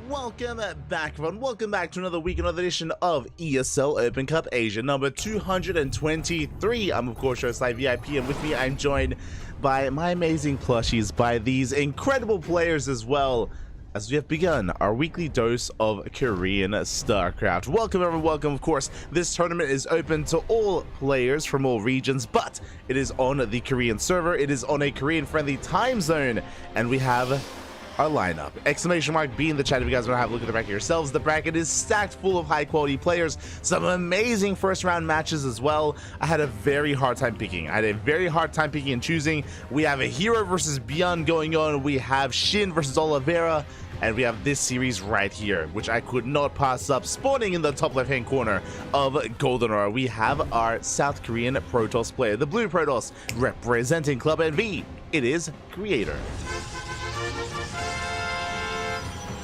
Welcome back, everyone. Welcome back to another week, another edition of ESL Open Cup Asia, number 223. I'm, of course, your Sly VIP, and with me, I'm joined by my amazing plushies, by these incredible players as well, as we have begun our weekly dose of Korean StarCraft. Welcome, everyone. Welcome, of course. This tournament is open to all players from all regions, but it is on the Korean server. It is on a Korean-friendly time zone, and we have our lineup. Exclamation mark B in the chat if you guys want to have a look at the bracket yourselves. The bracket is stacked full of high quality players, some amazing first round matches as well. I had a very hard time picking. And choosing. We have a Hero versus Beyond going on. We have Shin versus Oliveira. And we have this series right here, which I could not pass up. Spawning in the top left-hand corner of Golden Aura, we have our South Korean Protoss player, the Blue Protoss, representing Club NV. It is Creator.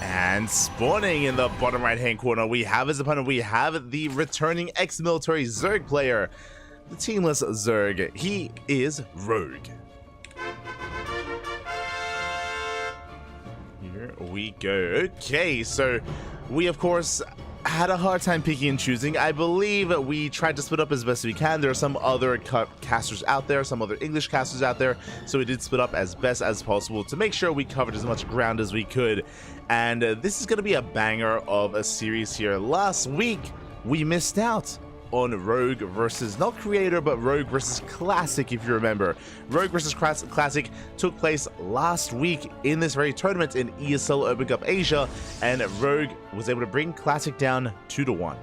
And spawning in the bottom right-hand corner, we have his opponent. We have the returning ex-military Zerg player, the teamless Zerg. He is Rogue. Here we go. Okay, so we, of course, had a hard time picking and choosing. I believe we tried to split up as best we can. There are some other casters out there, some other English casters out there, so we did split up as best as possible to make sure we covered as much ground as we could. And this is going to be a banger of a series here. Last week, we missed out on Rogue versus, not Creator, but Rogue versus Classic, if you remember. Rogue versus Classic took place last week in this very tournament in ESL Open Cup Asia, and Rogue was able to bring Classic down 2-1.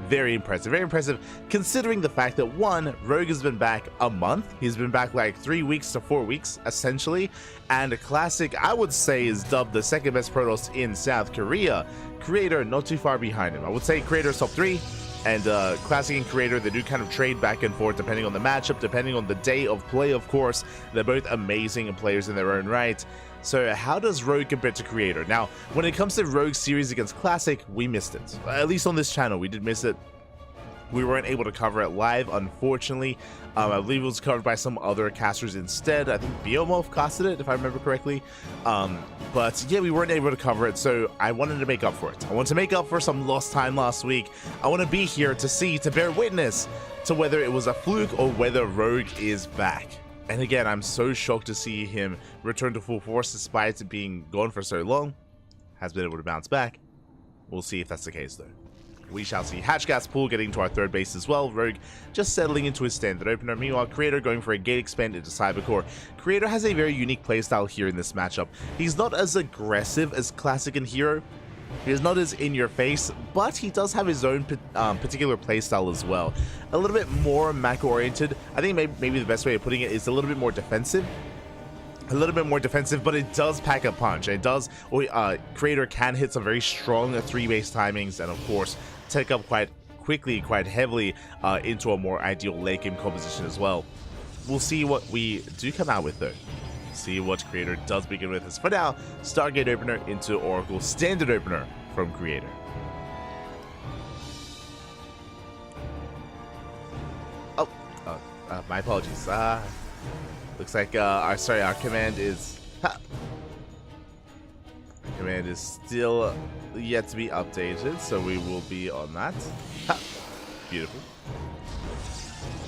Very impressive considering the fact that, one, Rogue has been back a month. He's been back like 3 weeks to 4 weeks, essentially. And Classic, I would say, is dubbed the second best Protoss in South Korea. Creator, not too far behind him. I would say Creator's top 3. And Classic and Creator, they do kind of trade back and forth depending on the matchup, depending on the day of play, of course. They're both amazing players in their own right. So how does Rogue compare to Creator? Now, when it comes to Rogue series against Classic, we missed it. At least on this channel, we did miss it. We weren't able to cover it live, unfortunately. I believe it was covered by some other casters instead. I think Biomorph casted it, if I remember correctly. But yeah, we weren't able to cover it, so I wanted to make up for it. I want to make up for some lost time last week. I want to be here to bear witness to whether it was a fluke or whether Rogue is back. And again, I'm so shocked to see him return to full force despite being gone for so long. Has been able to bounce back. We'll see if that's the case, though. We shall see. Hatchgas Pool getting to our third base as well. Rogue just settling into his standard opener. Meanwhile, Creator going for a gate expand into Cybercore. Creator has a very unique playstyle here in this matchup. He's not as aggressive as Classic and Hero. He is not as in your face, but he does have his own particular playstyle as well. A little bit more macro oriented. I think maybe the best way of putting it is a little bit more defensive. But it does pack a punch. It does. Creator can hit some very strong 3-base timings, and of course take up quite quickly, quite heavily into a more ideal late game composition as well. We'll see what we do come out with, though. See what Creator does begin with. As for now, Stargate opener into Oracle standard opener from Creator. My apologies. Looks like our command is still yet to be updated, so we will be on that. Beautiful.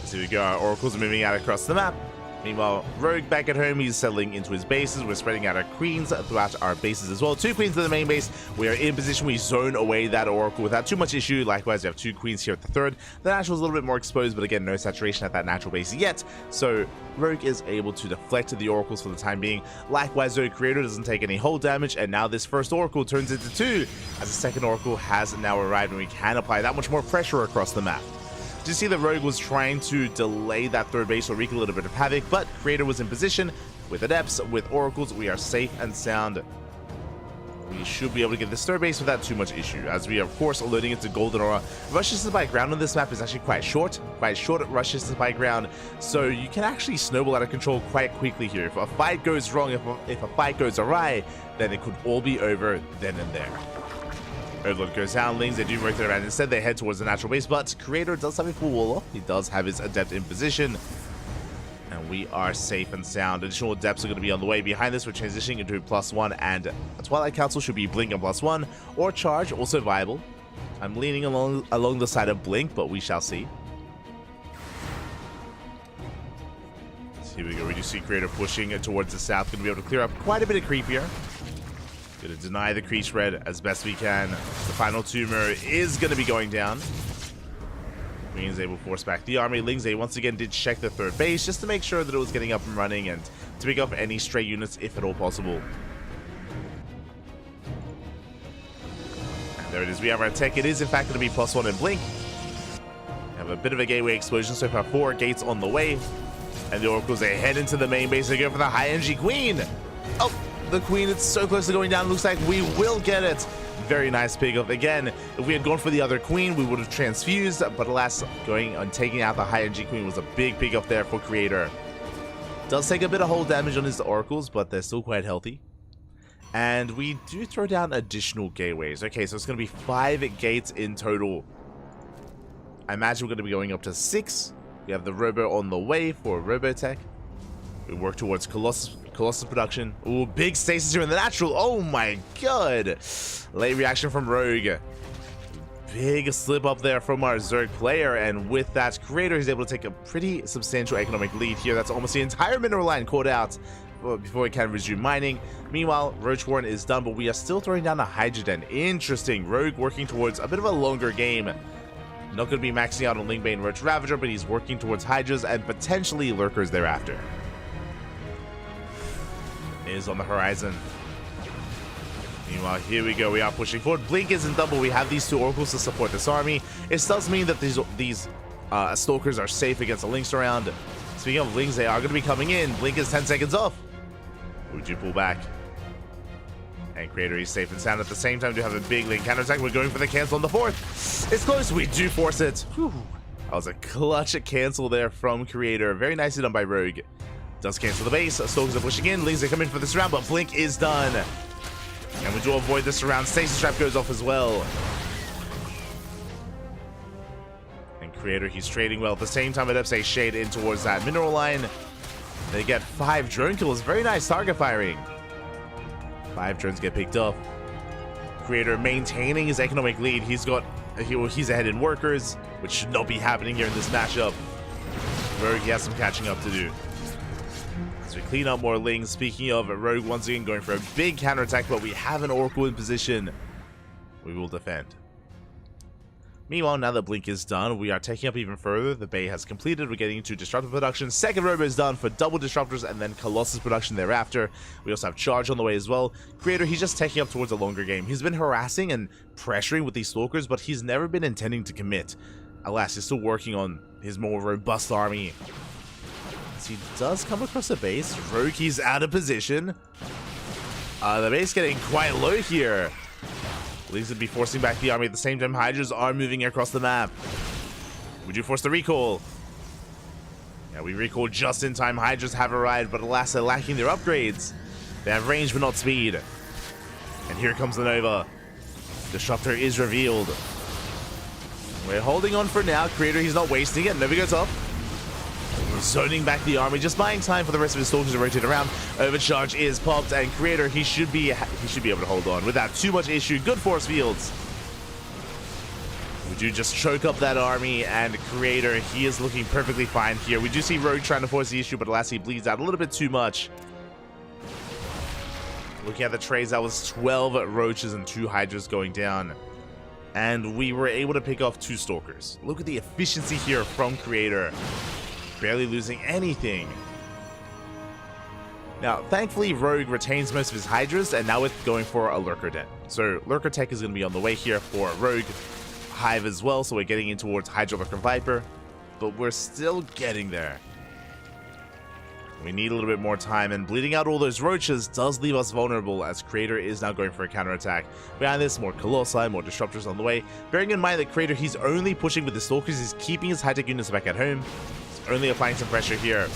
So here we go. Our oracles are moving out across the map. Meanwhile, Rogue back at home, he's settling into his bases. We're spreading out our queens throughout our bases as well. 2 queens to the main base. We are in position. We zone away that oracle without too much issue. Likewise, we have 2 queens here at the third. The natural is a little bit more exposed, but again, no saturation at that natural base yet. So Rogue is able to deflect the oracles for the time being. Likewise, though, Creator doesn't take any hull damage, and now this first oracle turns into 2, as the second oracle has now arrived, and we can apply that much more pressure across the map. You see that Rogue was trying to delay that third base or wreak a little bit of havoc, but Creator was in position with adepts, with oracles. We are safe and sound. We should be able to get this third base without too much issue, as we are, of course, loading into Golden Aura. Rush distance by ground on this map is actually quite short rush distance by ground, so you can actually snowball out of control quite quickly here. If a fight goes wrong, if a fight goes awry, then it could all be over then and there. Overlord goes down, Lings, they do rotate around. Instead, they head towards the natural base, but Creator does have a full wall off. He does have his adept in position. And we are safe and sound. Additional depths are going to be on the way. Behind this, we're transitioning into +1, and a Twilight Council should be Blink and +1, or Charge, also viable. I'm leaning along the side of Blink, but we shall see. So here we go. We do see Creator pushing towards the south. Going to be able to clear up quite a bit of creep here. Going to deny the creep spread as best we can. The final tumor is going to be going down. Queen is able to force back the army. Lingzhe once again did check the third base just to make sure that it was getting up and running and to pick up any stray units if at all possible. And there it is. We have our tech. It is in fact going to be +1 in Blink. We have a bit of a gateway explosion, so far 4 gates on the way. And the Oracles, they head into the main base. They go for the high energy Queen. Oh, the Queen, it's so close to going down. Looks like we will get it. Very nice pickup. Again, if we had gone for the other Queen, we would have transfused, but alas, going and taking out the high energy Queen was a big pickup there for Creator. Does take a bit of hull damage on his Oracles, but they're still quite healthy. And we do throw down additional gateways. Okay, so it's going to be 5 gates in total. I imagine we're going to be going up to 6. We have the Robo on the way for Robotech. We work towards Colossus production. Ooh, big stasis here in the natural. Oh my god. Late reaction from Rogue. Big slip up there from our Zerg player, and with that, Creator is able to take a pretty substantial economic lead here. That's almost the entire mineral line caught out before we can resume mining. Meanwhile, Roach Warren is done, but we are still throwing down a Hydrogen. Interesting. Rogue working towards a bit of a longer game. Not going to be maxing out on Lingbane Roach Ravager, but he's working towards Hydras and potentially Lurkers thereafter. Is on the horizon. Meanwhile, here we go. We are pushing forward. Blink isn't done, but we have these 2 Oracles to support this army. It does mean that these Stalkers are safe against the Lynx around. Speaking of Lynx, they are going to be coming in. Blink is 10 seconds off. Would you pull back? And Creator is safe and sound at the same time. Do have a big Link counterattack. We're going for the cancel on the 4th. It's close. We do force it. Whew. That was a clutch cancel there from Creator. Very nicely done by Rogue. Does cancel the base. Stalkers are pushing in. Lings, they come in for this round, but Blink is done. And we do avoid this round. Stasis Trap goes off as well. And Creator, he's trading well. At the same time, it ups a shade in towards that mineral line. They get 5 drone kills. Very nice target firing. 5 drones get picked up. Creator maintaining his economic lead. He's ahead in workers, which should not be happening here in this matchup. Rogue, he has some catching up to do. As we clean up more Lings. Speaking of, Rogue once again going for a big counterattack, but we have an Oracle in position. We will defend. Meanwhile, now that Blink is done, we are taking up even further. The Bay has completed. We're getting into Disruptor production. Second Robo is done for double Disruptors, and then Colossus production thereafter. We also have Charge on the way as well. Creator, he's just taking up towards a longer game. He's been harassing and pressuring with these Stalkers, but he's never been intending to commit. Alas, he's still working on his more robust army. As he does come across a base. Rogue, he's out of position. The base getting quite low here. Leaves to be forcing back the army at the same time. Hydras are moving across the map. Would you force the recall? Yeah, we recall just in time. Hydras have arrived, but alas, they're lacking their upgrades. They have range but not speed. And here comes the Nova. Disruptor is revealed. We're holding on for now. Creator, he's not wasting it. Nova goes up. Zoning back the army, just buying time for the rest of his Stalkers to rotate around. Overcharge is popped, and Creator, he should be able to hold on without too much issue. Good force fields. Would you just choke up that army? And Creator, he is looking perfectly fine here. We do see Rogue trying to force the issue, but alas, he bleeds out a little bit too much. Looking at the trades, that was 12 Roaches and 2 Hydras going down. And we were able to pick off 2 Stalkers. Look at the efficiency here from Creator. Barely losing anything. Now, thankfully, Rogue retains most of his Hydras, and now it's going for a Lurker Den. So, Lurker Tech is going to be on the way here for Rogue. Hive as well, so we're getting in towards Hydra Lurker Viper. But we're still getting there. We need a little bit more time, and bleeding out all those Roaches does leave us vulnerable, as Creator is now going for a counterattack. Behind this, more Colossi, more Disruptors on the way. Bearing in mind that Creator, he's only pushing with the Stalkers, he's keeping his high-tech units back at home. Only applying some pressure here.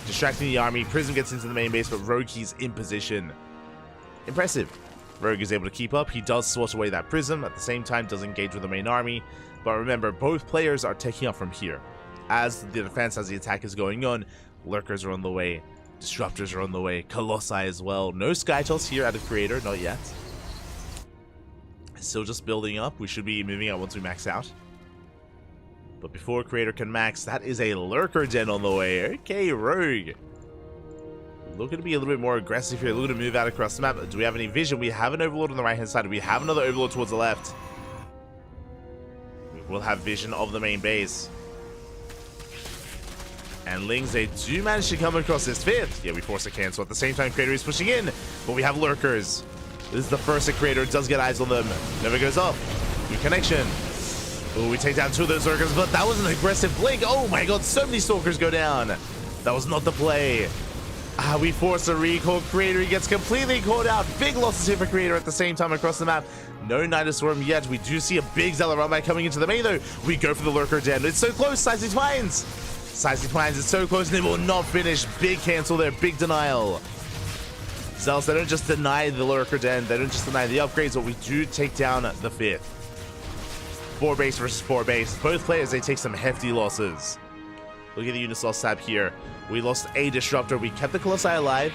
Distracting the army. Prism gets into the main base, but Rogue, he's in position. Impressive. Rogue is able to keep up. He does swat away that Prism. At the same time, does engage with the main army. But remember, both players are taking up from here. As the defense, as the attack is going on, Lurkers are on the way. Disruptors are on the way. Colossi as well. No Skytoss here out of Creator, not yet. Still just building up. We should be moving out once we max out. But before Creator can max, that is a Lurker Den on the way. Okay, Rogue. Looking to be a little bit more aggressive here. Looking to move out across the map. Do we have any vision? We have an Overlord on the right-hand side. We have another Overlord towards the left. We will have vision of the main base. And Lings, they do manage to come across this fifth. Yeah, we force a cancel. At the same time, Creator is pushing in. But we have Lurkers. This is the first that Creator does get eyes on them. Never goes off. Good connection. Oh, we take down two of those Lurkers, but that was an aggressive blink. Oh my god, so many Stalkers go down. That was not the play. We force a recall. Creator, he gets completely caught out. Big losses here for Creator at the same time across the map. No Nidus Swarm yet. We do see a big Zealot run back coming into the main though. We go for the Lurker Den. It's so close. Sizey Twines. Sizey Twines is so close and it will not finish. Big cancel there. Big denial. Zealots, they don't just deny the Lurker Den. They don't just deny the upgrades, but we do take down the fifth. 4 base versus 4 base. Both players, they take some hefty losses. Look at the units lost tab here. We lost a Disruptor. We kept the Colossi alive.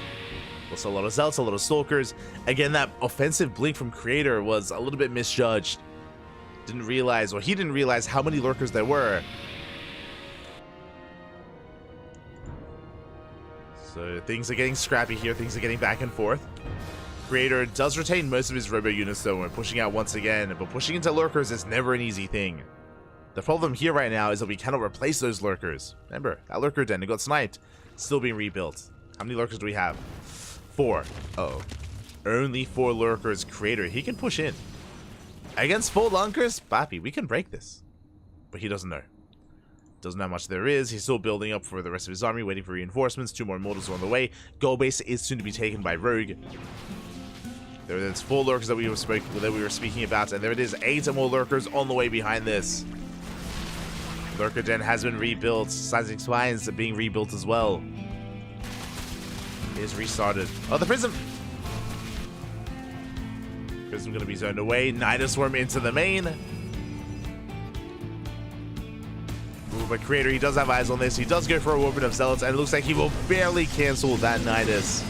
Lost a lot of Zealots, a lot of Stalkers. Again, that offensive blink from Creator was a little bit misjudged. Didn't realize, or he didn't realize how many Lurkers there were. So things are getting scrappy here. Things are getting back and forth. Creator does retain most of his Robo units though. We're pushing out once again, but pushing into Lurkers is never an easy thing. The problem here right now is that we cannot replace those Lurkers. Remember, that Lurker Den, it got sniped. Still being rebuilt. How many Lurkers do we have? 4. Uh-oh. Only 4 Lurkers. Creator, he can push in. Against 4 Lurkers? Papi, we can break this. But he doesn't know. Doesn't know how much there is. He's still building up for the rest of his army, waiting for reinforcements. 2 more Immortals are on the way. Goal base is soon to be taken by Rogue. There's 4 Lurkers that we were speaking about, and there it is. 8 more Lurkers on the way behind this. Lurker Den has been rebuilt. Sizing Spines are being rebuilt as well. It is restarted. Oh, the Prism! Prism going to be zoned away. Nidus Swarm into the main. Ooh, but Creator, he does have eyes on this. He does go for a Warping of Zealots, and it looks like he will barely cancel that Nidus.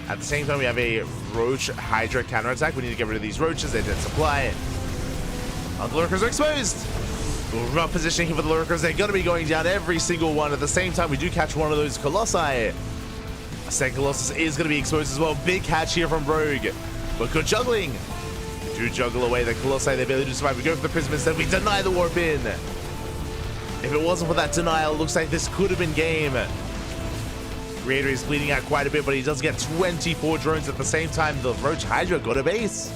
At the same time, we have a Roach Hydra counterattack. We need to get rid of these Roaches. They did supply. Oh, the Lurkers are exposed. Rough positioning here for the Lurkers. They're going to be going down every single one. At the same time, we do catch one of those Colossi. A second Colossus is going to be exposed as well. Big catch here from Rogue. But good juggling. We do juggle away the Colossi. They barely do survive. We go for the Prism instead. We deny the Warp in. If it wasn't for that denial, it looks like this could have been game. Creator is bleeding out quite a bit, but he does get 24 drones at the same time. The Roach Hydra got a base.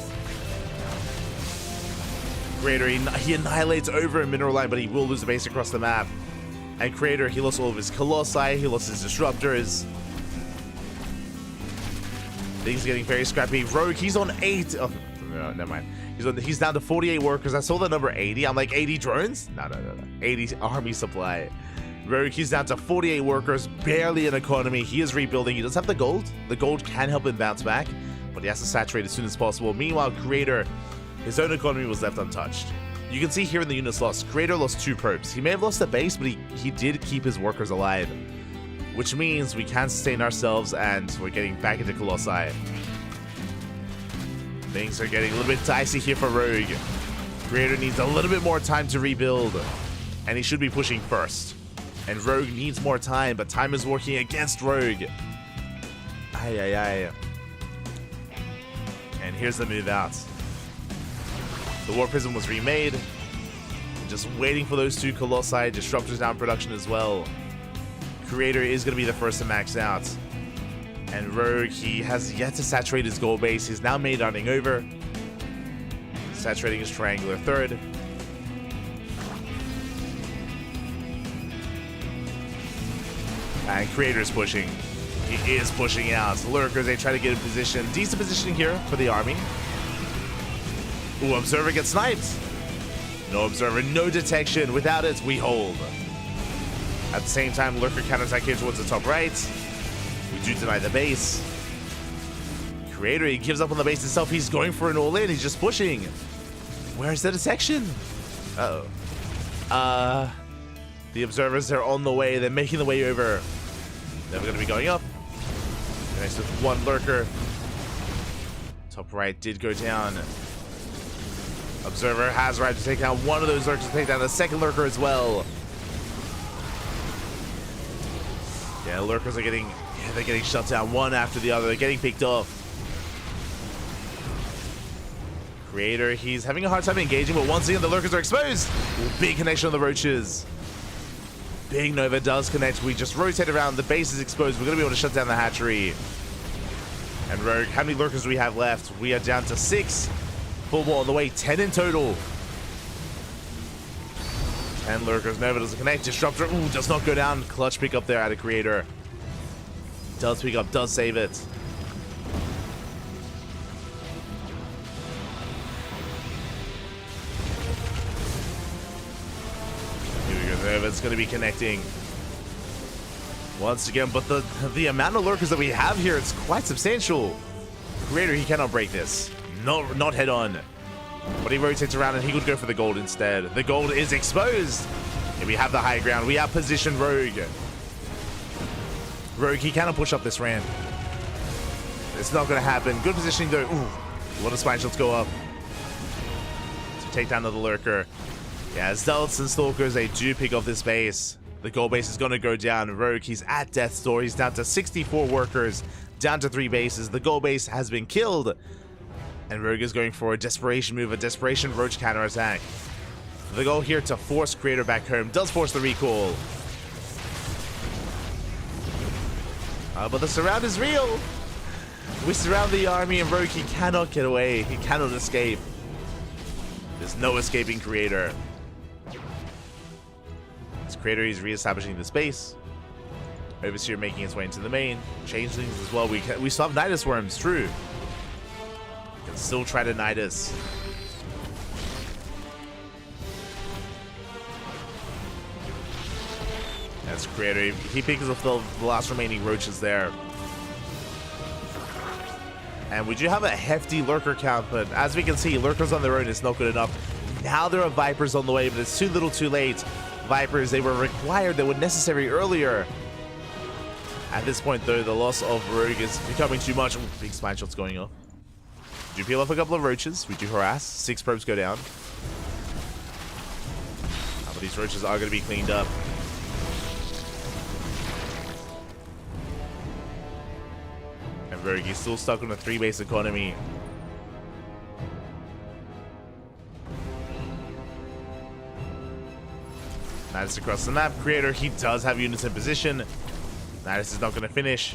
Creator, he annihilates over a mineral line, but he will lose the base across the map. And Creator, he lost all of his Colossi, he lost his Disruptors. Things are getting very scrappy. Rogue, he's on 8. Oh, no, never mind. He's down to 48 workers. I saw the number 80. I'm like, 80 drones? No. 80 army supply. Rogue, he's down to 48 workers, barely an economy. He is rebuilding. He does have the gold. The gold can help him bounce back, but he has to saturate as soon as possible. Meanwhile, Creator, his own economy was left untouched. You can see here in the units lost, Creator lost 2 probes. He may have lost the base, but he did keep his workers alive, which means we can sustain ourselves and we're getting back into Colossi. Things are getting a little bit dicey here for Rogue. Creator needs a little bit more time to rebuild, and he should be pushing first. And Rogue needs more time, but time is working against Rogue. Ay. And here's the move out. The War Prism was remade. Just waiting for those 2 Colossi. Disruptors down production as well. Creator is going to be the first to max out. And Rogue, he has yet to saturate his goal base. He's now made running over. Saturating his triangular third. And Creator is pushing. He is pushing out. Lurkers, they try to get in position. Decent positioning here for the army. Ooh, Observer gets sniped. No Observer, no detection. Without it, we hold. At the same time, Lurker counterattack here towards the top right. We do deny the base. Creator, he gives up on the base itself. He's going for an all-in. He's just pushing. Where's the detection? Uh-oh. The Observers are on the way. They're making the way over. Never going to be going up. Next with one lurker. Top right did go down. Observer has arrived to take down one of those lurkers, to take down the second lurker as well. Yeah, lurkers are getting, they're getting shut down one after the other. They're getting picked off. Creator, he's having a hard time engaging, but once again the lurkers are exposed. Ooh, big connection on the roaches. Big Nova does connect. We just rotate around. The base is exposed. We're going to be able to shut down the hatchery. And Rogue, how many lurkers do we have left? We are down to 6. Full ball on the way. 10 in total. 10 lurkers. Nova doesn't connect. Disruptor. Ooh, does not go down. Clutch pick up there out of Creator. Does pick up. Does save it. Nova's going to be connecting once again, but the amount of lurkers that we have here, it's quite substantial. Creator, he cannot break this. Not head on. But he rotates around and he could go for the gold instead. The gold is exposed. And we have the high ground. We have positioned Rogue. Rogue, he cannot push up this ramp. It's not going to happen. Good positioning though. Ooh, a lot of spine shots go up to take down another lurker. Yeah, Zealots and Stalkers, they do pick off this base. The gold base is going to go down. Rogue, he's at death's door. He's down to 64 workers, down to 3 bases. The gold base has been killed. And Rogue is going for a desperation move, a desperation roach counterattack. The goal here to force Creator back home. Does force the recall. But the surround is real. We surround the army and Rogue, he cannot get away. He cannot escape. There's no escaping Creator. Creator, he's re-establishing the space. Overseer making its way into the main. Changelings as well. We still have Nidus Worms, true. We can still try to Nidus. That's Creator. He picks up the last remaining roaches there. And we do have a hefty lurker count, but as we can see, lurkers on their own is not good enough. Now there are Vipers on the way, but it's too little too late. Vipers, they were required, they were necessary earlier. At this point though, the loss of Rogue is becoming too much. Ooh, big spine shots going off. We do peel off a couple of roaches. We do harass. 6 probes go down. But these roaches are going to be cleaned up. And Rogue is still stuck on a 3-base economy. Nidus across the map. Creator, he does have units in position. Nidus is not going to finish.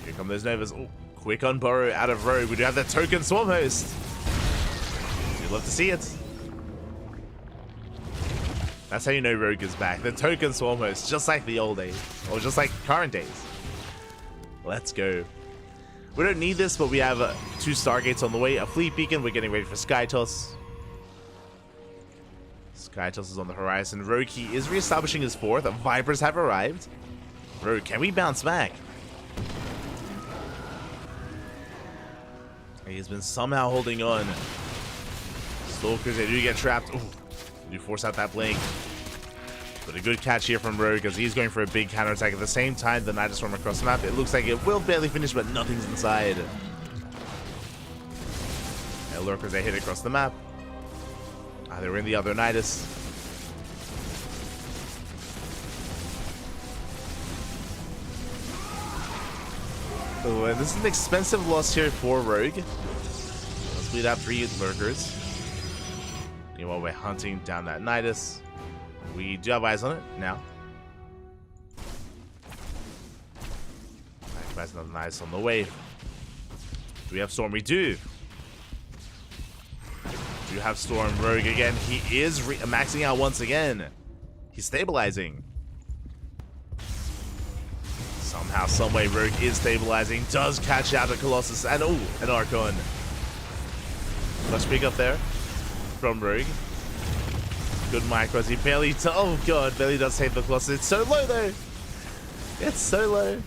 Here come those Novas. Ooh, quick on Burrow out of Rogue. We do have that token Swarm Host. You'd love to see it. That's how you know Rogue is back. The token Swarm Host, just like the old days. Or just like current days. Let's go. We don't need this, but we have 2 Stargates on the way. A Fleet Beacon. We're getting ready for Sky Toss. Sky Toss is on the horizon. Rogue, he is re-establishing his 4th. The Vipers have arrived. Rogue, can we bounce back? He's been somehow holding on. Stalkers, they do get trapped. Ooh, they do force out that blink. But a good catch here from Rogue as he's going for a big counterattack. At the same time, the Nidus Swarm across the map. It looks like it will barely finish, but nothing's inside. And lurkers, they hit across the map. They're in the other Nidus. Oh, and this is an expensive loss here for Rogue. Let's bleed out 3 lurkers. Meanwhile, we're hunting down that Nidus. We do have eyes on it now. That's another Nidus on the way. Do we have Storm? We do. You have Storm. Rogue again. He is maxing out once again. He's stabilizing. Somehow, someway, Rogue is stabilizing. Does catch out a Colossus and an Archon. Let's pick up there from Rogue. Good micros. He barely. Oh god, barely does save the Colossus. It's so low though. It's so low.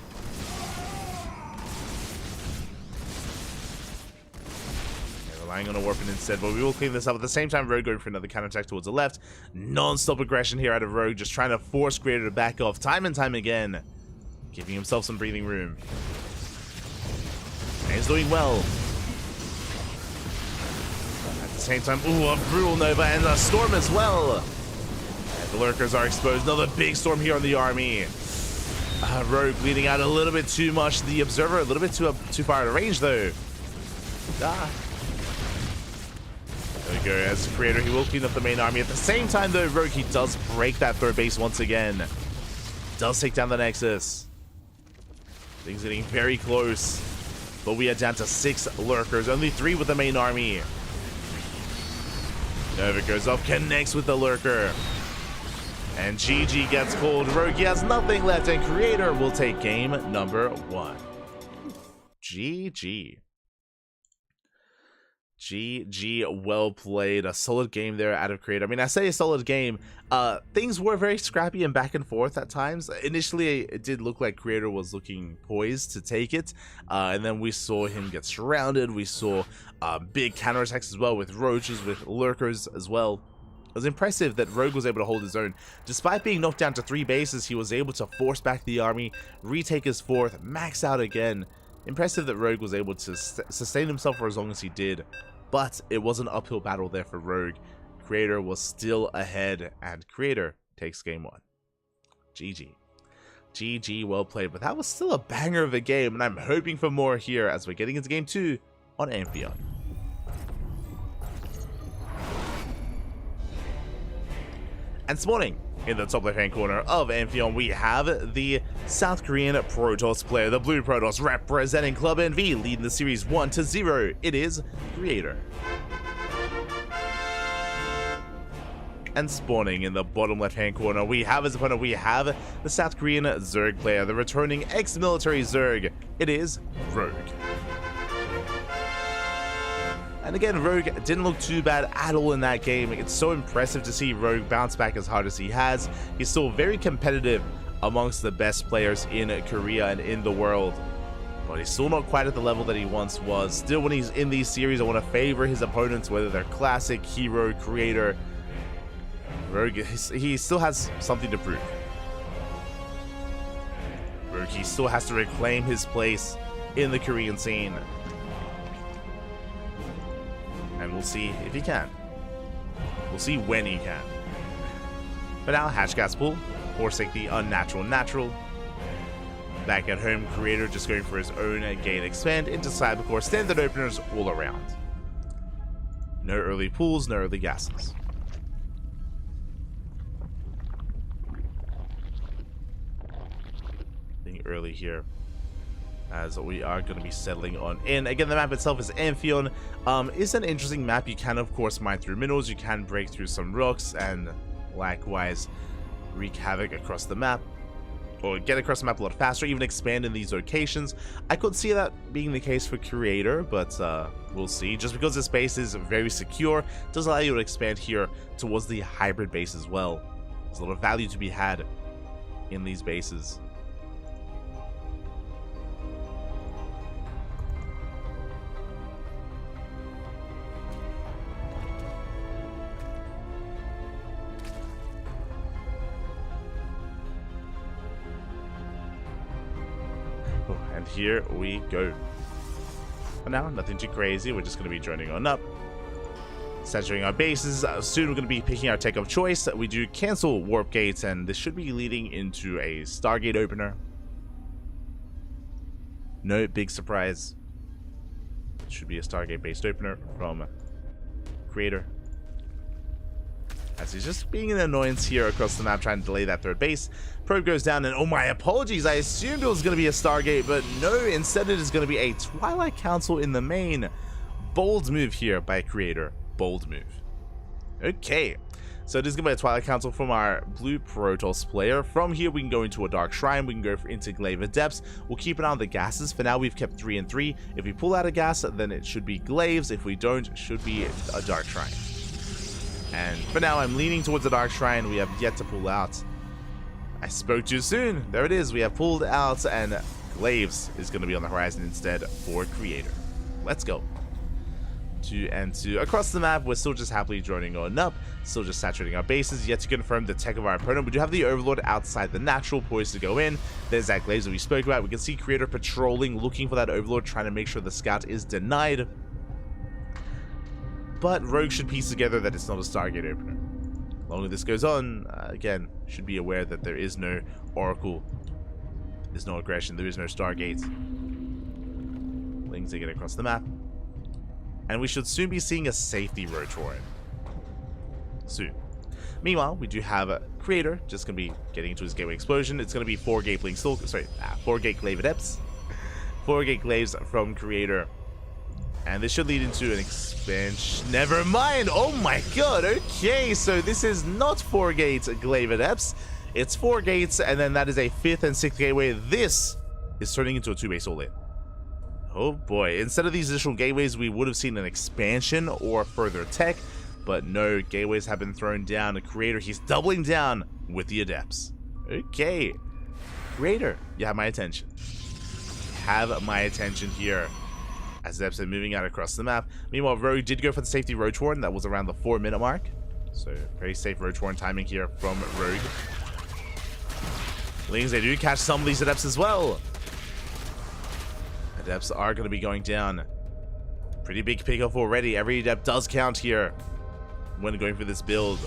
Relying on a Warpin instead, but we will clean this up. At the same time, Rogue going for another counterattack towards the left. Non-stop aggression here out of Rogue, just trying to force Creator to back off time and time again. giving himself some breathing room. And he's doing well. At the same time, ooh, a brutal Nova and a storm as well. And the lurkers are exposed. Another big storm here on the army. Rogue bleeding out a little bit too much. The observer a little bit too far out of range though. There we go. As creator, he will clean up the main army. At the same time though, Rogue, he does break that third base once again. Does take down the Nexus. Things getting very close. But we are down to 6 lurkers. Only 3 with the main army. Nova goes up, connects with the lurker. And GG gets called. Rogue has nothing left, and Creator will take game number 1. GG. GG, well played. A solid game there out of Creator. I mean, I say a solid game. Things were very scrappy and back and forth at times. Initially, it did look like Creator was looking poised to take it. And then we saw him get surrounded. We saw big counterattacks as well with roaches, with lurkers as well. It was impressive that Rogue was able to hold his own. Despite being knocked down to 3 bases, he was able to force back the army, retake his 4th, max out again. Impressive that Rogue was able to sustain himself for as long as he did. But it was an uphill battle there for Rogue. Creator was still ahead, and Creator takes game 1. GG. GG, well played. But that was still a banger of a game, and I'm hoping for more here as we're getting into game 2 on Amphion. And spawning in the top left-hand corner of Amphion, we have the South Korean Protoss player, the Blue Protoss, representing Club NV, leading the series 1-0. It is Creator. And spawning in the bottom left-hand corner, we have as opponent, we have the South Korean Zerg player, the returning ex-military Zerg. It is Rogue. And again, Rogue didn't look too bad at all in that game. It's so impressive to see Rogue bounce back as hard as he has. He's still very competitive amongst the best players in Korea and in the world. But he's still not quite at the level that he once was. Still, when he's in these series, I want to favor his opponents, whether they're classic, hero, creator. Rogue, he still has something to prove. Rogue, he still has to reclaim his place in the Korean scene. And we'll see if he can. We'll see when he can. But now, Hatch Gas Pool, forcing the unnatural natural. Back at home, Creator just going for his own gain expand into Cybercore, standard openers all around. No early pools, no early gases. Being early here, as we are going to be settling on in. Again, the map itself is Amphion. It's an interesting map. You can, of course, mine through minerals. You can break through some rocks and likewise wreak havoc across the map, or get across the map a lot faster, even expand in these locations. I could see that being the case for Creator, but we'll see. Just because this base is very secure, it does allow you to expand here towards the hybrid base as well. There's a lot of value to be had in these bases. And here we go. For now, nothing too crazy. We're just going to be joining on up, saturating our bases. Soon we're going to be picking our tech of choice. We do cancel warp gates, and this should be leading into a Stargate opener. No big surprise. It should be a Stargate based opener from Creator, as he's just being an annoyance here across the map, trying to delay that third base. Probe goes down, and oh my apologies, I assumed it was going to be a Stargate, but no, instead it is going to be a Twilight Council in the main. Bold move here by Creator. Bold move. Okay, so it is going to be a Twilight Council from our Blue Protoss player. From here, we can go into a Dark Shrine. We can go into Glaive of Depths. We'll keep an eye on the gases. For now, we've kept 3 and 3. If we pull out a gas, then it should be Glaives. If we don't, it should be a Dark Shrine. And for now, I'm leaning towards the Dark Shrine. We have yet to pull out. I spoke too soon. There it is. We have pulled out, and Glaives is going to be on the horizon instead for Creator. Let's go. 2 and 2. Across the map, we're still just happily droning on up, still just saturating our bases, yet to confirm the tech of our opponent. We do have the Overlord outside the natural, poised to go in. There's that Glaze that we spoke about. We can see Creator patrolling, looking for that Overlord, trying to make sure the scout is denied. But Rogue should piece together that it's not a Stargate opener. The longer this goes on, again, should be aware that there is no Oracle, there's no aggression, there is no Stargate. Lings, they get across the map. And we should soon be seeing a safety Rotoran. Soon. Meanwhile, we do have a Creator, just going to be getting into his Gateway Explosion. It's going to be 4 Gate Blink Stalker, 4 Gate Glaive Adepts. 4 Gate Glaives from Creator. And this should lead into an expansion. Never mind! Oh my god! Okay, so this is not 4 Gate Glaive Adepts. It's 4 gates, and then that is a 5th and 6th gateway. This is turning into a 2-base all-in. Oh boy, instead of these additional gateways, we would have seen an expansion or further tech, but no, gateways have been thrown down. The Creator, he's doubling down with the Adepts. Okay, Creator, you have my attention. You have my attention here. As Adepts are moving out across the map. Meanwhile, Rogue did go for the safety Rotoran. That was around the 4-minute mark. So, very safe Rotoran timing here from Rogue. Lings, they do catch some of these Adepts as well. Adepts are going to be going down. Pretty big pickoff already. Every Adept does count here when going for this build.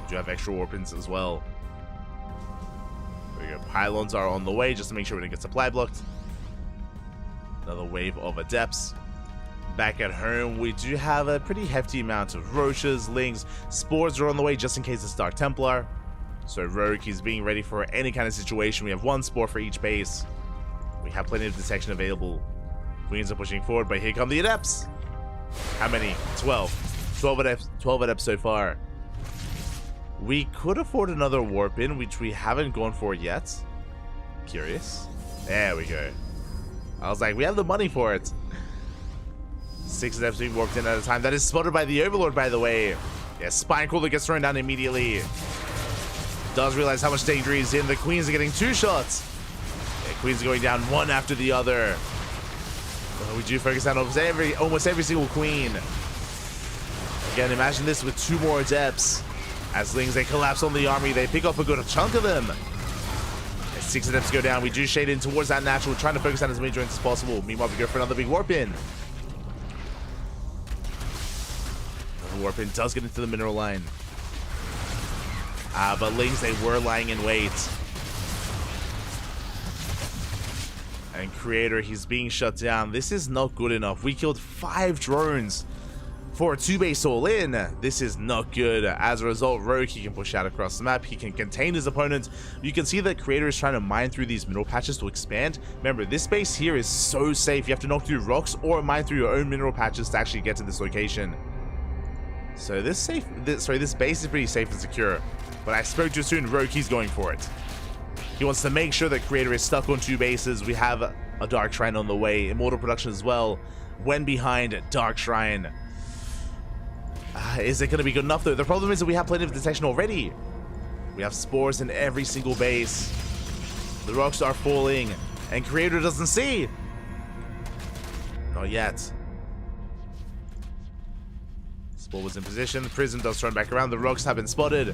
We do have extra weapons as well. There we go. Pylons are on the way just to make sure we don't get supply blocked. Another wave of Adepts. Back at home, we do have a pretty hefty amount of Roaches, Lings. Spores are on the way just in case it's Dark Templar. So Rogue, he's being ready for any kind of situation. We have 1 Spore for each base. We have plenty of detection available. Queens are pushing forward, but here come the Adepts. How many? 12. 12 Adepts so far. We could afford another Warp in, which we haven't gone for yet. Curious. There we go. I was like, we have the money for it. 6 Adepts being warped in at a time. That is spotted by the Overlord, by the way. Yeah, Spine Crawler gets thrown down immediately. Does realize how much danger he's in. The Queens are getting 2 shots. Yeah, Queens are going down one after the other. We do focus on almost every single Queen. Again, imagine this with 2 more Adepts. As Lings, they collapse on the army. They pick off a good chunk of them. As 6 Adepts go down, we do shade in towards that natural, trying to focus on as many joints as possible. Meanwhile, we go for another big warp in. Another warp in does get into the mineral line. But Lings, they were lying in wait. And Creator, he's being shut down. This is not good enough. We killed 5 drones for a 2-base all-in. This is not good. As a result, Rogue, he can push out across the map. He can contain his opponent. You can see that Creator is trying to mine through these mineral patches to expand. Remember, this base here is so safe. You have to knock through rocks or mine through your own mineral patches to actually get to this location. So this base is pretty safe and secure. But I spoke too soon. Rogue, he's going for it. He wants to make sure that Creator is stuck on 2 bases. We have a Dark Shrine on the way. Immortal production as well. When behind Dark Shrine. Is it going to be good enough though? The problem is that we have plenty of detection already. We have spores in every single base. The rocks are falling. And Creator doesn't see. Not yet. Spore was in position. The Prism does turn back around. The rocks have been spotted.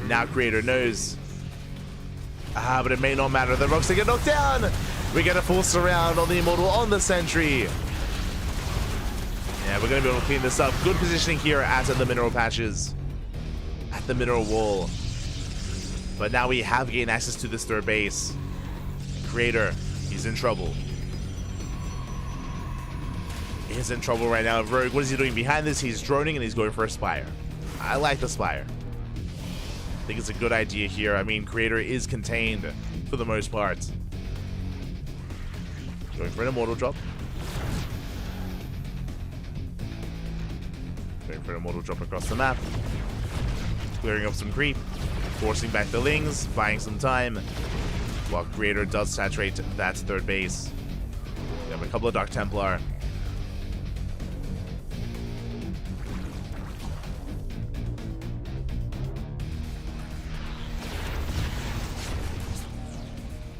Now Creator knows. But it may not matter. The rocks are get knocked down. We get a full surround on the Immortal on the Sentry. Yeah, we're going to be able to clean this up. Good positioning here at the mineral patches. At the mineral wall. But now we have gained access to this 3rd base. Creator, he's in trouble. He's in trouble right now. Rogue, what is he doing behind this? He's droning and he's going for a Spire. I like the Spire. I think it's a good idea here. I mean, Creator is contained for the most part. Going for an Immortal drop. Going for an Immortal drop across the map. Clearing up some creep. Forcing back the Lings. Buying some time. While Creator does saturate that 3rd base. We have a couple of Dark Templar.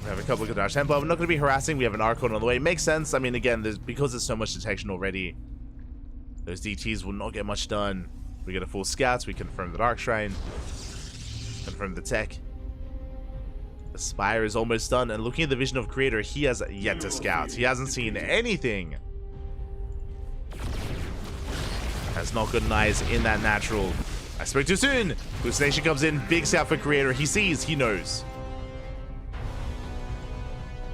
We have a couple of good dash tempo. We're not going to be harassing. We have an Archon on the way. Makes sense. I mean, again, because there's so much detection already, those DTs will not get much done. We get a full scouts. We confirm the Dark Shrine. Confirm the tech. The Spire is almost done. And looking at the vision of Creator, he has yet to scout. He hasn't seen anything. Has not good eyes in that natural. I spoke too soon. Hallucination comes in. Big scout for Creator. He sees. He knows.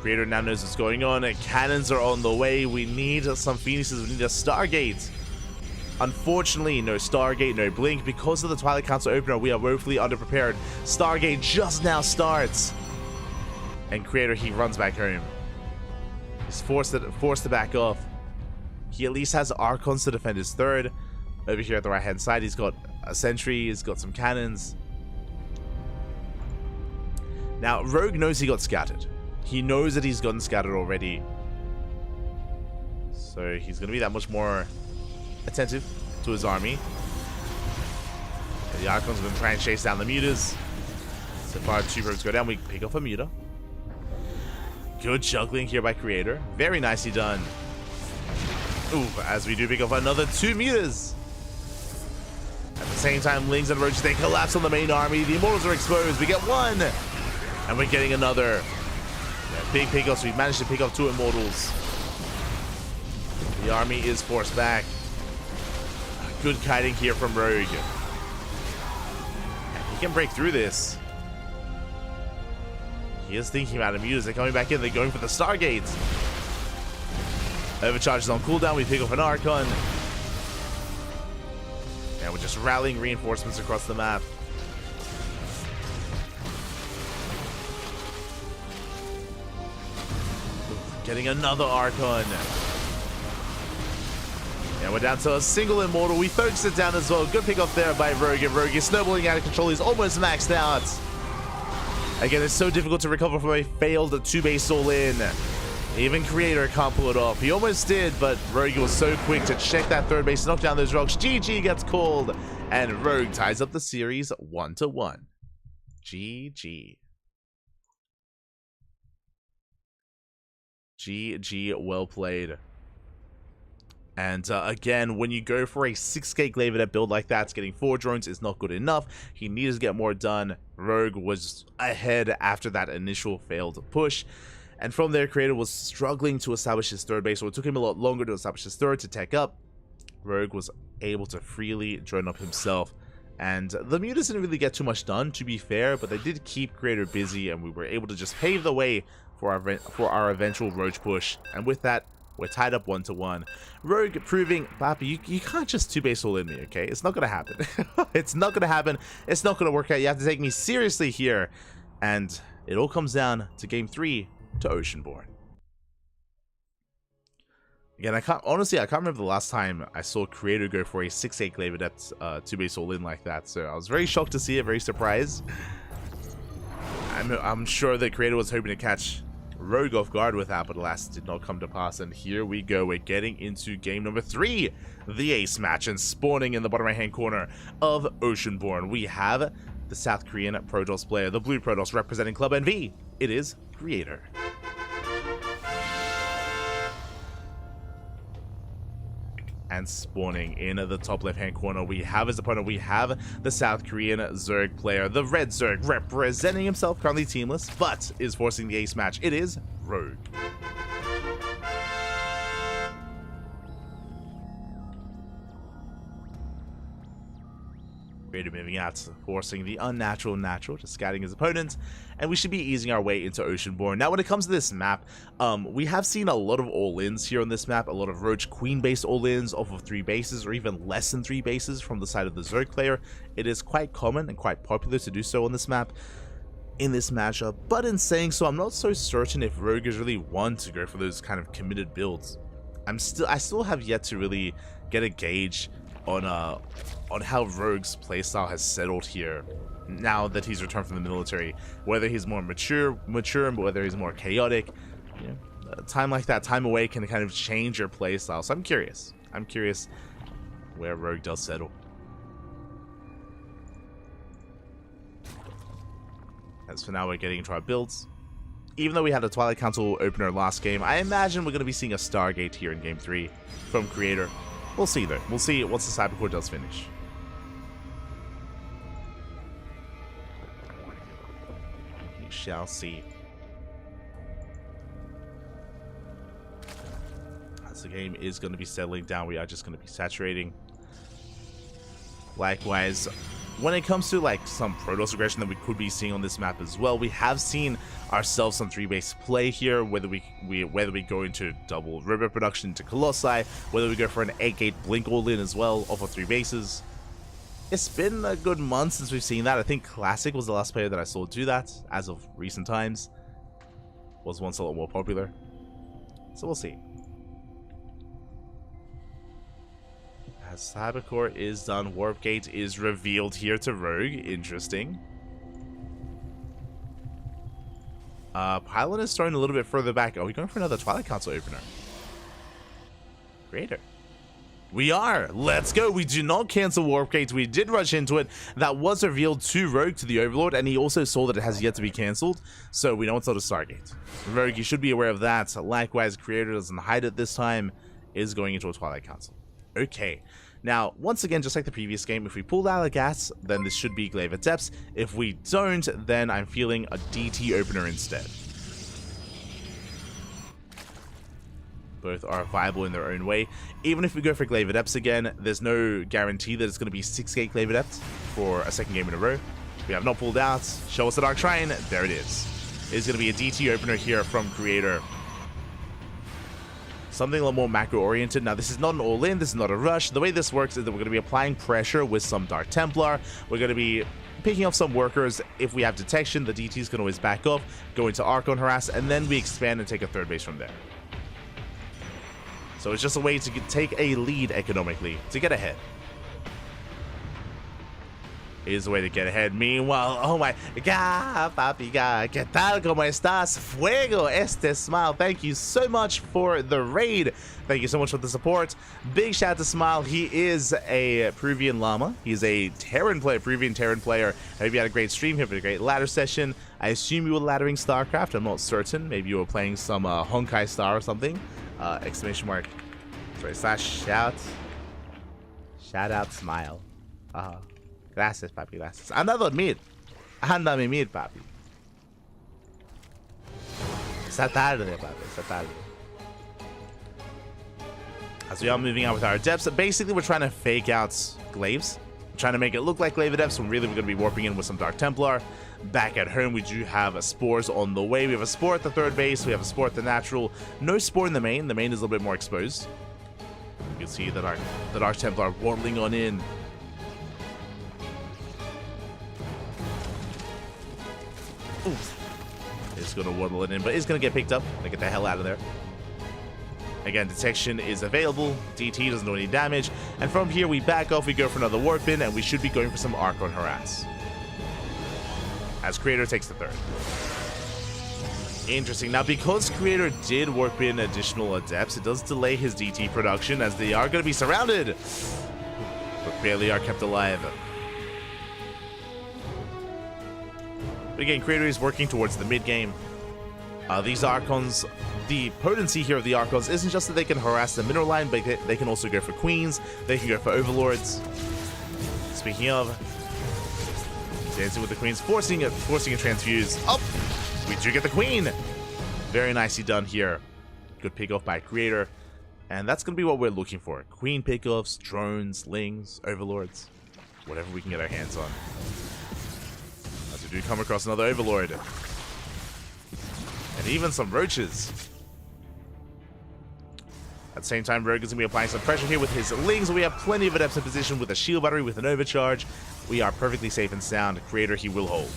Creator now knows what's going on. And cannons are on the way. We need some Phoenixes. We need a Stargate. Unfortunately, no Stargate, no Blink. Because of the Twilight Council opener, we are woefully underprepared. Stargate just now starts. And Creator, he runs back home. He's forced to back off. He at least has Archons to defend his third. Over here at the right-hand side, he's got a sentry. He's got some cannons. Now, Rogue knows he got scouted. He knows that he's gotten scouted already. So he's going to be that much more attentive to his army. And the Archons are going to try and chase down the mutas. So far, 2 rogues go down. We pick off a muta. Good juggling here by Creator. Very nicely done. Ooh, as we do pick off another 2 mutas. At the same time, Lings and Roaches, they collapse on the main army. The Immortals are exposed. We get 1. And we're getting another. Yeah, big pickups. We've managed to pick up 2 Immortals. The army is forced back. Good kiting here from Rogue. He can break through this. He is thinking about mutas. They're coming back in. They're going for the Stargate. Overcharge is on cooldown. We pick up an Archon. And we're just rallying reinforcements across the map. Getting another Archon. And we're down to a single Immortal. We focus it down as well. Good pick off there by Rogue. And Rogue is snowballing out of control. He's almost maxed out. Again, it's so difficult to recover from a failed 2-base all-in. Even Creator can't pull it off. He almost did, but Rogue was so quick to check that 3rd base, knock down those rocks. GG gets called. And Rogue ties up the series 1-1. GG. GG, well played. And again, when you go for a 6k Glaive build like that, getting 4 drones is not good enough. He needs to get more done. Rogue was ahead after that initial failed push. And from there, Creator was struggling to establish his 3rd base, so it took him a lot longer to establish his 3rd to tech up. Rogue was able to freely drone up himself. And the mutas didn't really get too much done, to be fair, but they did keep Creator busy, and we were able to just pave the way for our eventual Roach push. And with that, we're tied up 1-1. Rogue proving, Papi, you can't just 2-base all in me, okay? It's not gonna happen. It's not gonna happen. It's not gonna work out. You have to take me seriously here. And it all comes down to game 3 to Oceanborn. Again, I can't remember the last time I saw Creator go for a 6-8 Glaive Adept 2-base all in like that. So I was very shocked to see it, very surprised. I'm sure that Creator was hoping to catch Rogue off guard with that, but alas, did not come to pass. And here we go. We're getting into game number 3, the ace match, and spawning in the bottom right hand corner of Oceanborn, we have the South Korean Protoss player, the blue Protoss representing Club NV. It is Creator. And spawning in the top left hand corner, we have his opponent. We have the South Korean Zerg player, the red Zerg, representing himself, currently teamless, but is forcing the ace match. It is Rogue. Creator moving out, forcing the unnatural natural, just scouting his opponent, and we should be easing our way into Oceanborn. Now, when it comes to this map, we have seen a lot of all-ins here on this map, a lot of Roach Queen-based all-ins off of 3 bases, or even less than 3 bases from the side of the Zerg player. It is quite common and quite popular to do so on this map in this matchup, but in saying so, I'm not so certain if Rogue is really one to go for those kind of committed builds. I still have yet to really get a gauge on how Rogue's playstyle has settled here now that he's returned from the military. Whether he's more mature, whether he's more chaotic. You know, a time like that, time away, can kind of change your playstyle. So I'm curious. I'm curious where Rogue does settle. As for now, we're getting into our builds. even though we had a Twilight Council opener last game, I imagine we're going to be seeing a Stargate here in Game 3 from Creator. We'll see, though. We'll see once the Cybercore does finish. We shall see. As the game is going to be settling down, we are just going to be saturating. Likewise, when it comes to like some Protoss aggression that we could be seeing on this map as well, we have seen ourselves some 3-base play here, whether we go into double river production into Colossi, whether we go for an 8-gate blink all-in as well off of 3 bases. It's been a good month since we've seen that. I think Classic was the last player that I saw do that as of recent times. Was once a lot more popular. So we'll see. As Cybercore is done, Warp Gate is revealed here to Rogue. Interesting. Pylon is starting a little bit further back. Are we going for another Twilight Council opener? Greater. We are. Let's go. We do not cancel Warp Gate. We did rush into it. That was revealed to Rogue, to the Overlord, and he also saw that it has yet to be cancelled. So we know it's not a Stargate. Rogue, you should be aware of that. Likewise, Creator doesn't hide it this time. Is going into a Twilight Council. Okay. Now, once again, just like the previous game, if we pull out a gas, then this should be Glaive at Depths. If we don't, then I'm feeling a DT opener instead. Both are viable in their own way. Even if we go for Glaive at Depths again, there's no guarantee that it's going to be 6-gate Glaive at Depths for a second game in a row. We have not pulled out. Show us the Dark Shrine. There it is. It's going to be a DT opener here from Creator. Something a little more macro-oriented. Now, this is not an all-in. This is not a rush. The way this works is that we're going to be applying pressure with some Dark Templar. We're going to be picking up some workers. If we have detection, the DTs can always back up, go into Archon Harass, and then we expand and take a 3rd base from there. So it's just a way to take a lead economically, to get ahead. Is the way to get ahead. Meanwhile, oh my god, papi, ¿qué tal? ¿Cómo estás? Fuego, este Smile. Thank you so much for the raid. Thank you so much for the support. Big shout out to Smile. He is a Peruvian llama. He's a Terran player, Peruvian Terran player. I hope you had a great stream. Hope you had a great ladder session. I assume you were laddering StarCraft. I'm not certain. Maybe you were playing some Honkai Star or something. Exclamation mark. Sorry, slash shout. Shout out Smile. Gracias, papi, gracias. Anda a dormir. Anda a mimir, papi. Esta tarde, papi, esta tarde. As we are moving out with our depths, basically we're trying to fake out glaives. We're trying to make it look like glaive depths when really we're going to be warping in with some Dark Templar. Back at home, we do have spores on the way. We have a spore at the 3rd base. We have a spore at the natural. No spore in the main. The main is a little bit more exposed. You can see that the Dark Templar waddling on in. It's going to waddle it in, but it's going to get picked up. They get the hell out of there. Again, detection is available. DT doesn't do any damage. And from here, we back off. We go for another warp in, and we should be going for some Archon Harass. As Creator takes the 3rd. Interesting. Now, because Creator did warp in additional Adepts, it does delay his DT production, as they are going to be surrounded. But barely are kept alive. But again, Creator is working towards the mid-game. These Archons, the potency here of the Archons isn't just that they can harass the mineral line, but they can also go for Queens, they can go for Overlords. Speaking of, dancing with the Queens, forcing a transfuse. Oh, we do get the Queen! Very nicely done here. Good pick-off by Creator. And that's going to be what we're looking for. Queen pick-offs, drones, lings, Overlords, whatever we can get our hands on. We do come across another Overlord. And even some Roaches. At the same time, Rogue is going to be applying some pressure here with his Lings. We have plenty of Adepts in position with a shield battery, with an overcharge. We are perfectly safe and sound. Creator, he will hold.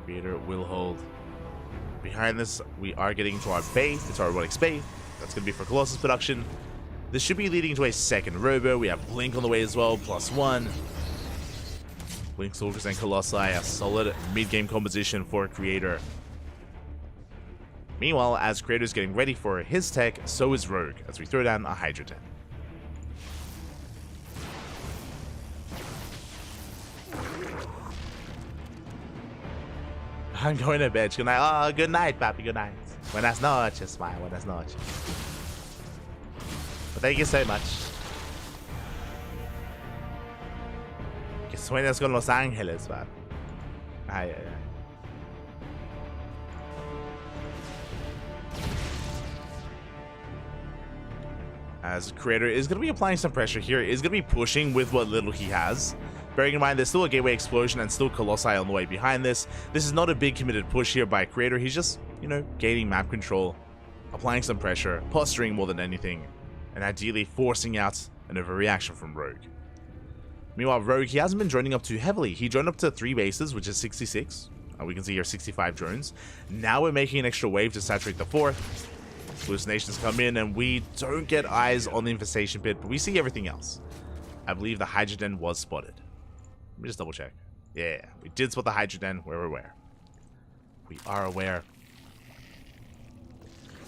Creator will hold. Behind this, we are getting to our base. It's our robotics bay. That's going to be for Colossus production. This should be leading to a 2nd Robo. We have Blink on the way as well, +1. Blink Soldiers and Colossi, a solid mid-game composition for Creator. Meanwhile, as Creator is getting ready for his tech, so is Rogue, as we throw down a Hydra Den. I'm going to bed. Good night. Oh, good night, papi. Good night. Buenas noches, my. Buenas noches. But thank you so much. Que sueñas con Los Ángeles, papi. Ay, ay, ay. As Creator is going to be applying some pressure here, is going to be pushing with what little he has. Bearing in mind, there's still a Gateway Explosion and still Colossi on the way behind this. This is not a big committed push here by Creator. He's just, you know, gaining map control, applying some pressure, posturing more than anything, and ideally forcing out an overreaction from Rogue. Meanwhile, Rogue, he hasn't been droning up too heavily. He droned up to 3 bases, which is 66. We can see here 65 drones. Now we're making an extra wave to saturate the 4th. Hallucinations come in, and we don't get eyes on the infestation pit, but we see everything else. I believe the Hydroden was spotted. Let me just double check. Yeah, we did spot the Hydroden. We're aware. We are aware.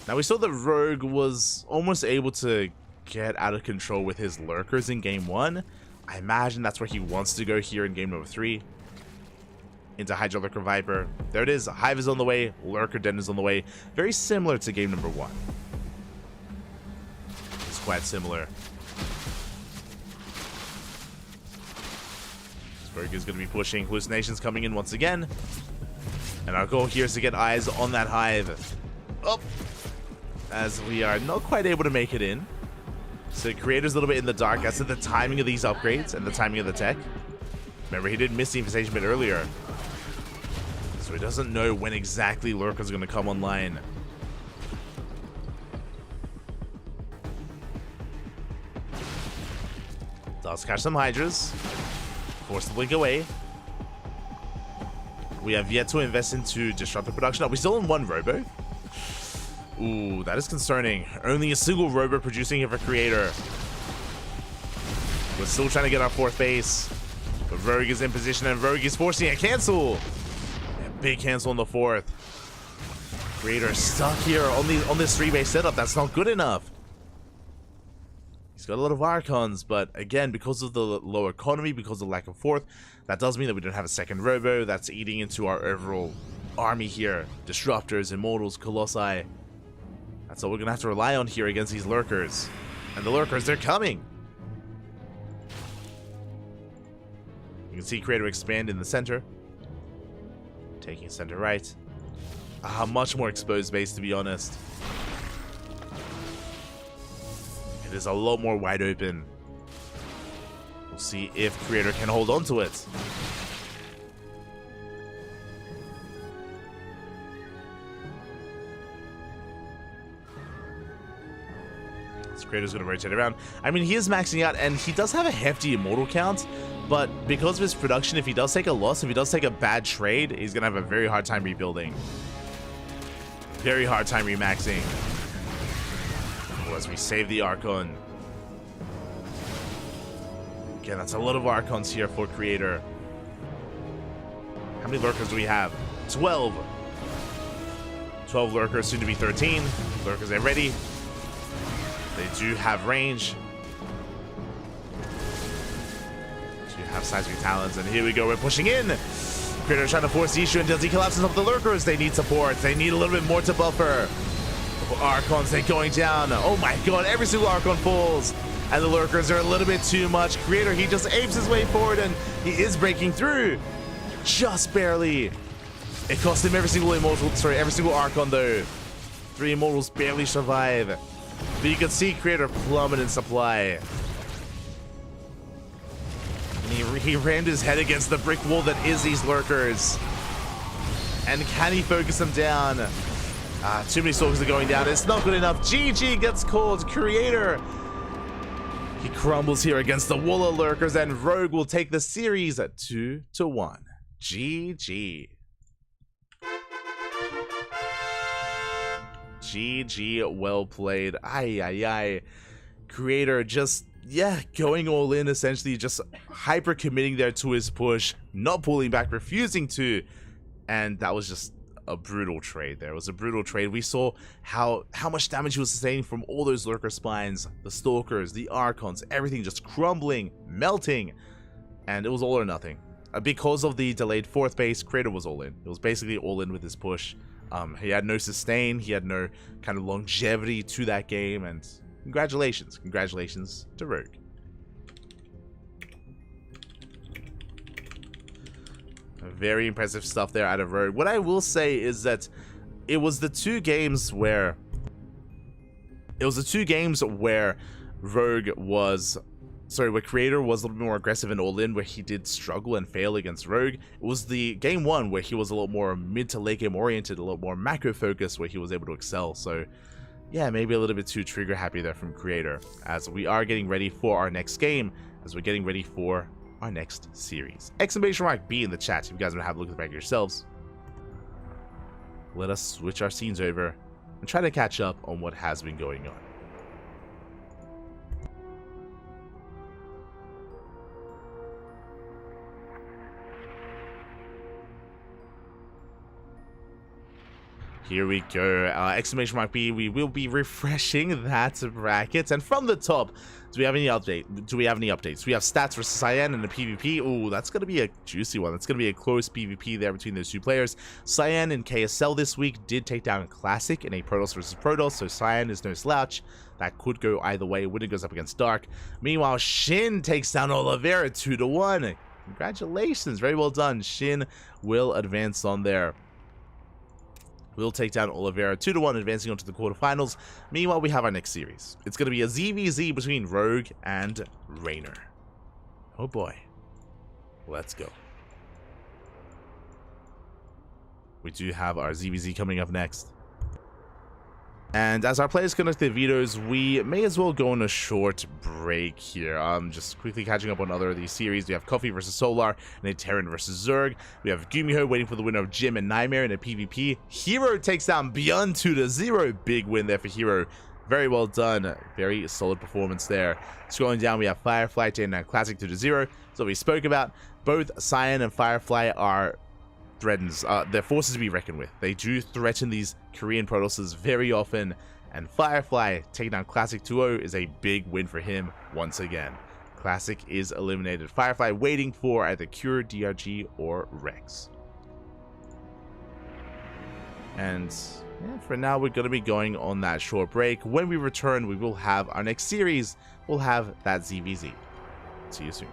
Now, we saw that Rogue was almost able to get out of control with his lurkers in game 1. I imagine that's where he wants to go here in game number 3. Into Hydra Lurker Viper. There it is. Hive is on the way. Lurker Den is on the way. Very similar to game number 1. It's quite similar. Rogue is going to be pushing. Hallucinations coming in once again. And our goal here is to get eyes on that Hive. Up. As we are not quite able to make it in. So Creator's a little bit in the dark as to the timing of these upgrades and the timing of the tech. Remember, he did miss the infestation bit earlier. So he doesn't know when exactly Lurkers are going to come online. Does catch some Hydras. Force the blink away. We have yet to invest into disruptive production. Are we still in 1 Robo? Ooh, that is concerning. Only a single Robo producing here for Creator. We're still trying to get our 4th base. But Rogue is in position, and Rogue is forcing a cancel. A big cancel on the 4th. Creator stuck here on this 3-base setup. That's not good enough. He's got a lot of Archons, but again, because of the low economy, because of the lack of 4th, that does mean that we don't have a 2nd Robo. That's eating into our overall army here. Disruptors, Immortals, Colossi. That's all we're going to have to rely on here against these Lurkers. And the Lurkers, they're coming. You can see Creator expand in the center. Taking center right. Much more exposed base, to be honest. It is a lot more wide open. We'll see if Creator can hold on to it. Creator's going to rotate around. I mean, he is maxing out, and he does have a hefty Immortal count, but because of his production, if he does take a loss, if he does take a bad trade, he's going to have a very hard time rebuilding. Very hard time remaxing. As we save the Archon. Again, that's a lot of Archons here for Creator. How many Lurkers do we have? 12. 12 Lurkers, soon to be 13. Lurkers are ready. They do have range. Do have seismic talents, and here we go. We're pushing in. Creator trying to force the issue until he collapses off the Lurkers. They need support. They need a little bit more to buffer. Archons, they're going down. Oh my god, every single Archon falls. And the Lurkers are a little bit too much. Creator, he just apes his way forward, and he is breaking through. Just barely. It cost him every single Archon though. 3 Immortals barely survive. But you can see Creator plummet in supply. And he rammed his head against the brick wall that is these Lurkers. And can he focus them down? Too many Stalkers are going down. It's not good enough. GG gets called. Creator. He crumbles here against the wall of Lurkers, and Rogue will take the series at 2-1. GG. GG, well played. Ay. Creator just, going all in, essentially, just hyper committing there to his push, not pulling back, refusing to, and that was just a brutal trade there. It was a brutal trade. We saw how much damage he was sustaining from all those Lurker spines, the Stalkers, the Archons, everything just crumbling, melting, and it was all or nothing. because of the delayed 4th base, Creator was all in. It was basically all in with his push. He had no sustain, he had no kind of longevity to that game, and congratulations to Rogue. Very impressive stuff there out of Rogue. What I will say is that it was the two games where Rogue was, where Creator was a little bit more aggressive and all-in, where he did struggle and fail against Rogue. It was the game 1 where he was a lot more mid to late game oriented, a lot more macro focused, where he was able to excel. So yeah, maybe a little bit too trigger happy there from Creator, as we are getting ready for our next game, as we're getting ready for our next series. Exclamation mark B in the chat if you guys want to have a look at the back yourselves. Let us switch our scenes over and try to catch up on what has been going on. Here we go. Exclamation mark B. We will be refreshing that bracket. And from the top, do we have any updates? We have stats versus Cyan in the PvP. Ooh, that's going to be a juicy one. That's going to be a close PvP there between those two players. Cyan in KSL this week did take down Classic in a Protoss versus Protoss, so Cyan is no slouch. That could go either way. Winner goes up against Dark. Meanwhile, Shin takes down Oliveira 2-1. Congratulations. Very well done. Shin will advance on there. We'll take down Oliveira 2-1, advancing on to the quarterfinals. Meanwhile, we have our next series. It's going to be a ZVZ between Rogue and Raynor. Oh boy. Let's go. We do have our ZVZ coming up next. And as our players conduct their vetoes, we may as well go on a short break here. Just quickly catching up on other of these series. We have Coffee versus Solar, and a Terran versus Zerg. We have Gumiho waiting for the winner of Jim and Nightmare in a PvP. Hero takes down Beyond 2-0. Big win there for Hero. Very well done. Very solid performance there. Scrolling down, we have Firefly taking down Classic 2-0. So we spoke about both Cyan and Firefly are threatens. They're forces to be reckoned with. They do threaten these Korean Protosses very often, and Firefly taking down Classic 2-0 is a big win for him once again. Classic is eliminated. Firefly waiting for either Cure, DRG, or Rex. And yeah, for now, we're going to be going on that short break. When we return, we will have our next series. We'll have that ZVZ. See you soon.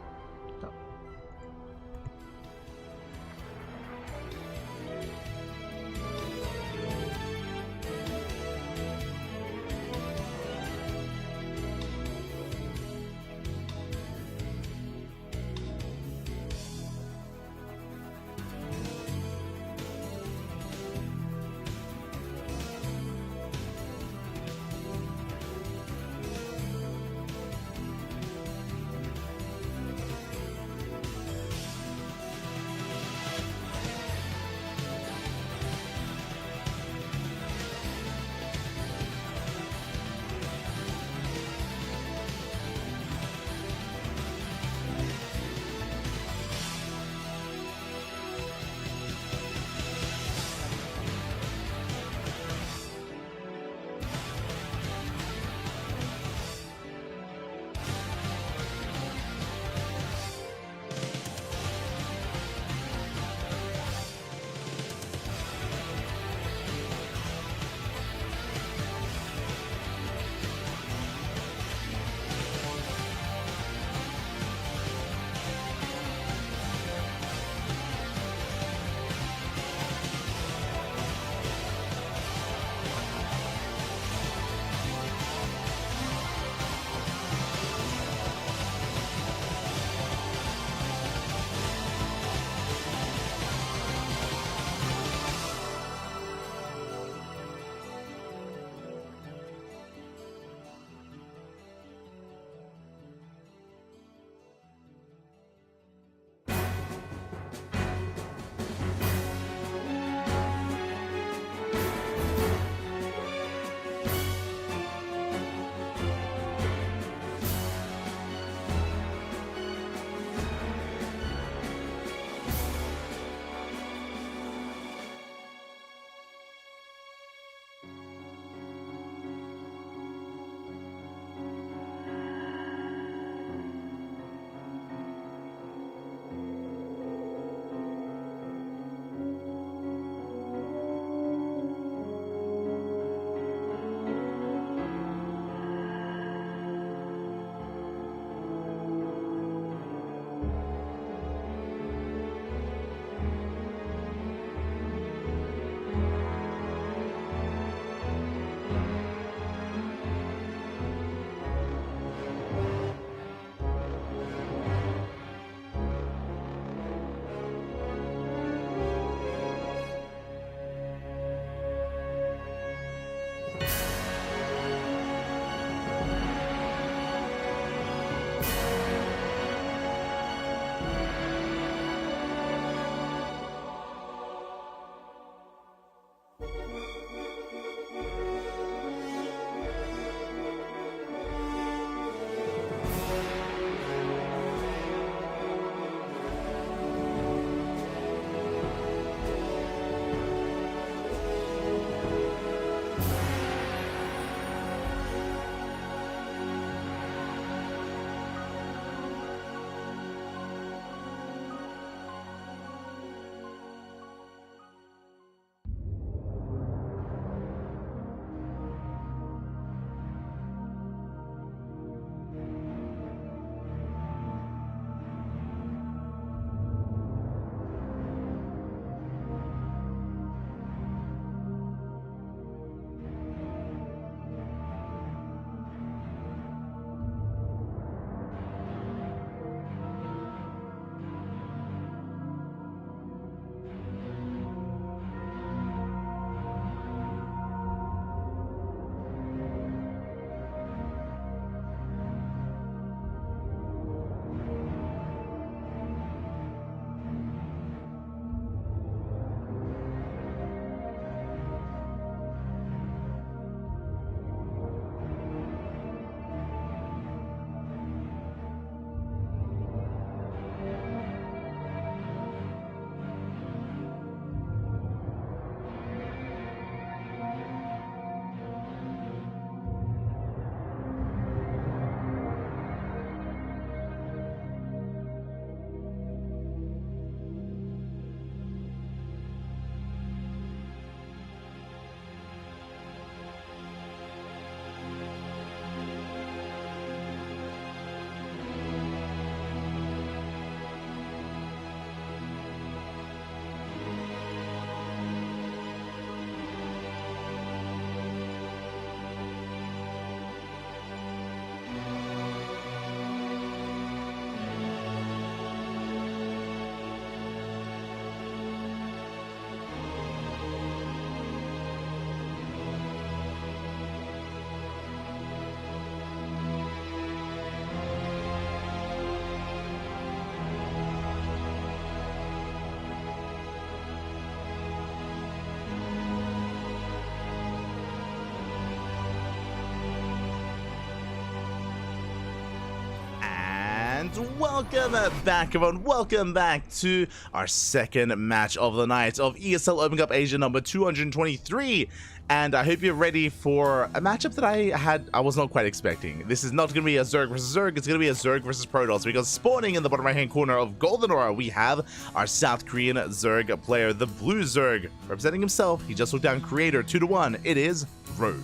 welcome back everyone, welcome back to our second match of the night of ESL Open Cup Asia number 223, and I hope you're ready for a matchup that I was not quite expecting. This is not going to be a Zerg versus Zerg, it's going to be a Zerg versus Protoss, because spawning in the bottom right hand corner of Golden Aura we have our South Korean Zerg player, the Blue Zerg, representing himself. He just took down Creator 2-1, it is Rogue.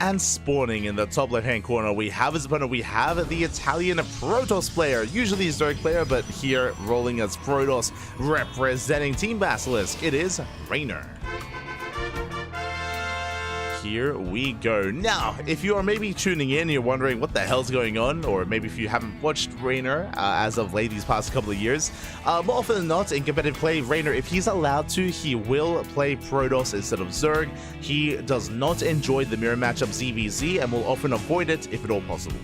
And spawning in the top left-hand corner, we have his opponent. We have the Italian Protoss player, usually a Zerg player, but here rolling as Protoss, representing Team Basilisk. It is Rainer. Here we go. Now, if you are maybe tuning in, you're wondering what the hell's going on, or maybe if you haven't watched Rainer as of late these past couple of years, more often than not in competitive play, Rainer, if he's allowed to, he will play Protoss instead of Zerg. He does not enjoy the mirror matchup ZVZ and will often avoid it if at all possible.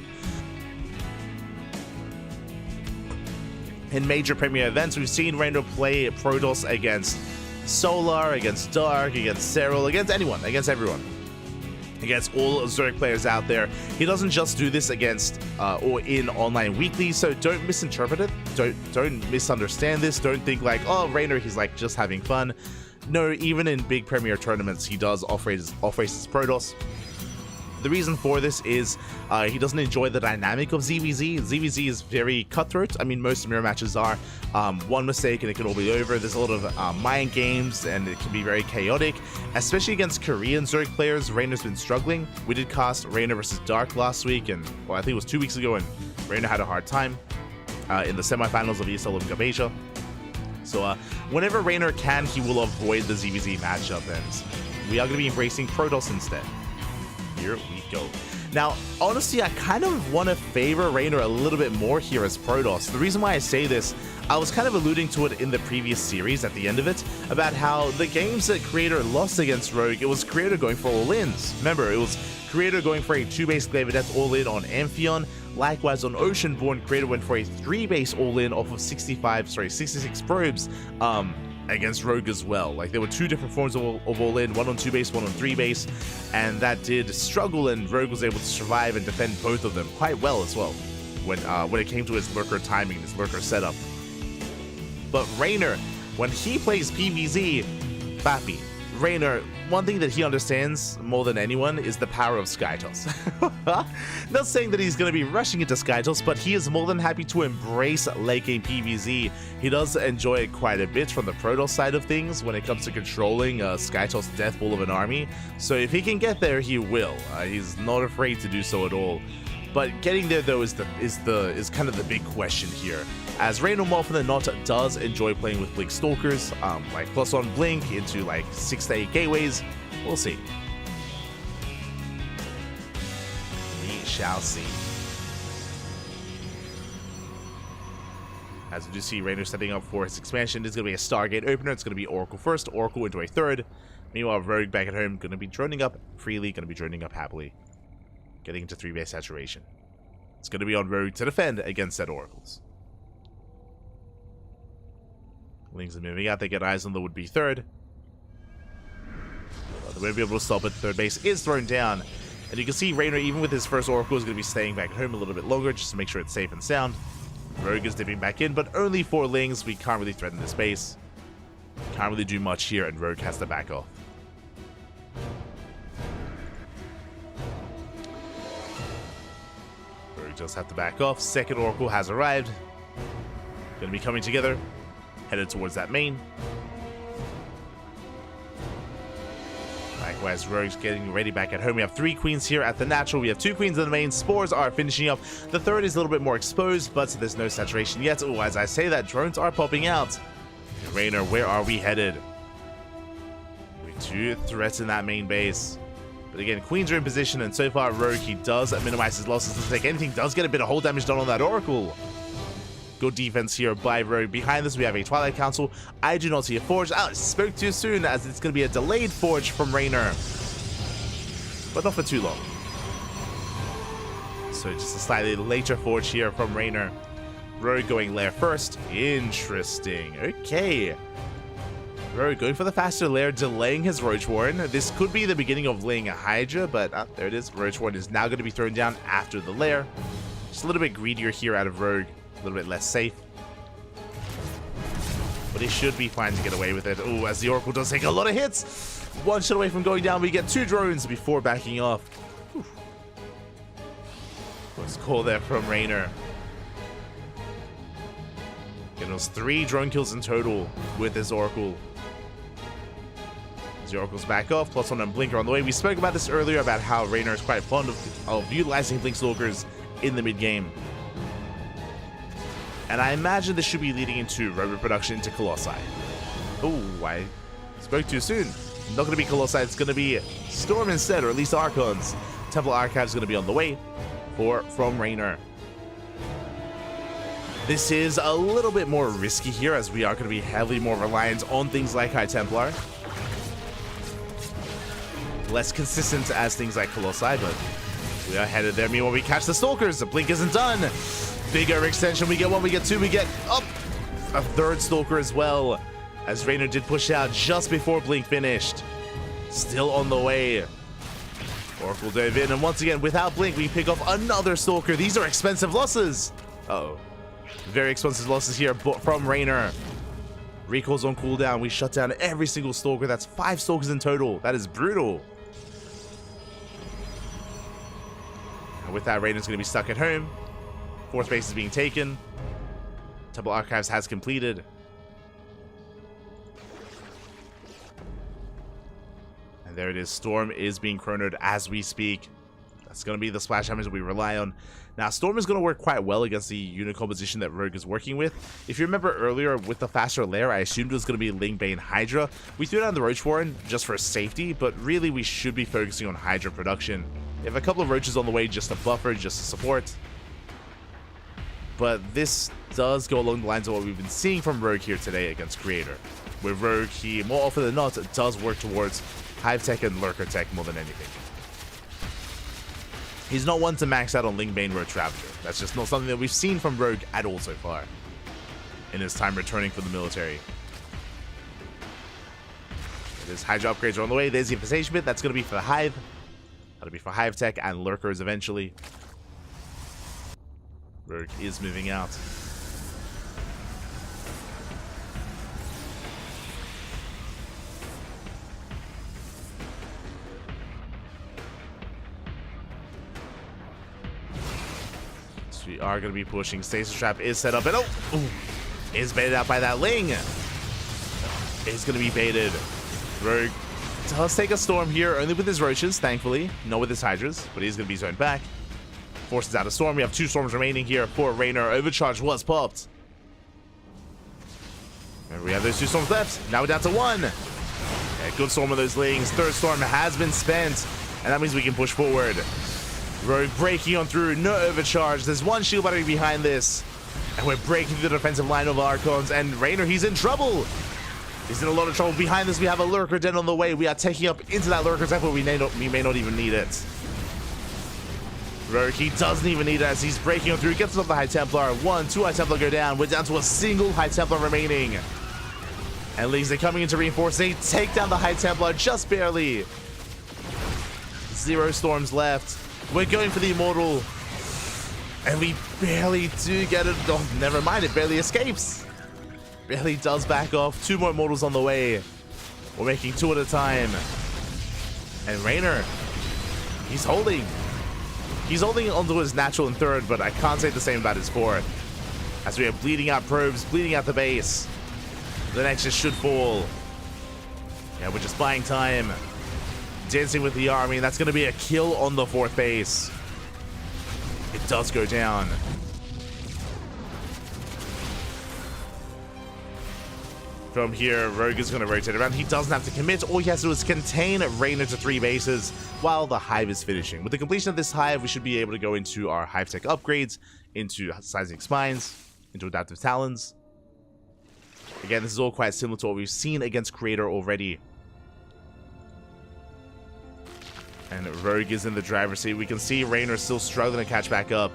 In major premier events, we've seen Rainer play Protoss against Solar, against Dark, against Cyril, against anyone, against everyone. Against all Zerg players out there. He doesn't just do this against or in online weekly, so don't misinterpret it. Don't misunderstand this. Don't think like, oh, Rainer, he's like just having fun. No, even in big premier tournaments, he does off-race his Protoss. The reason for this is he doesn't enjoy the dynamic of ZVZ. ZVZ is very cutthroat. I mean, most mirror matches are. One mistake and it can all be over. There's a lot of mind games and it can be very chaotic, especially against Korean Zerg players. Rainer's been struggling. We did cast Rainer versus Dark last week, and well, I think it was 2 weeks ago, and Rainer had a hard time in the semifinals of ESL Open Cup Asia. So whenever Rainer can, he will avoid the ZVZ matchup, and we are going to be embracing Protoss instead. Here we go. Now, honestly, I kind of want to favor Rainer a little bit more here as Protoss. The reason why I say this, I was kind of alluding to it in the previous series at the end of it, about how the games that Creator lost against Rogue, it was Creator going for all-ins. Remember, it was Creator going for a 2-base Glaive Death all-in on Amphion. Likewise, on Oceanborn, Creator went for a 3-base all-in off of 66 probes, against Rogue as well. Like, there were two different forms of all-in, one on 2-base, one on 3-base, and that did struggle, and Rogue was able to survive and defend both of them quite well as well when it came to his lurker timing, his lurker setup. But Rainer, when he plays PvZ, Papi, Rainer, one thing that he understands more than anyone is the power of Skytoss. Not saying that he's going to be rushing into Skytoss, but he is more than happy to embrace late game PvZ. He does enjoy it quite a bit from the Protoss side of things when it comes to controlling Skytoss death ball of an army. So if he can get there, he will. He's not afraid to do so at all. But getting there though is kind of the big question here, as Rainer more often than not does enjoy playing with Blink Stalkers, like +1 Blink into like 6 to 8 gateways. We'll see. We shall see. As we do see Rainer setting up for his expansion, it's going to be a Stargate opener. It's going to be Oracle first, Oracle into a third. Meanwhile, Rogue back at home, going to be droning up freely, going to be droning up happily. Getting into 3-base saturation. It's going to be on Rogue to defend against said Oracles. Lings are moving out. They get eyes on the would-be third. They won't be able to stop it. Third base is thrown down. And you can see Rainer, even with his first Oracle, is going to be staying back at home a little bit longer just to make sure it's safe and sound. Rogue is dipping back in, but only 4 Lings. We can't really threaten this base. Can't really do much here, and Rogue has to back off. Just have to back off. Second Oracle has arrived. Gonna be coming together. Headed towards that main. Likewise, Rogue's getting ready back at home. We have 3 queens here at the natural. We have 2 queens in the main. Spores are finishing up. The third is a little bit more exposed, but there's no saturation yet. Oh, as I say that, drones are popping out. Rainer, where are we headed? We have 2 threats in that main base. But again, queens are in position, and so far Rogue, he does minimize his losses. Doesn't take anything, does get a bit of hull damage done on that Oracle. Good defense here by Rogue. Behind this, we have a Twilight Council. I do not see a Forge. I spoke too soon, as it's going to be a delayed Forge from Rainer. But not for too long. So just a slightly later Forge here from Rainer. Rogue going lair first. Interesting. Okay. Rogue going for the faster lair, delaying his Roach Warren. This could be the beginning of laying a Hydra, but there it is. Roach Warren is now going to be thrown down after the lair. Just a little bit greedier here out of Rogue, a little bit less safe. But he should be fine to get away with it. Oh, as the Oracle does take a lot of hits. One shot away from going down. We get 2 drones before backing off. Close call there from Raynor. It was 3 drone kills in total with this Oracle. As the Oracle's back off, plus 1 on Blinker on the way. We spoke about this earlier about how Raynor is quite fond of utilizing Blink Stalkers in the mid-game. And I imagine this should be leading into robot production into Colossi. Oh, I spoke too soon. Not going to be Colossi, it's going to be Storm instead, or at least Archons. Temple Archive is going to be on the way from Raynor. This is a little bit more risky here, as we are going to be heavily more reliant on things like High Templar. Less consistent as things like Colossi, but we are headed there. Meanwhile, we catch the Stalkers. The blink isn't done. Bigger extension. We get 1, we get 2, we get up a 3rd Stalker as well, as Raynor did push out just before blink finished. Still on the way. Oracle dove in, and once again, without blink, we pick off another Stalker. These are expensive losses. Uh-oh. Very expensive losses here from Raynor. Recalls on cooldown. We shut down every single Stalker. That's 5 Stalkers in total. That is brutal. And with that, Raynor's going to be stuck at home. 4th base is being taken. Temple Archives has completed. And there it is. Storm is being chronoed as we speak. That's going to be the splash damage that we rely on. Now, Storm is going to work quite well against the unit composition that Rogue is working with. If you remember earlier with the faster lair, I assumed it was going to be Ling Bane Hydra. We threw down the Roach Warren just for safety, but really we should be focusing on Hydra production. We have a couple of Roaches on the way just to buffer, just to support. But this does go along the lines of what we've been seeing from Rogue here today against Creator. With Rogue, he more often than not does work towards Hive Tech and Lurker Tech more than anything. He's not one to max out on Ling Bane Roach Ravager. That's just not something that we've seen from Rogue at all so far in his time returning from the military. His Hydra upgrades are on the way. There's the infestation bit. That's going to be for the Hive. That'll be for Hive Tech and Lurkers eventually. Rogue is moving out. So we are going to be pushing. Stasis Trap is set up, and is baited out by that Ling. Is going to be baited. Rogue does take a Storm here, only with his Roaches, thankfully. Not with his Hydras, but he's going to be zoned back. Forces out a Storm. We have 2 Storms remaining here for Raynor. Overcharge was popped. And we have those 2 Storms left. Now we're down to 1. Yeah, good Storm of those Lings. 3rd Storm has been spent, and that means we can push forward. Rogue breaking on through. No overcharge. There's 1 shield battery behind this. And we're breaking through the defensive line of Archons. And Raynor, he's in trouble. He's in a lot of trouble. Behind this, we have a Lurker Den on the way. We are taking up into that Lurker Den, but we may not even need it. Rogue, he doesn't even need it as he's breaking on through. Gets up the High Templar. 1, 2 High Templar go down. We're down to a single High Templar remaining. And Leagues are coming in to reinforce. They take down the High Templar just barely. 0 Storms left. We're going for the Immortal. And we barely do get it. Oh, never mind. It barely escapes. Barely does back off. 2 more Immortals on the way. We're making 2 at a time. And Raynor, he's holding. He's holding onto his natural in 3rd, but I can't say the same about his 4th. As we are bleeding out probes, bleeding out the base. The Nexus should fall. Yeah, we're just buying time. Dancing with the army, and that's going to be a kill on the 4th base. It does go down. From here, Rogue is going to rotate around. He doesn't have to commit. All he has to do is contain Raynor to 3 bases while the Hive is finishing. With the completion of this Hive, we should be able to go into our Hive Tech upgrades, into Seismic Spines, into Adaptive Talons. Again, this is all quite similar to what we've seen against Creator already. And Rogue is in the driver's seat. We can see Raynor still struggling to catch back up.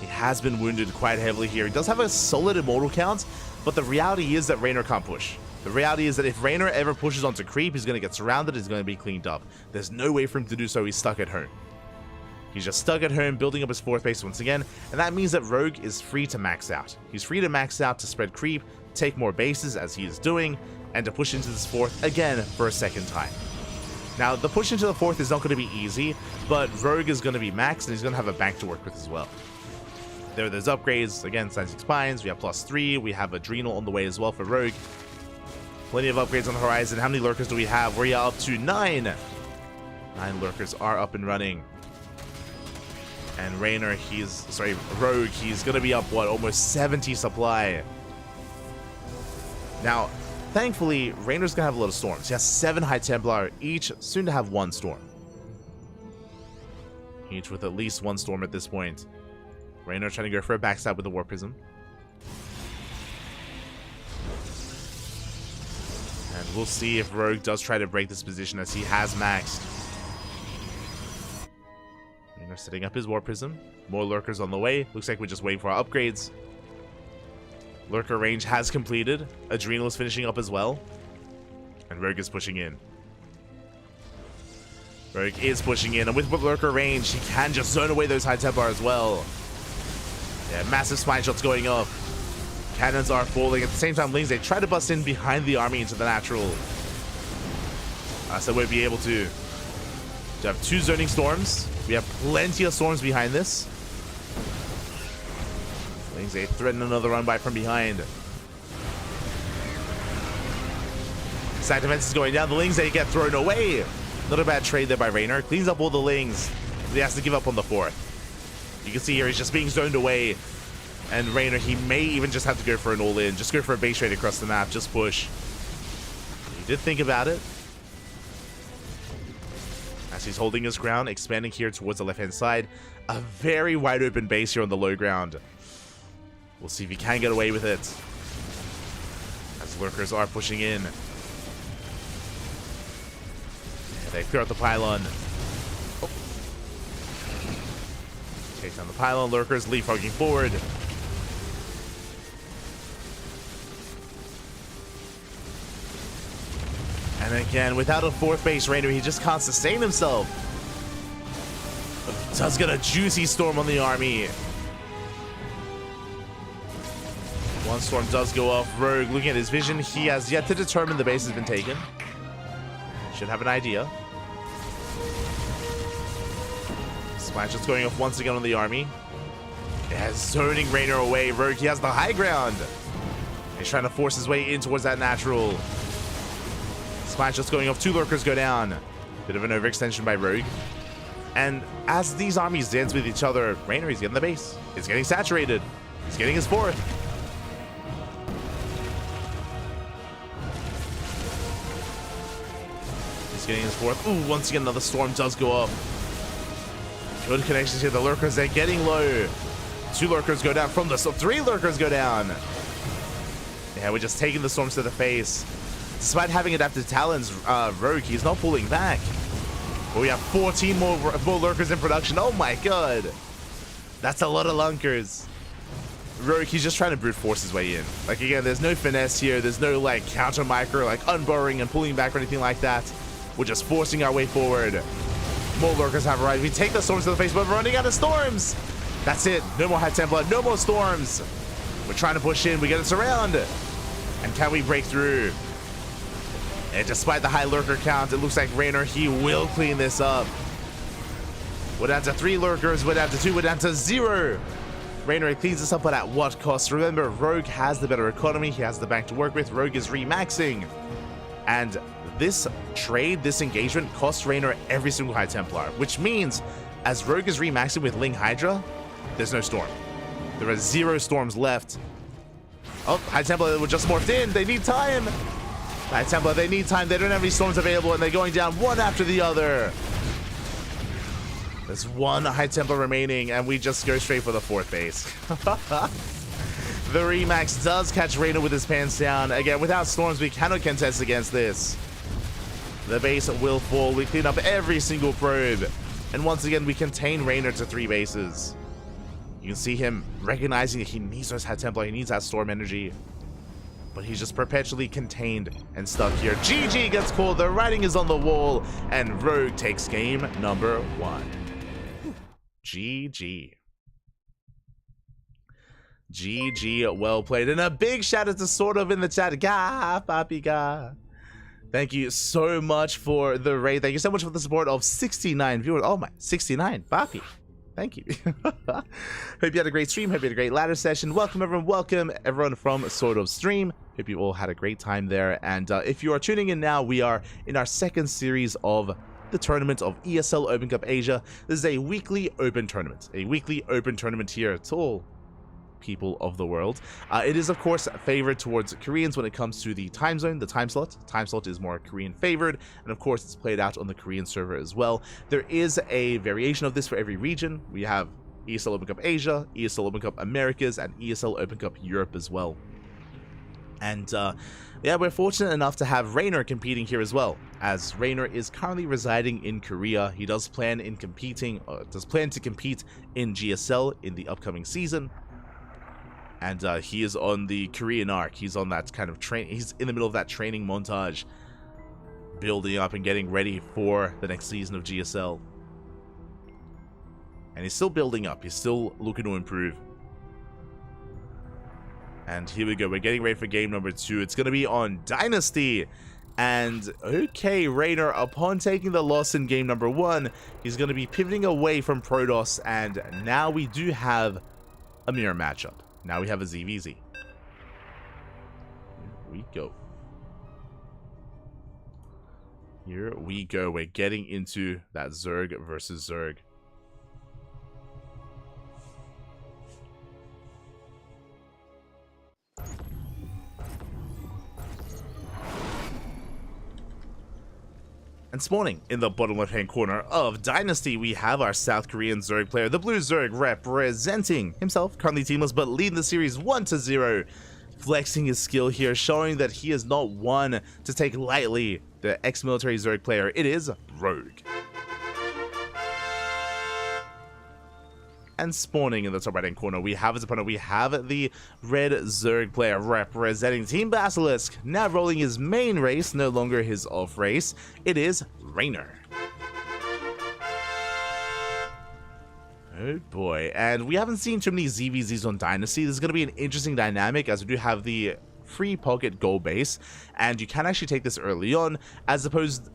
He has been wounded quite heavily here. He does have a solid Immortal count, But the reality is that Raynor can't push. The reality is that if Raynor ever pushes onto creep, he's going to get surrounded, he's going to be cleaned up. There's no way for him to do so, he's stuck at home. He's just stuck at home, building up his 4th base once again, and that means that Rogue is free to max out. He's free to max out to spread creep, take more bases as he is doing, and to push into this 4th again for a 2nd time. Now, the push into the 4th is not going to be easy, but Rogue is going to be maxed, and he's going to have a bank to work with as well. There's upgrades, again, Seismic Spines, we have +3, we have Adrenal on the way as well for Rogue. Plenty of upgrades on the horizon. How many lurkers do we have? We're up to 9. 9 lurkers are up and running. And Raynor, Rogue, he's going to be up, what, almost 70 supply. Now, thankfully, Raynor's going to have a lot of storms. He has 7 High Templar, each soon to have 1 storm. Each with at least 1 storm at this point. Raynor trying to go for a backstab with the War Prism. And we'll see if Rogue does try to break this position as he has maxed. Raynor setting up his War Prism. More lurkers on the way. Looks like we're just waiting for our upgrades. Lurker range has completed. Adrenal is finishing up as well. And Rogue is pushing in. Rogue is pushing in. And with Lurker range, he can just zone away those High Templar as well. Yeah, massive spine shots going off. Cannons are falling. At the same time, Lings, they try to bust in behind the army into the natural. So we'll be able to have 2 zoning storms. We have plenty of storms behind this. Lings, they threaten another run by from behind. Side defense is going down. The Lings, they get thrown away. Not a bad trade there by Raynor. Cleans up all the Lings. But he has to give up on the 4th. You can see here he's just being zoned away. And Raynor, he may even just have to go for an all-in. Just go for a base trade across the map. Just push. He did think about it. As he's holding his ground, expanding here towards the left-hand side. A very wide open base here on the low ground. We'll see if he can get away with it. As lurkers are pushing in. And they clear out the pylon. Take down the pylon, lurkers leapfrogging forward. And again, without a 4th base, Raynor, he just can't sustain himself. Does get a juicy storm on the army. 1 storm does go off. Rogue, looking at his vision, he has yet to determine the base has been taken. Should have an idea. Smash is going off once again on the army. It has zoning Raynor away. Rogue, he has the high ground. He's trying to force his way in towards that natural. Smash just going off. 2 lurkers go down. Bit of an overextension by Rogue. And as these armies dance with each other, Raynor, he's getting the base. It's getting saturated. He's getting his 4th. He's getting his 4th. Ooh, once again, another storm does go up. Good connections here. The lurkers, they're getting low. 2 lurkers go down from the storm. 3 lurkers go down. Yeah, we're just taking the storms to the face. Despite having adapted talents, Rogue, he's not pulling back. But we have 14 more lurkers in production. Oh my god. That's a lot of lunkers. Rogue, he's just trying to brute force his way in. Like, again, there's no finesse here. There's no, like, counter micro, like, unburrowing and pulling back or anything like that. We're just forcing our way forward. More lurkers have arrived. We take the storms to the face, but we're running out of storms. That's it. No more High Templar. No more storms. We're trying to push in. We get us around. And can we break through? And despite the high lurker count, it looks like Raynor, he will clean this up. We're down to 3 lurkers. We're down to 2. We're down to 0. Raynor cleans this up, but at what cost? Remember, Rogue has the better economy. He has the bank to work with. Rogue is remaxing. And this trade, this engagement, costs Raynor every single High Templar, which means as Rogue is remaxing with Ling Hydra, there's no storm. There are 0 storms left. Oh, High Templar were just morphed in. They need time. High Templar, they need time. They don't have any storms available, and they're going down one after the other. There's 1 High Templar remaining, and we just go straight for the 4th base. The Remax does catch Raynor with his pants down. Again, without storms, we cannot contest against this. The base will fall. We clean up every single probe. And once again, we contain Raynor to 3 bases. You can see him recognizing that he needs those High Templar. He needs that storm energy. but he's just perpetually contained and stuck here. GG gets called, the writing is on the wall, and Rogue takes game number 1. GG. GG, well played. And a big shout out to Sort of in the chat. Ga, papi, ga. Thank you so much for the raid. Thank you so much for the support of 69 viewers. Oh my, 69, papi. Thank you. Hope you had a great stream. Hope you had a great ladder session. Welcome everyone from Sort of Stream. Hope you all had a great time there. And if you are tuning in now, we are in our second series of the tournament of ESL Open Cup Asia. This is a weekly open tournament. A weekly open tournament here at all people of the world. It is of course favored towards Koreans when it comes to the time zone, the time slot. Time slot is more Korean favored, and of course it's played out on the Korean server as well. There is a variation of this for every region. We have ESL Open Cup Asia, ESL Open Cup Americas, and ESL Open Cup Europe as well. And yeah, we're fortunate enough to have Rainer competing here as well, as Rainer is currently residing in Korea. He does plan to compete in GSL in the upcoming season. And he is on the Korean arc. He's on that kind of he's in the middle of that training montage, building up and getting ready for the next season of GSL. And he's still building up. He's still looking to improve. And here we go. We're getting ready for game number 2. It's going to be on Dynasty. And okay, Rainer, upon taking the loss in game number 1, he's going to be pivoting away from Protoss. And now we do have a mirror matchup. Now we have a ZVZ. Here we go. Here we go. We're getting into that Zerg versus Zerg. And spawning in the bottom left-hand corner of Dynasty, we have our South Korean Zerg player, the Blue Zerg, representing himself, currently teamless, but leading the series 1-0. Flexing his skill here, showing that he is not one to take lightly the ex-military Zerg player. It is Rogue. And spawning in the top right-hand corner, we have his opponent. We have the red Zerg player representing Team Basilisk, now rolling his main race, no longer his off race. It is Rainer. Oh boy, and we haven't seen too many ZVZs on Dynasty. This is going to be an interesting dynamic, as we do have the free pocket goal base, and you can actually take this early on, as opposed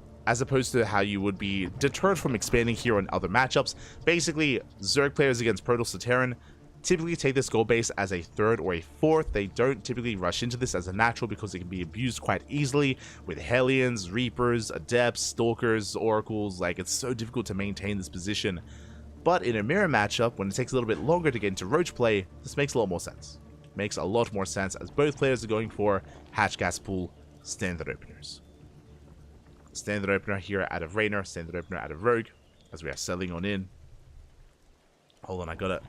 to how you would be deterred from expanding here on other matchups. Basically, Zerg players against Protoss Terran typically take this goal base as a 3rd or a 4th. They don't typically rush into this as a natural because it can be abused quite easily with Hellions, Reapers, Adepts, Stalkers, Oracles. Like, it's so difficult to maintain this position. But in a mirror matchup, when it takes a little bit longer to get into Roach play, this makes a lot more sense. Makes a lot more sense, as both players are going for Hatch Gas Pool standard openers. Standard opener here out of Rainer, standard opener out of Rogue, as we are selling on in. Hold on, I gotta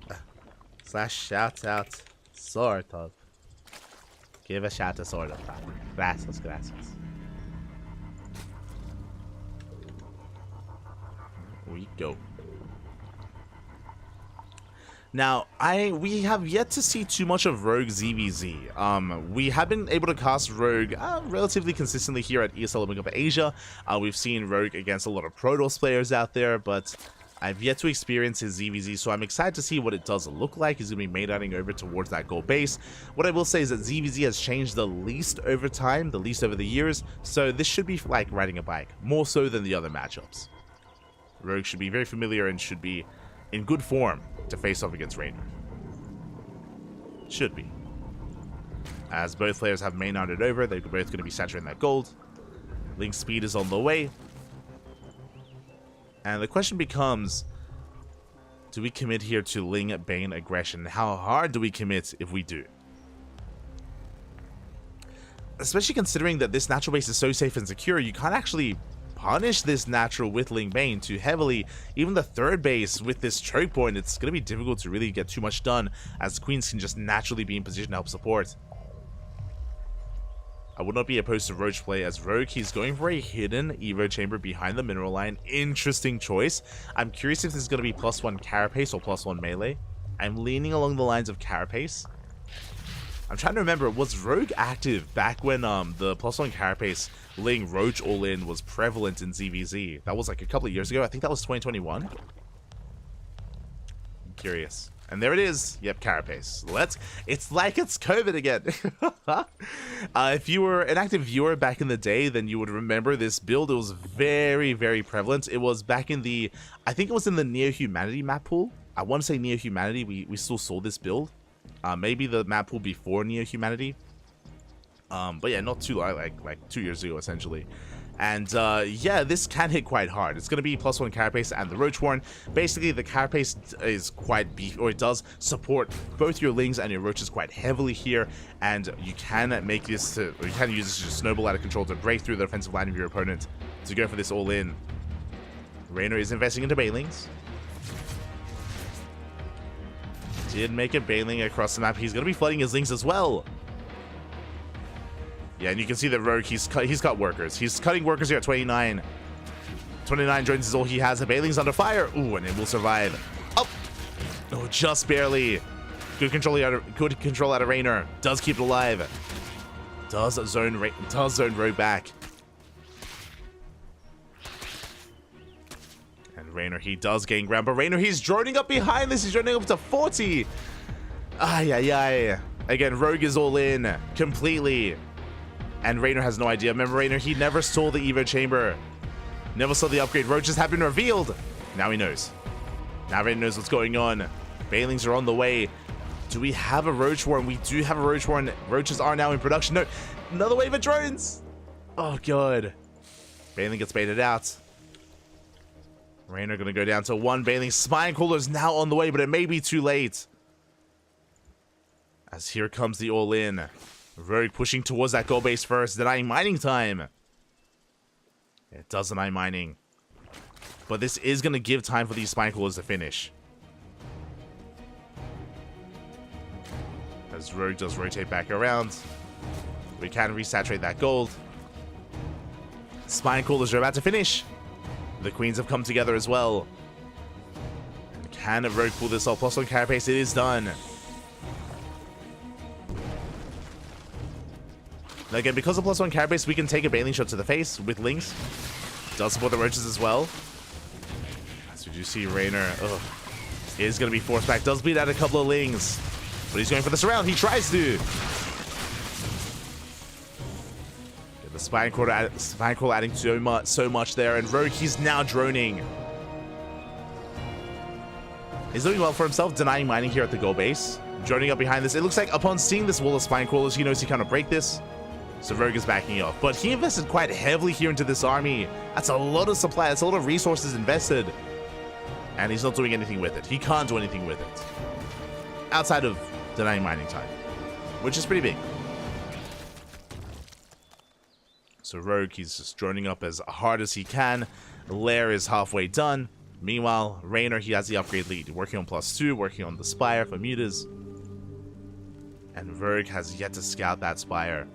slash shout out Sort of. Give a shout to Sort of. Gracias, gracias. Here we go. Now, we have yet to see too much of Rogue ZVZ. We have been able to cast Rogue relatively consistently here at ESL Open Cup Asia. We've seen Rogue against a lot of Protoss players out there, but I've yet to experience his ZVZ, so I'm excited to see what it does look like. He's going to be main-outing over towards that goal base. What I will say is that ZVZ has changed the least over time, the least over the years, so this should be like riding a bike, more so than the other matchups. Rogue should be very familiar and should be in good form to face off against Rainer. Should be. As both players have main-outed over, they're both going to be saturating that gold. Link speed is on the way. And the question becomes, do we commit here to Ling Bane aggression? How hard do we commit if we do? Especially considering that this natural base is so safe and secure, you can't actually punish this natural with Ling Bane too heavily. Even the 3rd base with this choke point, it's going to be difficult to really get too much done, as Queens can just naturally be in position to help support. I would not be opposed to Roach play as Rogue. He's going for a hidden Evo chamber behind the mineral line. Interesting choice. I'm curious if this is going to be +1 carapace or +1 melee. I'm leaning along the lines of carapace. I'm trying to remember, was Rogue active back when the +1 carapace laying Roach all in was prevalent in ZVZ? That was like a couple of years ago. I think that was 2021. I'm curious. And there it is. Yep, carapace. It's like it's COVID again. If you were an active viewer back in the day, then you would remember this build. It was very, very prevalent. It was back in the, I think it was in the Neo Humanity map pool. I want to say Neo Humanity. We still saw this build. Maybe the map pool before Neo Humanity. But yeah, not too long, like 2 years ago essentially. And yeah, this can hit quite hard. It's going to be +1 carapace and the Roach Warren. Basically, the carapace is quite beefy, or it does support both your Lings and your Roaches quite heavily here. And you can make this or you can use this to snowball out of control to break through the offensive line of your opponent to go for this all in. Raynor is investing into Banelings. Did make a Baneling across the map. He's going to be flooding his Lings as well. Yeah, and you can see that Rogue, he's cut workers. He's cutting workers here at 29. 29 joins is all he has. The Baneling's under fire. Ooh, and it will survive. Oh, oh, just barely. Good control out of Raynor. Does keep it alive. Does zone Rogue back. And Raynor, he does gain ground, but Raynor, he's droning up behind this. He's droning up to 40. Ay, ay, ay. Again, Rogue is all in completely. And Raynor has no idea. Remember, Raynor, he never saw the Evo Chamber. Never saw the upgrade. Roaches have been revealed. Now he knows. Now Raynor knows what's going on. Banelings are on the way. Do we have a Roach Warren? We do have a Roach Warren. Roaches are now in production. No, another wave of drones. Oh, God. Baneling gets baited out. Raynor going to go down to one. Baneling Spine Crawler is now on the way, but it may be too late. As here comes the all-in. Rogue pushing towards that gold base first, denying mining time. It does deny mining. But this is going to give time for these Spine Crawlers to finish. As Rogue does rotate back around, we can resaturate that gold. Spine Crawlers are about to finish. The Queens have come together as well. And can Rogue pull this off? +1 carapace, it is done. Now again, because of +1 carapace, we can take a Baneling shot to the face with Lings. Does support the Roaches as well. As we do see Raynor, is going to be forced back. Does bleed out a couple of Lings. But he's going for the surround. He tries to. Yeah, the Spine Crawler adding so much there. And Rogue, he's now droning. He's doing well for himself, denying mining here at the gold base. Droning up behind this. It looks like upon seeing this wall of Spine Crawlers, he knows he cannot break this. So Rogue is backing off. But he invested quite heavily here into this army. That's a lot of supply. That's a lot of resources invested. And he's not doing anything with it. He can't do anything with it. Outside of denying mining time. Which is pretty big. So Rogue, he's just droning up as hard as he can. Lair is halfway done. Meanwhile, Raynor, he has the upgrade lead. Working on +2, working on the Spire for mutas. And Rogue has yet to scout that Spire.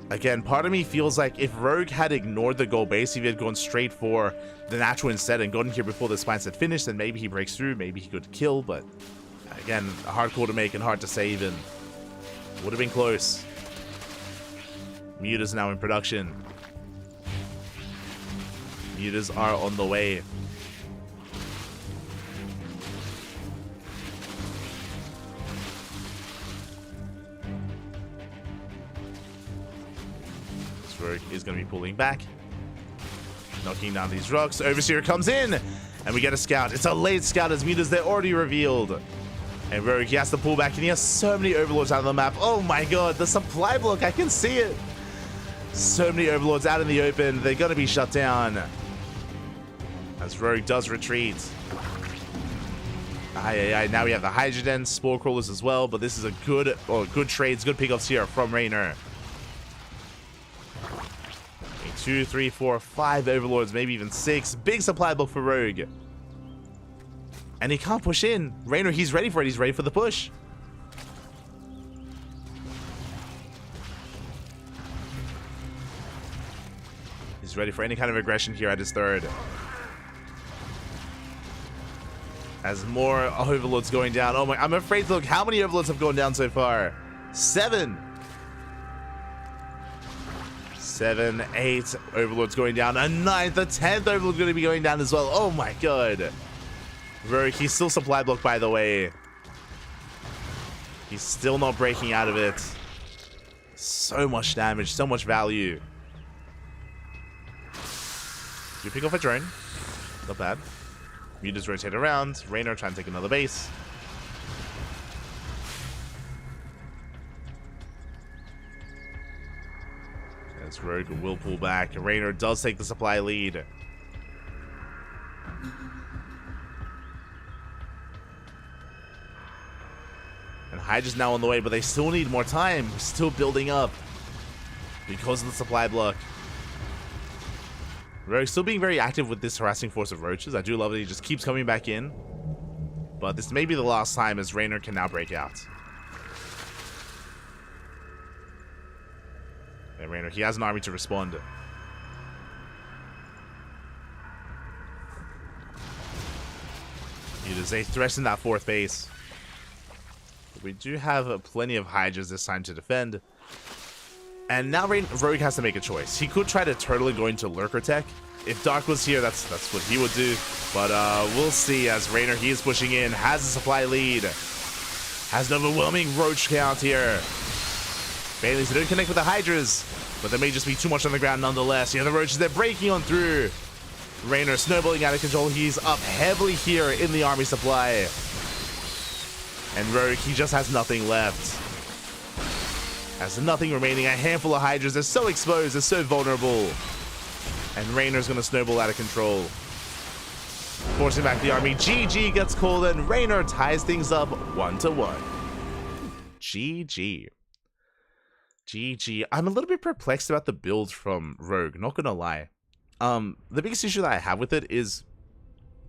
Again, part of me feels like if Rogue had ignored the gold base, if he had gone straight for the natural instead and gotten here before the spines had finished, then maybe he breaks through, maybe he could kill, but again, a hard call to make and hard to save, and would have been close. Mutas now in production. Mutas are on the way. Rogue is going to be pulling back, knocking down these rocks. Overseer comes in, and we get a scout. It's a late scout as mutas, they're already revealed. And Rogue, he has to pull back, and he has so many overlords out of the map. Oh my god, the supply block, I can see it. So many overlords out in the open, they're going to be shut down. As Rogue does retreat. Now we have the Hydroden, Spore Crawlers as well, but this is a good trades, good pickups here from Raynor. 2, 3, 4, 5 overlords, maybe even 6. Big supply block for Rogue. And he can't push in. Raynor, he's ready for it. He's ready for the push. He's ready for any kind of aggression here at his third. As more overlords going down. Oh my, I'm afraid to look how many overlords have gone down so far. 7. 7, 8 overlords going down. A 9th, a 10th overlord going to be going down as well. Oh my god. Rogue, he's still supply blocked, by the way. He's still not breaking out of it. So much damage, so much value. You pick off a drone. Not bad. You just rotate around. Raynor trying to take another base. As Rogue will pull back. Raynor does take the supply lead. And Hydra's now on the way, but they still need more time. Still building up because of the supply block. Rogue still being very active with this harassing force of roaches. I do love that he just keeps coming back in. But this may be the last time, as Raynor can now break out. And Raynor, he has an army to respond. He does a threat in that 4th base. We do have plenty of Hydras this time to defend. And now Rogue has to make a choice. He could try to turtle and go into Lurker Tech. If Dark was here, that's what he would do. But we'll see as Raynor, he is pushing in, has a supply lead. Has an overwhelming Roach count here. Baileys, they don't connect with the Hydras, but there may just be too much on the ground nonetheless. Yeah, the Roaches, they're breaking on through. Raynor snowballing out of control. He's up heavily here in the army supply. And Rogue, he just has nothing left. Has nothing remaining. A handful of Hydras. They're so exposed. They're so vulnerable. And Raynor's going to snowball out of control. Forcing back the army. GG gets called and Raynor ties things up 1-1. GG. GG. I'm a little bit perplexed about the build from Rogue. Not going to lie. The biggest issue that I have with it is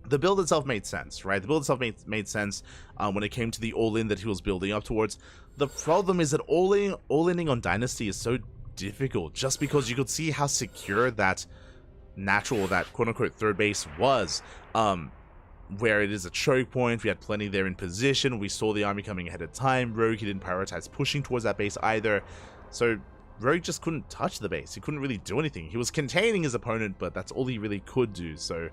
the build itself made sense, right? The build itself made sense when it came to the all-in that he was building up towards. The problem is that all-inning on Dynasty is so difficult just because you could see how secure that natural, that quote-unquote third base was. Where it is a choke point, we had plenty there in position, we saw the army coming ahead of time. Rogue, he didn't prioritize pushing towards that base either. So Rogue just couldn't touch the base. He couldn't really do anything. He was containing his opponent, but that's all he really could do. So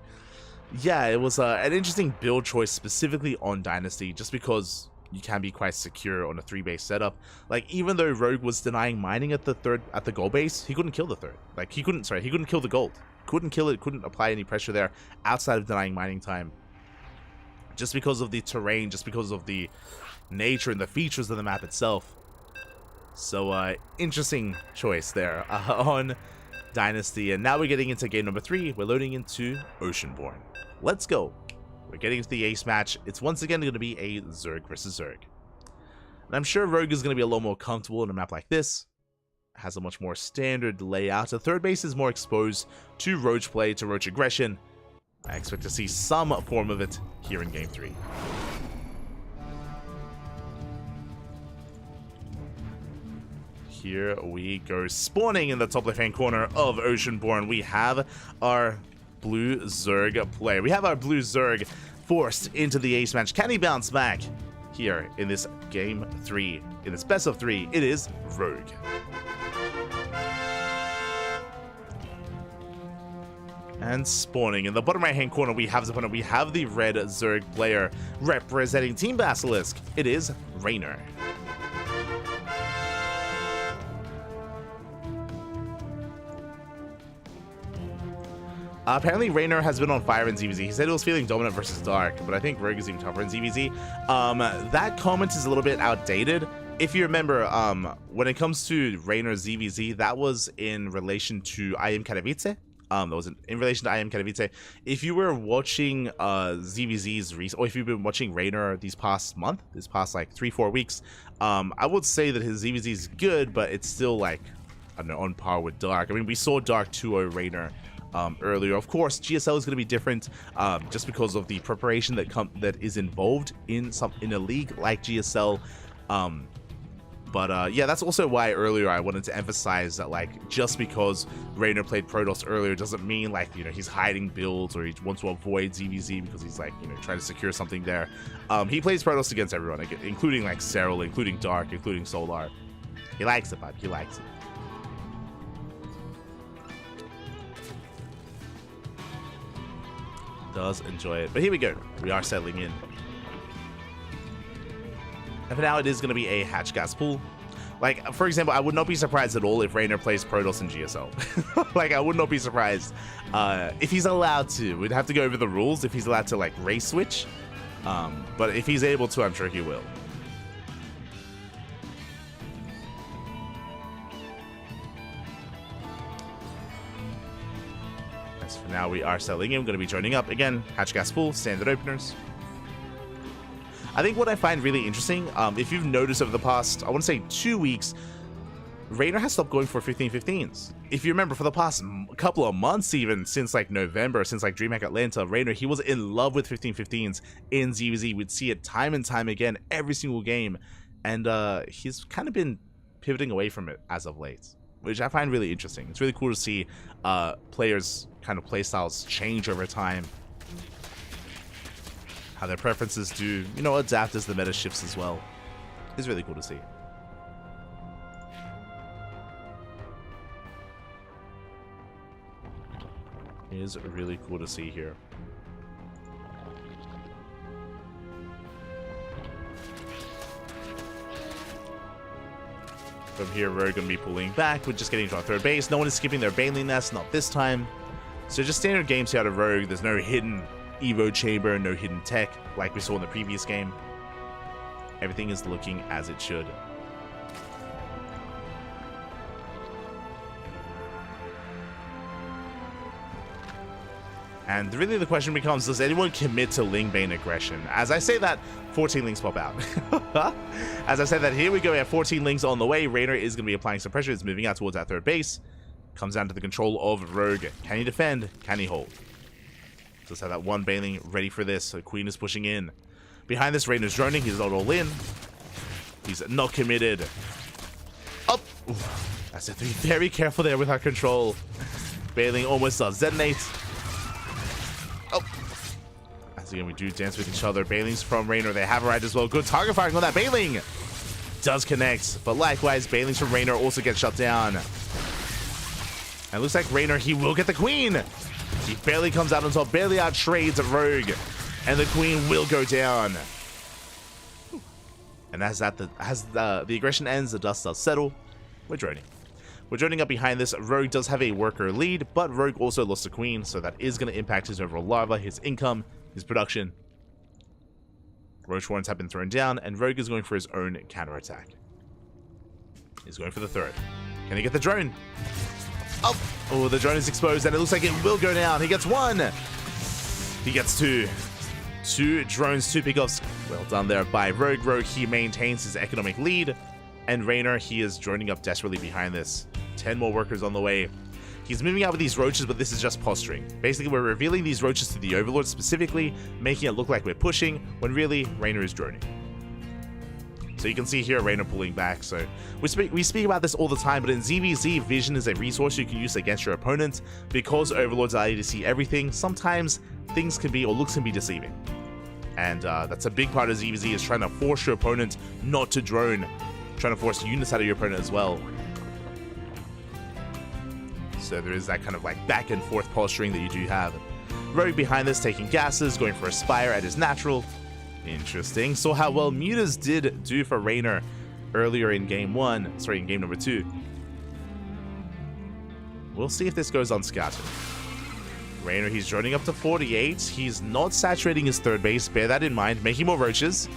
yeah, it was an interesting build choice specifically on Dynasty, just because you can be quite secure on a 3-base setup. Like, even though Rogue was denying mining at the gold base, he couldn't kill the third. Like, he couldn't kill the gold. Couldn't kill it, couldn't apply any pressure there outside of denying mining time. Just because of the terrain, just because of the nature and the features of the map itself. So, interesting choice there on Dynasty. And now we're getting into game number 3. We're loading into Oceanborn. Let's go. We're getting into the ace match. It's once again going to be a Zerg versus Zerg. And I'm sure Rogue is going to be a lot more comfortable in a map like this. Has a much more standard layout. The third base is more exposed to Roach play, to Roach aggression. I expect to see some form of it here in game 3. Here we go. Spawning in the top left-hand corner of Oceanborn, we have our blue Zerg player. We have our blue Zerg forced into the ace match. Can he bounce back here in this game 3? In this best of 3, it is Rogue. And spawning in the bottom right-hand corner, we have the red Zerg player representing Team Basilisk. It is Raynor. Apparently, Raynor has been on fire in ZVZ. He said he was feeling dominant versus Dark, but I think Rogue is even tougher in ZVZ. That comment is a little bit outdated. If you remember, when it comes to Raynor ZVZ, that was in relation to I Am Katowice. That was in relation to I Am Katowice. If you were watching ZVZ's or if you've been watching Raynor these past like 3-4 weeks, I would say that his ZVZ is good, but it's still like, I don't know, on par with Dark. I mean, we saw Dark 2-0 Raynor earlier. Of course, GSL is going to be different just because of the preparation that is involved in a league like GSL. But yeah, that's also why earlier I wanted to emphasize that, like, just because Reynor played Protoss earlier doesn't mean, like, you know, he's hiding builds or he wants to avoid ZVZ because he's, like, you know, trying to secure something there. He plays Protoss against everyone, including, like, Serral, including Dark, including Solar. He likes it, bud. He likes it. Does enjoy it. But here we go. We are settling in. And for now, it is going to be a hatch gas pool. Like, for example, I would not be surprised at all if Reynor plays Protoss in GSL. Like, I would not be surprised if he's allowed to. We'd have to go over the rules if he's allowed to, like, race switch. But if he's able to, I'm sure he will. As for now, we are settling in. We're going to be joining up. Again, hatch gas pool, standard openers. I think what I find really interesting, if you've noticed over the past, I want to say 2 weeks, Reynor has stopped going for 15-15s. If you remember, for the past couple of months, even since like November, since like DreamHack Atlanta, Reynor, he was in love with 15-15s in ZVZ. We'd see it time and time again, every single game, and he's kind of been pivoting away from it as of late, which I find really interesting. It's really cool to see players' kind of playstyles change over time. How their preferences do, you know, adapt as the meta shifts as well. It's really cool to see. It is really cool to see here. From here, we're going to be pulling back. We're just getting to our third base. No one is skipping their Baneling Nest, not this time. So just standard games here out of Rogue. There's no hidden Evo chamber, no hidden tech like we saw in the previous game. Everything is looking as it should. And really the question becomes, does anyone commit to Ling Bane aggression? As I say that, 14 Lings pop out. As I said that, here we go. We have 14 Lings on the way. Reynor is going to be applying some pressure. It's moving out towards that third base. Comes down to the control of Rogue. Can he defend? Can he hold? Just have that one Baneling ready for this. The Queen is pushing in. Behind this, Reynor's droning. He's not all in. He's not committed. Up. That's it. Be very careful there with our control. Baneling almost does detonate. Oh. As again, we do dance with each other. Banelings from Reynor. They have a ride as well. Good target firing on that Baneling. Does connect. But likewise, Banelings from Reynor also get shut down. And it looks like Reynor, he will get the Queen. He barely comes out on top, barely out trades Rogue, and the Queen will go down. And as the aggression ends, the dust does settle. We're droning. We're droning up behind this. Rogue does have a worker lead, but Rogue also lost the Queen, so that is going to impact his overall larva, his income, his production. Roach Warrens have been thrown down, and Rogue is going for his own counterattack. He's going for the third. Can he get the drone? Oh, the drone is exposed, and it looks like it will go down. He gets one. He gets two. Two drones, two pickoffs. Well done there by Rogue. Rogue, he maintains his economic lead. And Reynor, he is droning up desperately behind this. 10 more workers on the way. He's moving out with these roaches, but this is just posturing. Basically, we're revealing these roaches to the Overlord specifically, making it look like we're pushing, when really, Reynor is droning. So you can see here Reynor pulling back. So we speak about this all the time, but in ZVZ, vision is a resource you can use against your opponent. Because Overlords allow you to see everything, sometimes things can be, or looks can be deceiving. And that's a big part of ZVZ, is trying to force your opponent not to drone. Trying to force units out of your opponent as well. So there is that kind of like back and forth posturing that you do have. Rogue behind this, taking gases, going for a Spire at his natural. Interesting. Saw how well Mutas did do for Reynor earlier in game number 2. We'll see if this goes unscattered. Reynor, he's droning up to 48. He's not saturating his third base. Bear that in mind. Making more roaches.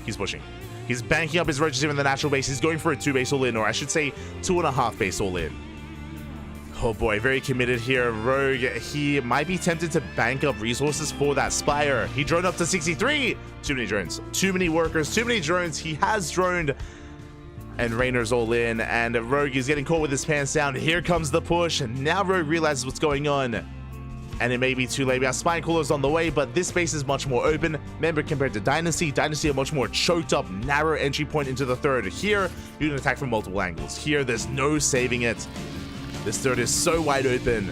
He's pushing. He's banking up his roaches in the natural base. He's going for a 2-base all-in, or I should say 2.5 base all-in. Oh boy, very committed here. Rogue, he might be tempted to bank up resources for that Spire. He droned up to 63. Too many drones. Too many workers. Too many drones. He has droned. And Reynor's all in. And Rogue is getting caught with his pants down. Here comes the push. And now Rogue realizes what's going on. and it may be too late. We have Spine Callers on the way, but this space is much more open. Remember, compared to Dynasty, Dynasty a much more choked up, narrow entry point into the third. Here, you can attack from multiple angles. Here, there's no saving it. This third is so wide open,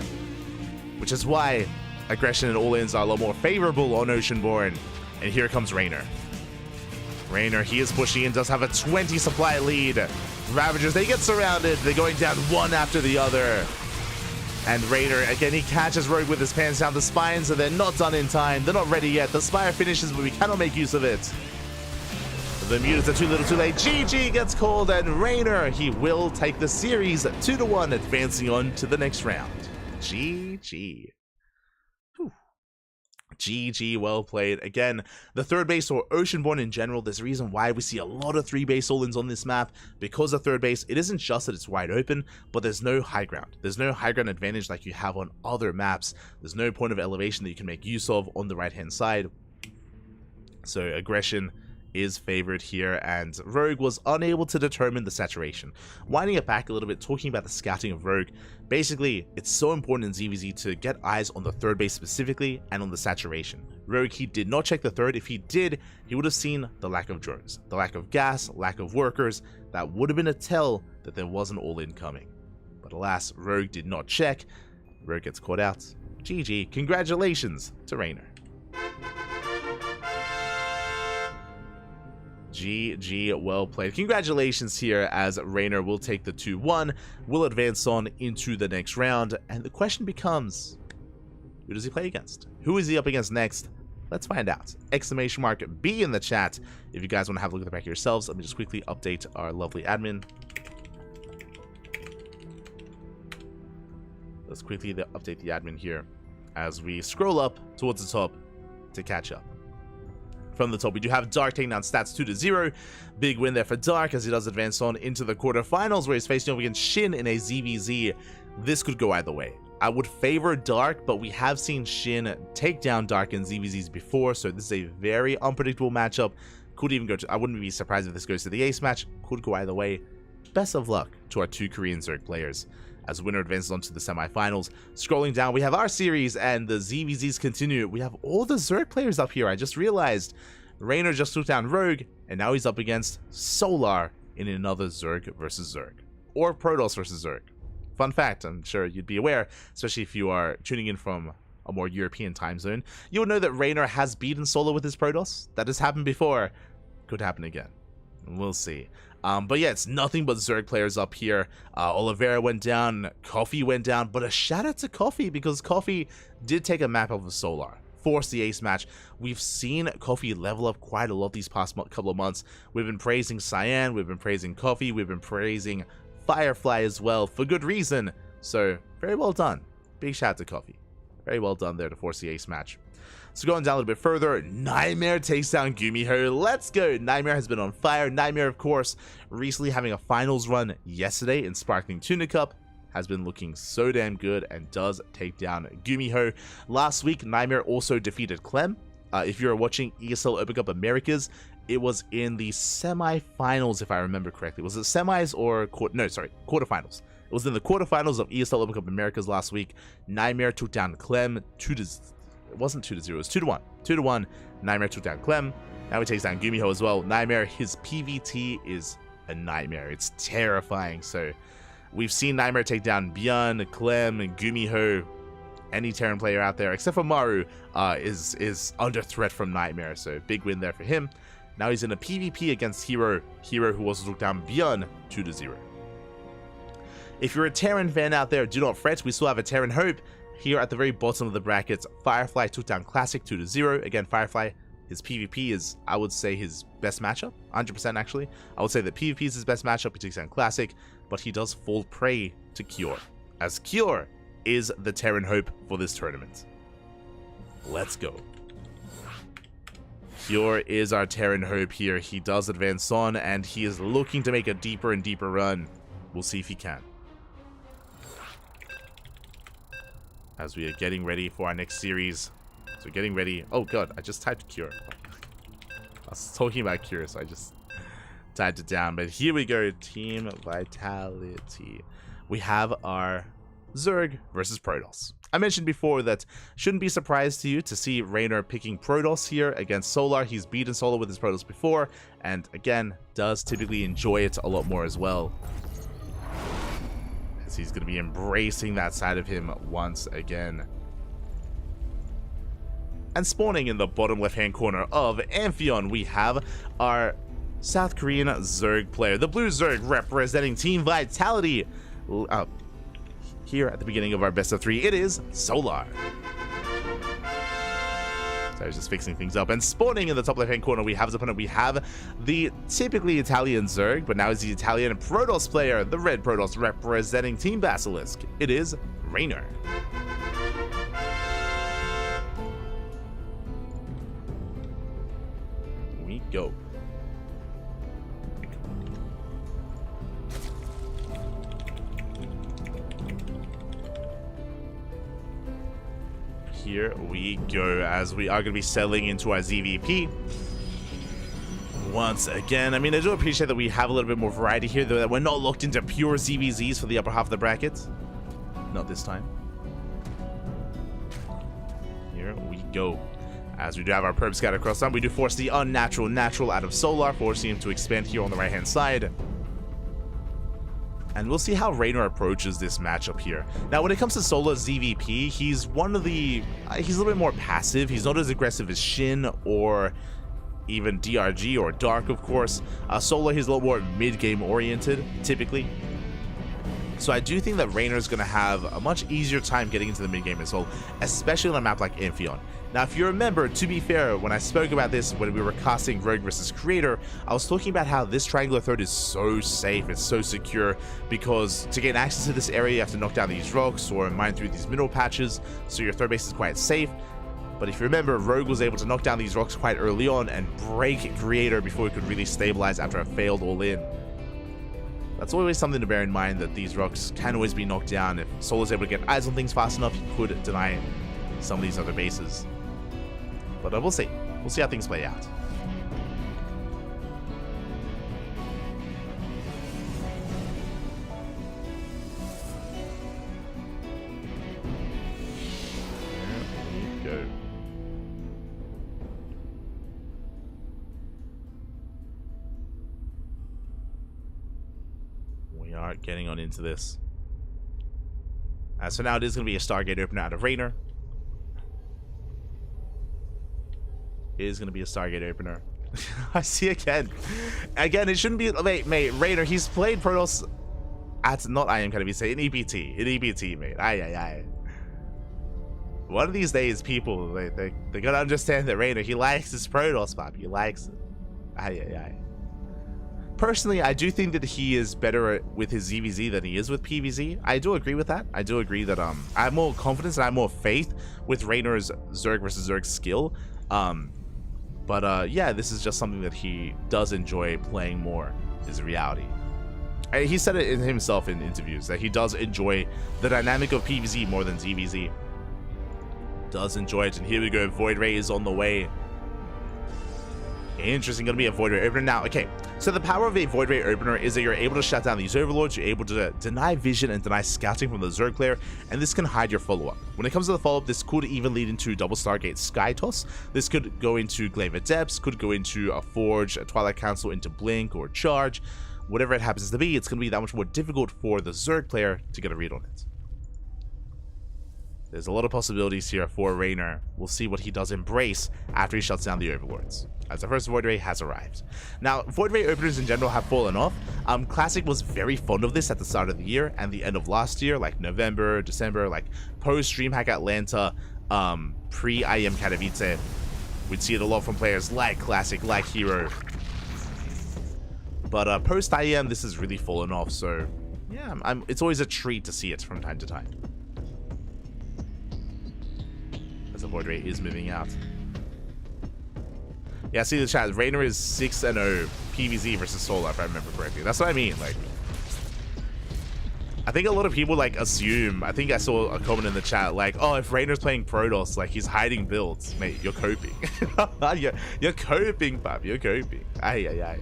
which is why aggression and all-ins are a lot more favorable on Oceanborn. And here comes Raynor. Raynor, he is pushing in, does have a 20 supply lead. Ravagers, they get surrounded. They're going down one after the other. And Raynor, again, he catches Rogue with his pants down. The Spines, and they're not done in time. They're not ready yet. The Spire finishes, but we cannot make use of it. The mutants are too little too late. GG gets called, and Raynor, he will take the series 2-1, advancing on to the next round. GG. Whew. GG, well played. Again, the third base, or Oceanborn in general, there's a reason why we see a lot of 3-base all-ins on this map. Because of third base, it isn't just that it's wide open, but there's no high ground. There's no high ground advantage like you have on other maps. There's no point of elevation that you can make use of on the right-hand side. So aggression is favored here, and Rogue was unable to determine the saturation. Winding it back a little bit, talking about the scouting of Rogue, basically, it's so important in ZVZ to get eyes on the third base specifically and on the saturation. Rogue, he did not check the third. If he did, he would have seen the lack of drones, the lack of gas, lack of workers. That would have been a tell that there was an all-in coming. But alas, Rogue did not check. Rogue gets caught out. GG, congratulations to Raynor. GG, well played. Congratulations here, as Raynor will take the 2-1, will advance on into the next round, and the question becomes, who does he play against? Who is he up against next? Let's find out. Exclamation mark B in the chat if you guys want to have a look at the back yourselves. Let me just quickly update our lovely admin. Let's quickly update the admin here as we scroll up towards the top to catch up. From the top, we do have Dark taking down Stats 2-0. Big win there for Dark as he does advance on into the quarterfinals, where he's facing off against Shin in a ZVZ. This could go either way. I would favor Dark, but we have seen Shin take down Dark in ZVZs before, so this is a very unpredictable matchup. Could even go to, I wouldn't be surprised if this goes to the ace match. Could go either way. Best of luck to our two Korean Zerg players as the winner advances on to the semifinals. Scrolling down, we have our series, and the ZVZs continue. We have all the Zerg players up here. I just realized Raynor just took down Rogue, and now he's up against Solar in another Zerg versus Zerg, or Protoss versus Zerg. Fun fact, I'm sure you'd be aware, especially if you are tuning in from a more European time zone, you would know that Raynor has beaten Solar with his Protoss. That has happened before. Could happen again. We'll see. But yeah, it's nothing but Zerg players up here. Oliveira went down, Coffee went down, but a shout out to Coffee, because Coffee did take a map of the Solar, force the ace match. We've seen Coffee level up quite a lot these past couple of months. We've been praising Cyan, we've been praising Coffee, we've been praising Firefly as well, for good reason. So, very well done. Big shout out to Coffee. Very well done there to force the ace match. So going down a little bit further, Nightmare takes down Gumiho. Let's go. Nightmare has been on fire. Nightmare, of course, recently having a finals run yesterday in Sparkling Tuna Cup, has been looking so damn good and does take down Gumiho. Last week, Nightmare also defeated Clem. If you're watching ESL Open Cup Americas, it was in the semi-finals, if I remember correctly. Was it semis or quarterfinals? It was in the quarterfinals of ESL Open Cup Americas last week. Nightmare took down Clem it wasn't 2-0, it was 2-1. 2-1, Nightmare took down Clem. Now he takes down Gumiho as well. Nightmare, his PVT is a nightmare. It's terrifying. So we've seen Nightmare take down Bjorn, Clem, and Gumiho. Any Terran player out there, except for Maru, is under threat from Nightmare. So big win there for him. Now he's in a PvP against Hero, who also took down Bjorn 2-0. If you're a Terran fan out there, do not fret. We still have a Terran Hope. Here at the very bottom of the brackets, Firefly took down Classic 2-0. Again, Firefly, his PvP is, I would say, his best matchup. 100% actually. I would say that PvP is his best matchup. He takes down Classic, but he does fall prey to Cure, as Cure is the Terran Hope for this tournament. Let's go. Cure is our Terran Hope here. He does advance on, and he is looking to make a deeper and deeper run. We'll see if he can. As we are getting ready for our next series. So getting ready. Oh god, I just typed Cure. I was talking about Cure, so I just typed it down. But here we go, Team Vitality. We have our Zerg versus Protoss. I mentioned before that shouldn't be surprised to you to see Reynor picking Protoss here against Solar. He's beaten Solar with his Protoss before, and again, does typically enjoy it a lot more as well. As he's going to be embracing that side of him once again. And spawning in the bottom left-hand corner of Amphion, we have our South Korean Zerg player, the Blue Zerg representing Team Vitality. Here at the beginning of our best of 3, it is Solar. So I was just fixing things up. And spawning in the top left-hand corner, we have his opponent. We have the typically Italian Zerg, but now is the Italian Protoss player, the red Protoss representing Team Basilisk. It is Reynor. We go. Here we go, as we are going to be settling into our ZVP once again. I mean, I do appreciate that we have a little bit more variety here, though, that we're not locked into pure ZVZs for the upper half of the bracket. Not this time. Here we go. As we do have our Perp Scout across them, we do force the unnatural natural out of Solar, forcing him to expand here on the right-hand side. And we'll see how Reynor approaches this matchup here. Now, when it comes to Solar's ZVP, he's one of the... he's a little bit more passive. He's not as aggressive as Shin or even DRG or Dark, of course. Solar, he's a little more mid-game oriented, typically. So I do think that Reynor is going to have a much easier time getting into the mid-game as well, especially on a map like Amphion. Now, if you remember, to be fair, when I spoke about this when we were casting Rogue versus Creator, I was talking about how this triangular threat is so safe, it's so secure, because to gain access to this area, you have to knock down these rocks or mine through these mineral patches, so your third base is quite safe. But if you remember, Rogue was able to knock down these rocks quite early on and break Creator before it could really stabilize after a failed all-in. That's always something to bear in mind, that these rocks can always be knocked down. If Solar's able to get eyes on things fast enough, he could deny some of these other bases. But we'll see. We'll see how things play out. There we go. We are getting on into this. So now it is going to be a Stargate opener out of Reynor. It is going to be a Stargate opener. I see again. Again, it shouldn't be... Wait, mate, Reynor, he's played Protoss at... Not IM, kind of say, in EBT. In EBT, mate. Aye. One of these days, people, they're going to understand that Reynor, he likes his Protoss, pop. He likes it. Aye. Personally, I do think that he is better with his ZVZ than he is with PVZ. I do agree with that. I do agree that I have more confidence and I have more faith with Reynor's Zerg versus Zerg skill. But yeah, this is just something that he does enjoy playing more, is reality. He said it in himself in interviews, that he does enjoy the dynamic of PVZ more than ZVZ. Does enjoy it, and here we go, Void Ray is on the way. Interesting, gonna be a Void Ray opener now. Okay, so the power of a Void Ray opener is that you're able to shut down these overlords, you're able to deny vision and deny scouting from the Zerg player, and this can hide your follow-up. When it comes to the follow-up, this could even lead into double Stargate Sky Toss. This could go into Glaver Depths, could go into a Forge, a Twilight Council, into Blink or Charge. Whatever it happens to be, it's gonna be that much more difficult for the Zerg player to get a read on it. There's a lot of possibilities here for Reynor. We'll see what he does embrace after he shuts down the Overlords, as the first Void Ray has arrived. Now, Void Ray openers in general have fallen off. Classic was very fond of this at the start of the year and the end of last year, like November, December, like post DreamHack Atlanta, pre-IEM Katowice. We'd see it a lot from players like Classic, like Hero. But post IEM, this has really fallen off, so yeah, it's always a treat to see it from time to time. The Void Ray is moving out. Yeah, see the chat. Reynor is 6-0 PVZ versus Solar, if I remember correctly. That's what I mean. Like, I think a lot of people like assume. I think I saw a comment in the chat like, "Oh, if Reynor's playing Protoss, like he's hiding builds." Mate, you're coping. you're coping, pap. You're coping. Aye.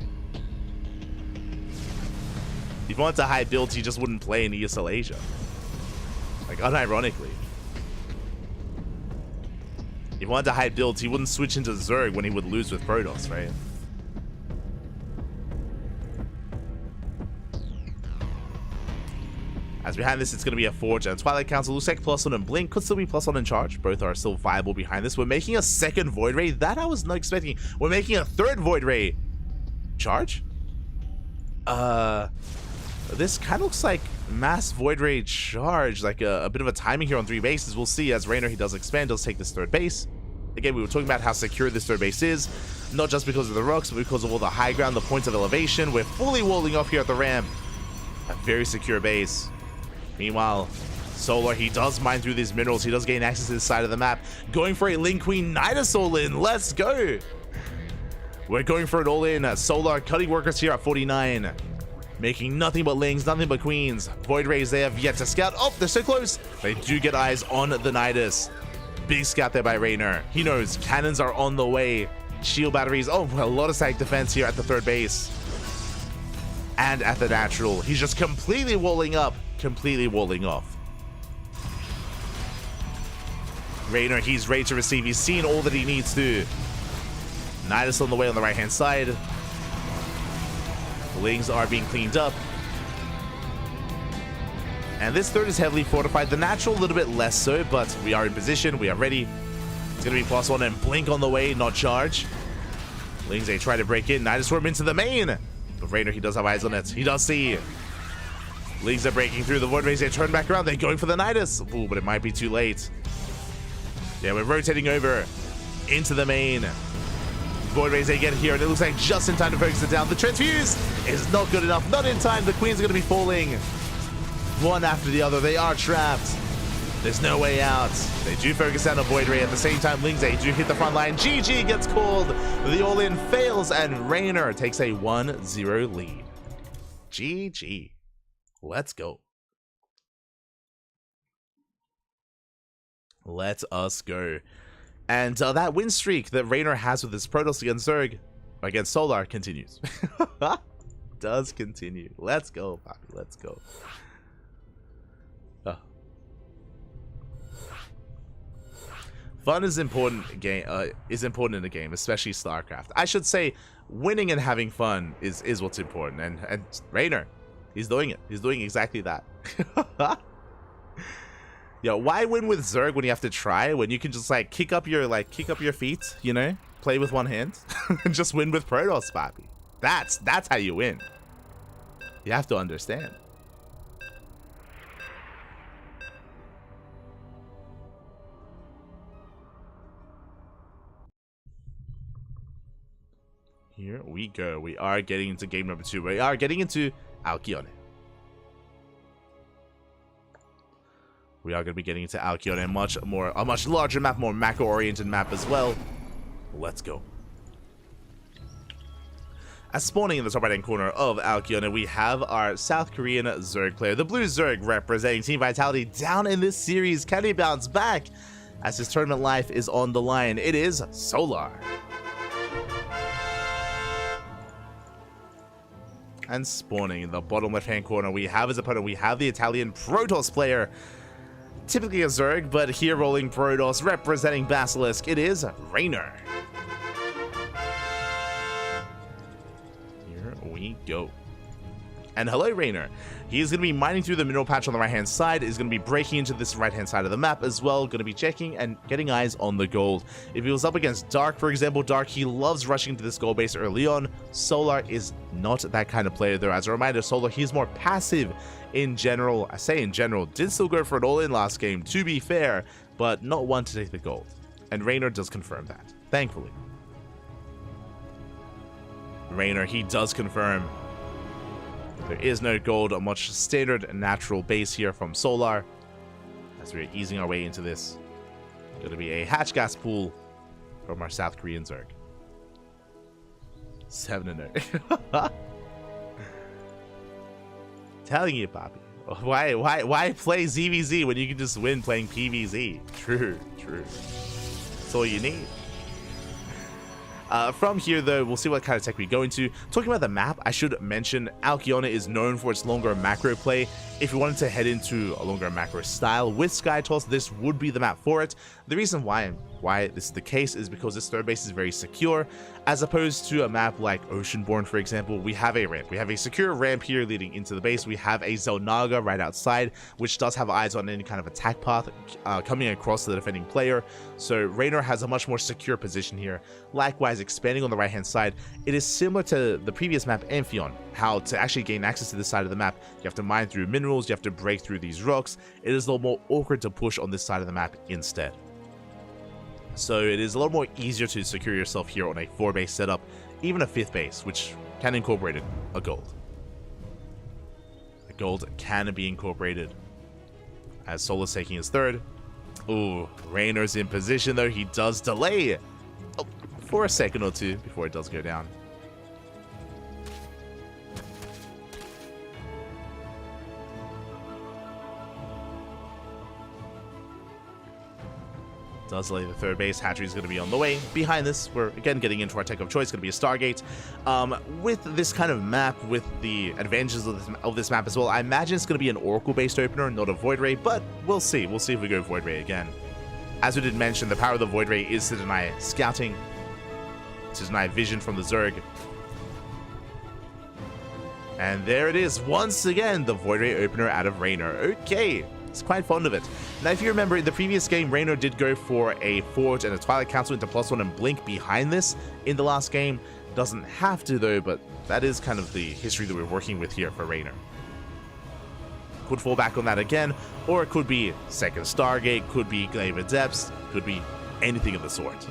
If you want to hide builds, you just wouldn't play in ESL Asia. Like, unironically. If he wanted to hide builds, he wouldn't switch into Zerg when he would lose with Protoss, right? As behind this, it's going to be a Forge and Twilight Council. Looks like +1 and Blink could still be +1 in charge. Both are still viable behind this. We're making a second Void Ray. That I was not expecting. We're making a third Void Ray. Charge? This kind of looks like mass Void Ray charge. Like a bit of a timing here on 3 bases. We'll see as Raynor, he does expand, does take this third base. Again, we were talking about how secure this third base is. Not just because of the rocks, but because of all the high ground, the points of elevation. We're fully walling off here at the ramp. A very secure base. Meanwhile, Solar, he does mine through these minerals. He does gain access to this side of the map. Going for a Link Queen Nidus all-in. Let's go. We're going for it all-in. Solar cutting workers here at 49. Making nothing but Lings, nothing but Queens. Void Rays, they have yet to scout. Oh, they're so close. They do get eyes on the Nidus. Big scout there by Raynor. He knows cannons are on the way. Shield batteries. Oh, a lot of static defense here at the third base. And at the natural. He's just completely walling up. Completely walling off. Raynor, he's ready to receive. He's seen all that he needs to. Nidus on the way on the right hand side. The Lings are being cleaned up. And this third is heavily fortified. The natural a little bit less so, but we are in position. We are ready. It's going to be +1 and Blink on the way, not charge. Lings, they try to break in. Nidus swarm into the main. But Raynor, he does have eyes on it. He does see. Lings are breaking through. The Void Rays, they turn back around. They're going for the Nidus. Ooh, but it might be too late. Yeah, we're rotating over into the main. Void Rays, they get here, and it looks like just in time to focus it down. The Transfuse is not good enough. Not in time. The Queens are going to be falling. One after the other. They are trapped. There's no way out. They do focus down a Void Ray. At the same time, Lings, they do hit the front line. GG gets called. The all-in fails, and Raynor takes a 1-0 lead. GG. Let's go. Let us go. And that win streak that Raynor has with his Protoss against Zerg, against Solar, continues. Does continue. Let's go, Poppy. Let's go. Oh. Fun is important. Is important in a game, especially StarCraft. I should say, winning and having fun is what's important. And Raynor, he's doing it. He's doing exactly that. Yo, why win with Zerg when you have to try? When you can just kick up your feet, you know, play with one hand, and just win with Protoss, Papi. That's how you win. You have to understand. Here we go. We are getting into game number 2. We are getting into Alkyone. We are going to be getting into Alkyone, a much larger map, more macro-oriented map as well. Let's go. As spawning in the top right-hand corner of Alkyone, we have our South Korean Zerg player, the Blue Zerg, representing Team Vitality down in this series. Can he bounce back as his tournament life is on the line? It is Solar. And spawning in the bottom left-hand corner, we have his opponent. We have the Italian Protoss player. Typically a Zerg, but here rolling Protoss, representing Basilisk, it is Raynor. Here we go. And hello, Raynor. He's going to be mining through the mineral patch on the right-hand side. Is going to be breaking into this right-hand side of the map as well. Going to be checking and getting eyes on the gold. If he was up against Dark, for example, Dark, he loves rushing into this gold base early on. Solar is not that kind of player, though. As a reminder, Solar, he's more passive in general. I say in general, did still go for it all in last game, to be fair, but not one to take the gold. And Raynor does confirm that, thankfully. Raynor, he does confirm. There is no gold, a much standard natural base here from Solar. As we're easing our way into this. Going to be a hatch gas pool from our South Korean Zerg. 7-0. Telling you, Poppy. Why play ZVZ when you can just win playing PVZ? True. That's all you need. From here, though, we'll see what kind of tech we go into. Talking about the map, I should mention Alkiona is known for its longer macro play. If you wanted to head into a longer macro style with Skytoss, this would be the map for it. The reason why this is the case is because this third base is very secure, as opposed to a map like Oceanborn, for example. We have a ramp. We have a secure ramp here leading into the base. We have a Zelnaga right outside, which does have eyes on any kind of attack path coming across the defending player. So Raynor has a much more secure position here. Likewise, expanding on the right-hand side, it is similar to the previous map, Amphion. How to actually gain access to this side of the map, you have to mine through minerals, you have to break through these rocks. It is a little more awkward to push on this side of the map instead. So it is a little more easier to secure yourself here on a 4-base setup, even a 5th base, which can incorporate a gold. A gold can be incorporated, as Solar's taking his 3rd. Ooh, Raynor's in position, though. He does delay for a second or two before it does go down. Does delay the 3rd base. Hatchery is going to be on the way. Behind this, we're again getting into our tech of choice. Going to be a Stargate. With this kind of map, with the advantages of this map as well, I imagine it's going to be an Oracle-based opener, not a Void Ray, but we'll see. We'll see if we go Void Ray again. As we did mention, the power of the Void Ray is to deny scouting, to deny vision from the Zerg. And there it is, once again, the Void Ray opener out of Raynor. Okay. It's quite fond of it. Now, if you remember, in the previous game, Raynor did go for a Forge and a Twilight Council into +1 and Blink behind this in the last game. Doesn't have to, though, but that is kind of the history that we're working with here for Raynor. Could fall back on that again, or it could be second Stargate, could be Glaive of Depths, could be anything of the sort.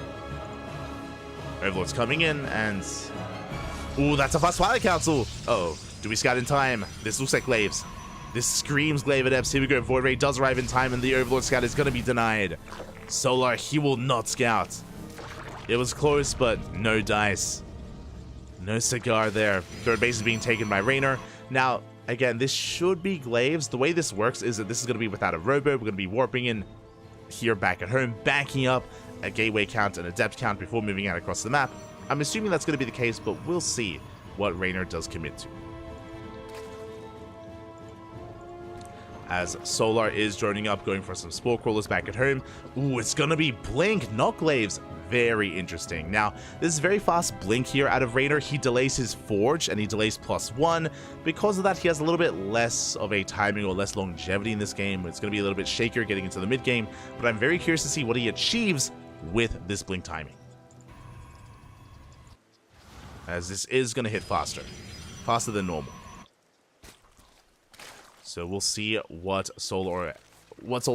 Overlord's coming in, and... Ooh, that's a fast Twilight Council! Uh-oh, do we scout in time? This looks like Glaives. This screams Glaive of Depths. Here we go. Void Ray does arrive in time, and the Overlord scout is going to be denied. Solar, he will not scout. It was close, but no dice. No cigar there. 3rd base is being taken by Raynor. Now, again, this should be Glaives. The way this works is that this is going to be without a robo. We're going to be warping in here back at home, backing up a gateway count and a depth count before moving out across the map. I'm assuming that's going to be the case, but we'll see what Raynor does commit to. As Solar is droning up, going for some Spore Crawlers back at home. Ooh, it's gonna be Blink, not Glaives. Very interesting. Now, this is very fast Blink here out of Raynor. He delays his Forge, and he delays +1. Because of that, he has a little bit less of a timing or less longevity in this game. It's gonna be a little bit shakier getting into the mid-game, but I'm very curious to see what he achieves with this Blink timing, as this is gonna hit faster than normal. So we'll see what Solar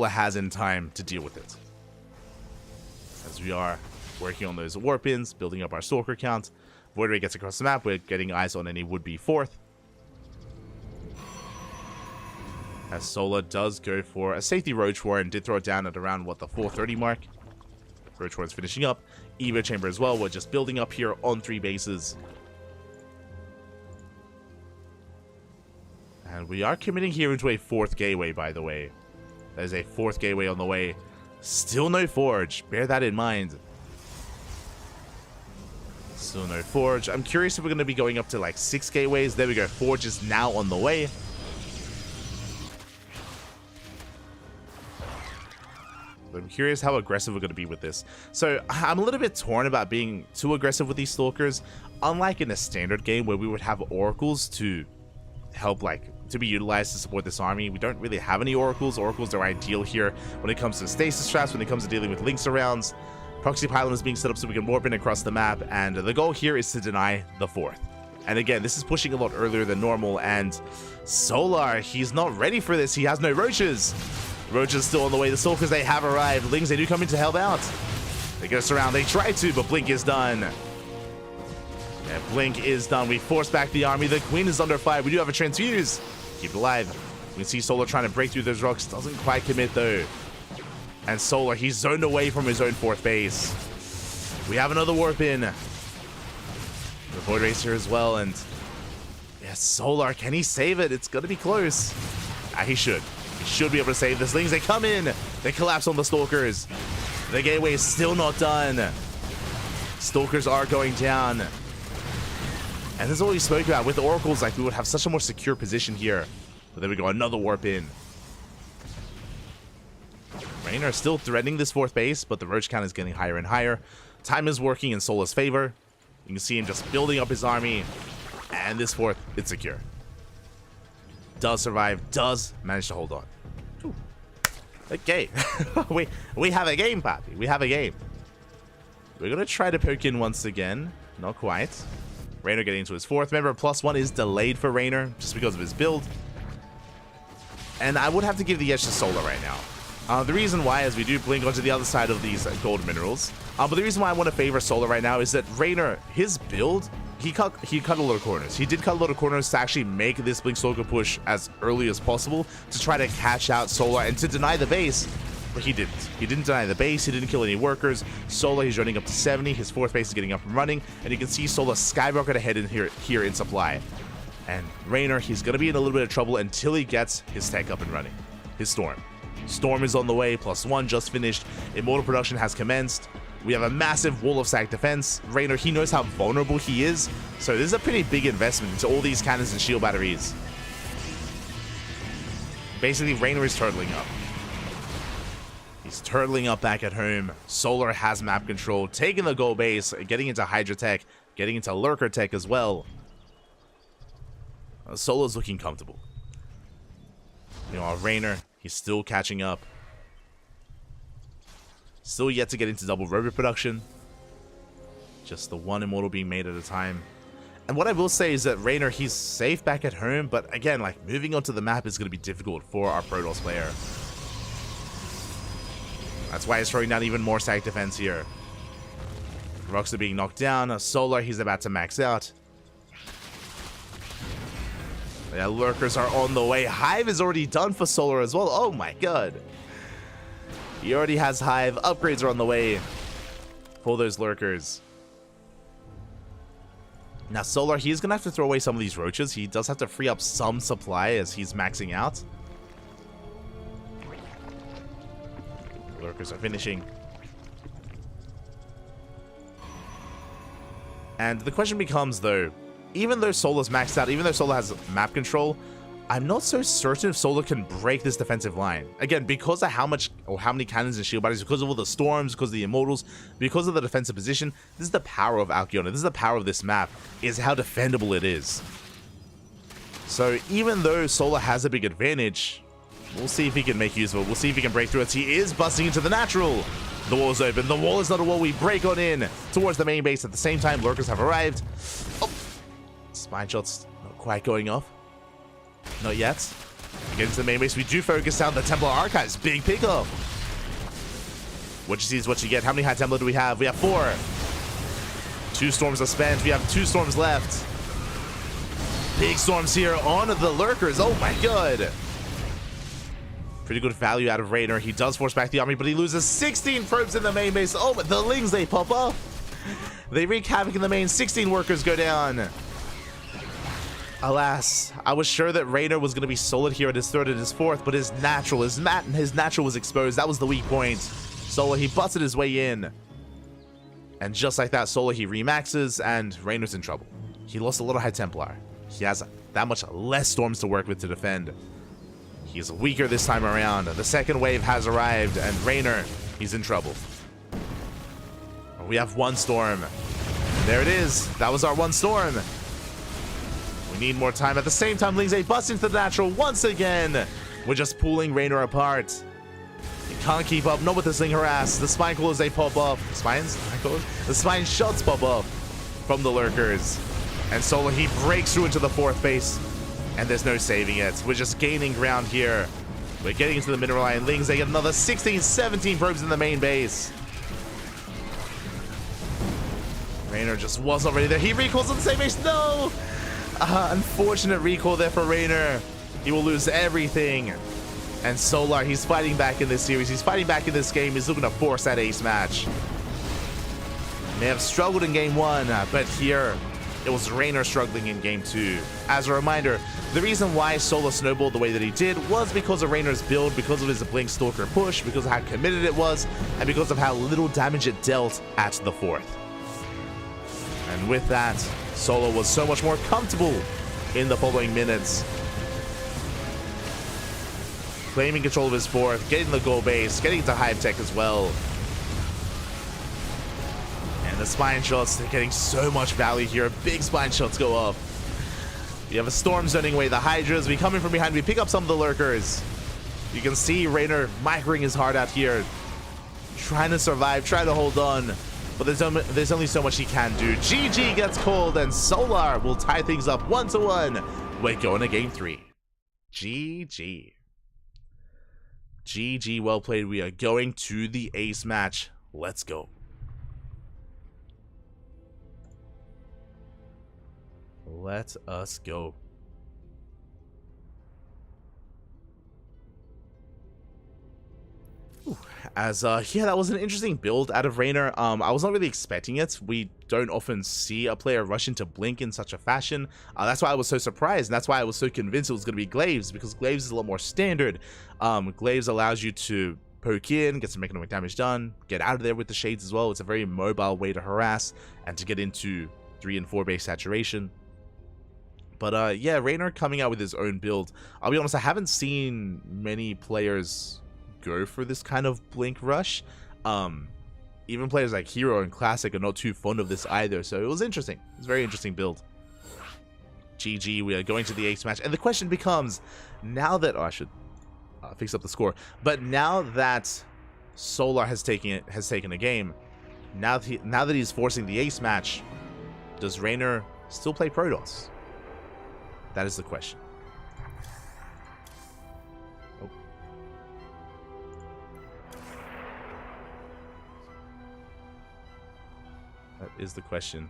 has in time to deal with it. As we are working on those warp-ins, building up our Stalker count. Void Ray gets across the map. We're getting eyes on any would-be 4th. As Solar does go for a safety Roach War and did throw it down at around, what, the 430 mark. Roach War is finishing up. Evo Chamber as well. We're just building up here on 3 bases. And we are committing here into a 4th gateway, by the way. There's a 4th gateway on the way. Still no Forge. Bear that in mind. Still no Forge. I'm curious if we're going to be going up to like 6 gateways. There we go. Forge is now on the way. I'm curious how aggressive we're going to be with this. So I'm a little bit torn about being too aggressive with these Stalkers. Unlike in a standard game where we would have Oracles to help, to be utilized to support this army. We don't really have any Oracles. Oracles are ideal here when it comes to stasis traps, when it comes to dealing with links arounds. Proxy pylon is being set up so we can warp in across the map, and the goal here is to deny the 4th. And again, this is pushing a lot earlier than normal, and Solar, he's not ready for this. He has no Roaches. Roaches still on the way. The Stalkers, they have arrived. Lings, they do come in to help out. They get us around. They try to, but Blink is done. And Blink is done. We force back the army. The Queen is under fire. We do have a Transfuse. Keep it alive. We can see Solar trying to break through those rocks. Doesn't quite commit, though. And Solar, he's zoned away from his own 4th base. We have another warp in. The Void Racer as well. And yes, Solar, can he save it? It's going to be close. He should. He should be able to save this. Lings, they come in. They collapse on the Stalkers. The gateway is still not done. Stalkers are going down. And this is what we spoke about. With the Oracles, like, we would have such a more secure position here. But there we go, another warp in. Raynor still threatening this fourth base, but the Roach count is getting higher and higher. Time is working in Sola's favor. You can see him just building up his army. And this fourth, it's secure. Does survive, does manage to hold on. Ooh. Okay, we have a game, Papi. We have a game. We're going to try to poke in once again. Not quite. Raynor getting into his fourth. Remember, +1 is delayed for Raynor just because of his build. And I would have to give the edge to Sola right now. The reason why is we do blink onto the other side of these gold minerals. But the reason why I want to favor Sola right now is that Raynor, his build, he cut a lot of corners. He did cut a lot of corners to actually make this Blink Stalker push as early as possible to try to catch out Sola and to deny the base. But he didn't. He didn't deny the base. He didn't kill any workers. Sola, he's running up to 70. His fourth base is getting up and running. And you can see Sola skyrocket ahead in here in supply. And Raynor, he's going to be in a little bit of trouble until he gets his tech up and running. His Storm. Storm is on the way. +1 just finished. Immortal production has commenced. We have a massive wall of sack defense. Raynor, he knows how vulnerable he is. So this is a pretty big investment into all these cannons and shield batteries. Basically, Raynor is turtling up. He's turtling up back at home. Solar has map control, taking the gold base, getting into Hydra tech, getting into Lurker tech as well. Solar's looking comfortable. You know, Raynor, he's still catching up. Still yet to get into double robot production. Just the one immortal being made at a time. And what I will say is that Raynor, he's safe back at home, but again, like, moving onto the map is going to be difficult for our Protoss player. That's why he's throwing down even more sack defense here. Rocks are being knocked down. Solar, he's about to max out. Yeah, Lurkers are on the way. Hive is already done for Solar as well. Oh my god. He already has Hive. Upgrades are on the way for those Lurkers. Now, Solar, he's going to have to throw away some of these roaches. He does have to free up some supply as he's maxing out. Lurkers are finishing. And the question becomes, though, even though Solar's maxed out, even though Solar has map control, I'm not so certain if Solar can break this defensive line. Again, because of how many cannons and shield batteries, because of all the storms, because of the immortals, because of the defensive position, this is the power of Alcyone. This is the power of this map, is how defendable it is. So even though Solar has a big advantage, we'll see if he can make use of it. We'll see if he can break through it. He is busting into the natural. The wall is open. The wall is not a wall. We break on in towards the main base. At the same time, Lurkers have arrived. Oh, spine shots not quite going off. Not yet. Getting to the main base, we do focus down the Templar Archives. Big pickup. What you see is what you get. How many High Templar do we have? We have 4. 2 storms are spent. We have 2 storms left. Big storms here on the Lurkers. Oh my god. Pretty good value out of Raynor. He does force back the army, but he loses 16 probes in the main base. Oh, but the Lings, they pop up. They wreak havoc in the main. 16 workers go down. Alas, I was sure that Raynor was going to be solid here at his 3rd and his 4th, but his natural was exposed. That was the weak point. Solar, he busted his way in. And just like that, Solar, he remaxes, and Raynor's in trouble. He lost a lot of High Templar. He has that much less storms to work with to defend. He's weaker this time around. The second wave has arrived, and Raynor, he's in trouble. We have 1 storm. There it is. That was our 1 storm. We need more time. At the same time, Lings, they bust into the natural once again. We're just pulling Raynor apart. He can't keep up. Not with the Sling Harass. The Spine Coolers, they pop up. The Spine Shots pop up from the Lurkers. And Solar, he breaks through into the 4th base. And there's no saving it. We're just gaining ground here. We're getting into the Mineral Line. Lings, they get another 16, 17 probes in the main base. Raynor just was already there. He recalls on the same base. No! Unfortunate recall there for Raynor. He will lose everything. And Solar, he's fighting back in this series. He's fighting back in this game. He's looking to force that ace match. May have struggled in game 1, but here it was Raynor struggling in game 2. As a reminder, the reason why Solar snowballed the way that he did was because of Raynor's build, because of his Blink Stalker push, because of how committed it was, and because of how little damage it dealt at the 4th. And with that, Solar was so much more comfortable in the following minutes. Claiming control of his fourth, getting the goal base, getting into hive tech as well. And the spine shots, they're getting so much value here. Big spine shots go off. We have a storm zoning away the Hydras. We come in from behind, we pick up some of the lurkers. You can see Raynor microing his heart out here. Trying to survive, trying to hold on. But there's only so much he can do. GG gets called and Solar will tie things up 1-1. We're going to game 3. GG. GG, well played. We are going to the ace match. Let's go. Let us go. Yeah, that was an interesting build out of Raynor. I was not really expecting it. We don't often see a player rush into Blink in such a fashion. That's why I was so surprised, and that's why I was so convinced it was going to be Glaives, because Glaives is a lot more standard. Glaives allows you to poke in, get some economic damage done, get out of there with the shades as well. It's a very mobile way to harass and to get into 3 and 4 base saturation. But yeah, Raynor coming out with his own build. I'll be honest, I haven't seen many players go for this kind of Blink rush. Even players like Hero and Classic are not too fond of this either, so it was interesting. It's a very interesting build. GG, we are going to the ace match, and the question becomes, now that I should fix up the score, but now that Solar has taken a game, now that he's forcing the ace match, does Raynor still play Protoss? That is the question. That is the question.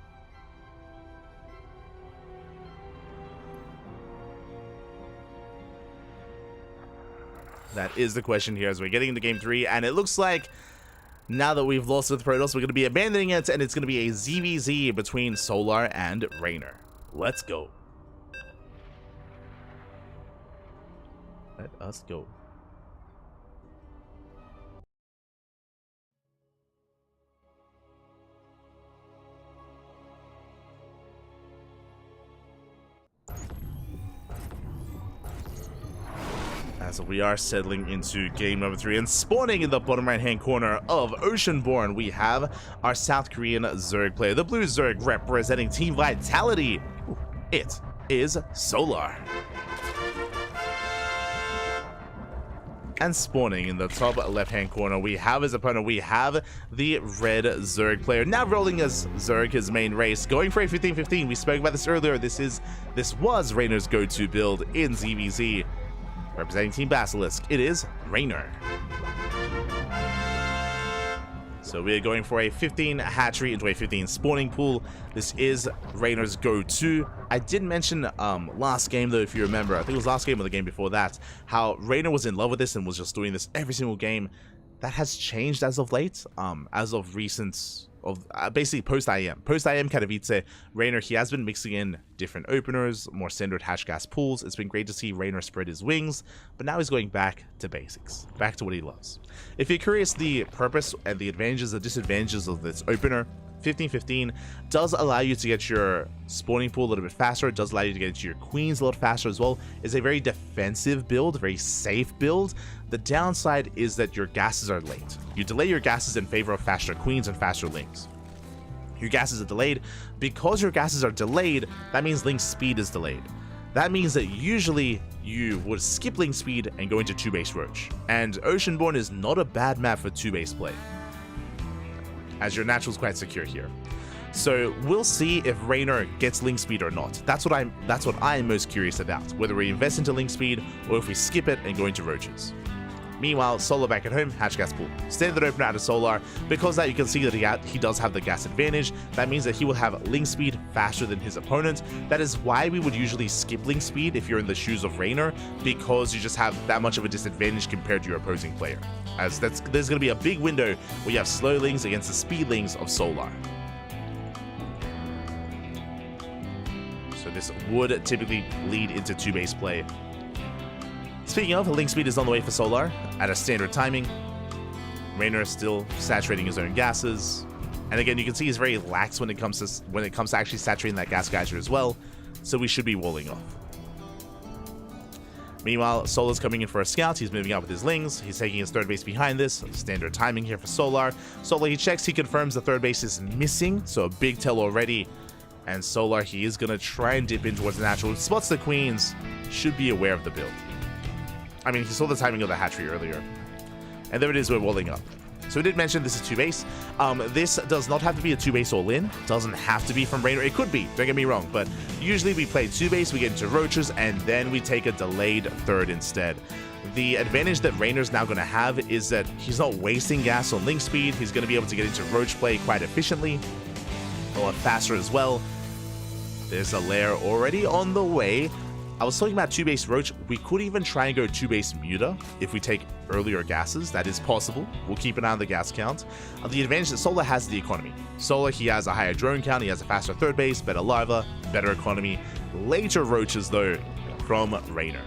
That is the question here as we're getting into game 3, and it looks like now that we've lost with Protoss, we're going to be abandoning it, and it's going to be a ZVZ between Solar and Raynor. Let's go. Let us go. As we are settling into game number 3, and spawning in the bottom right hand corner of Oceanborn, we have our South Korean Zerg player, the blue Zerg representing Team Vitality. It is Solar. And spawning in the top left hand corner, we have his opponent. We have the red Zerg player, now rolling as Zerg, his main race, going for a 15-15. We spoke about this earlier. This was Raynor's go-to build in ZVZ. Representing Team Basilisk, it is Raynor. So we are going for a 15 hatchery into a 15 spawning pool. This is Raynor's go-to. I did mention last game, though, if you remember, I think it was last game or the game before that, how Raynor was in love with this and was just doing this every single game. That has changed as of late, as of recent, basically post-IM. Post-IM Katowice, Raynor, he has been mixing in different openers, more standard hash gas pools. It's been great to see Raynor spread his wings, but now he's going back to basics, back to what he loves. If you're curious, the purpose and the advantages and disadvantages of this opener, 15-15 does allow you to get your spawning pool a little bit faster. It does allow you to get into your queens a lot faster as well. It's a very defensive build, very safe build. The downside is that your gases are late. You delay your gases in favor of faster queens and faster links. Your gases are delayed. Because your gases are delayed, that means link speed is delayed. That means that usually you would skip link speed and go into 2-base roach. And Oceanborn is not a bad map for 2-base play, as your natural's quite secure here. So we'll see if Raynor gets link speed or not. That's what I'm most curious about, whether we invest into link speed or if we skip it and go into roaches. Meanwhile, Solar back at home, hatch gas pool. Standard opener out of Solar. Because that, you can see that he does have the gas advantage. That means that he will have link speed faster than his opponent. That is why we would usually skip link speed if you're in the shoes of Raynor, because you just have that much of a disadvantage compared to your opposing player. As there's going to be a big window where you have slow links against the speed links of Solar. So this would typically lead into 2-base play. Speaking of, link speed is on the way for Solar at a standard timing. Raynor is still saturating his own gases. And again, you can see he's very lax when it comes to actually saturating that gas geyser as well. So we should be walling off. Meanwhile, Solar's coming in for a scout. He's moving out with his Lings. He's taking his third base behind this. Standard timing here for Solar. Solar, he checks. He confirms the third base is missing. So a big tell already. And Solar, he is going to try and dip in towards the natural. Spots the Queens. Should be aware of the build. I mean, he saw the timing of the hatchery earlier. And there it is, we're walling up. So we did mention this is 2-base. This does not have to be a 2-base all-in. Doesn't have to be from Raynor. It could be, don't get me wrong. But usually we play 2-base, we get into roaches, and then we take a delayed third instead. The advantage that Raynor's now going to have is that he's not wasting gas on link speed. He's going to be able to get into roach play quite efficiently. A lot faster as well. There's a lair already on the way. I was talking about 2-base roach. We could even try and go 2-base muta if we take earlier gases. That is possible. We'll keep an eye on the gas count. The advantage that Solar has is the economy. Solar, he has a higher drone count. He has a faster third base, better larva, better economy. Later roaches, though, from Raynor.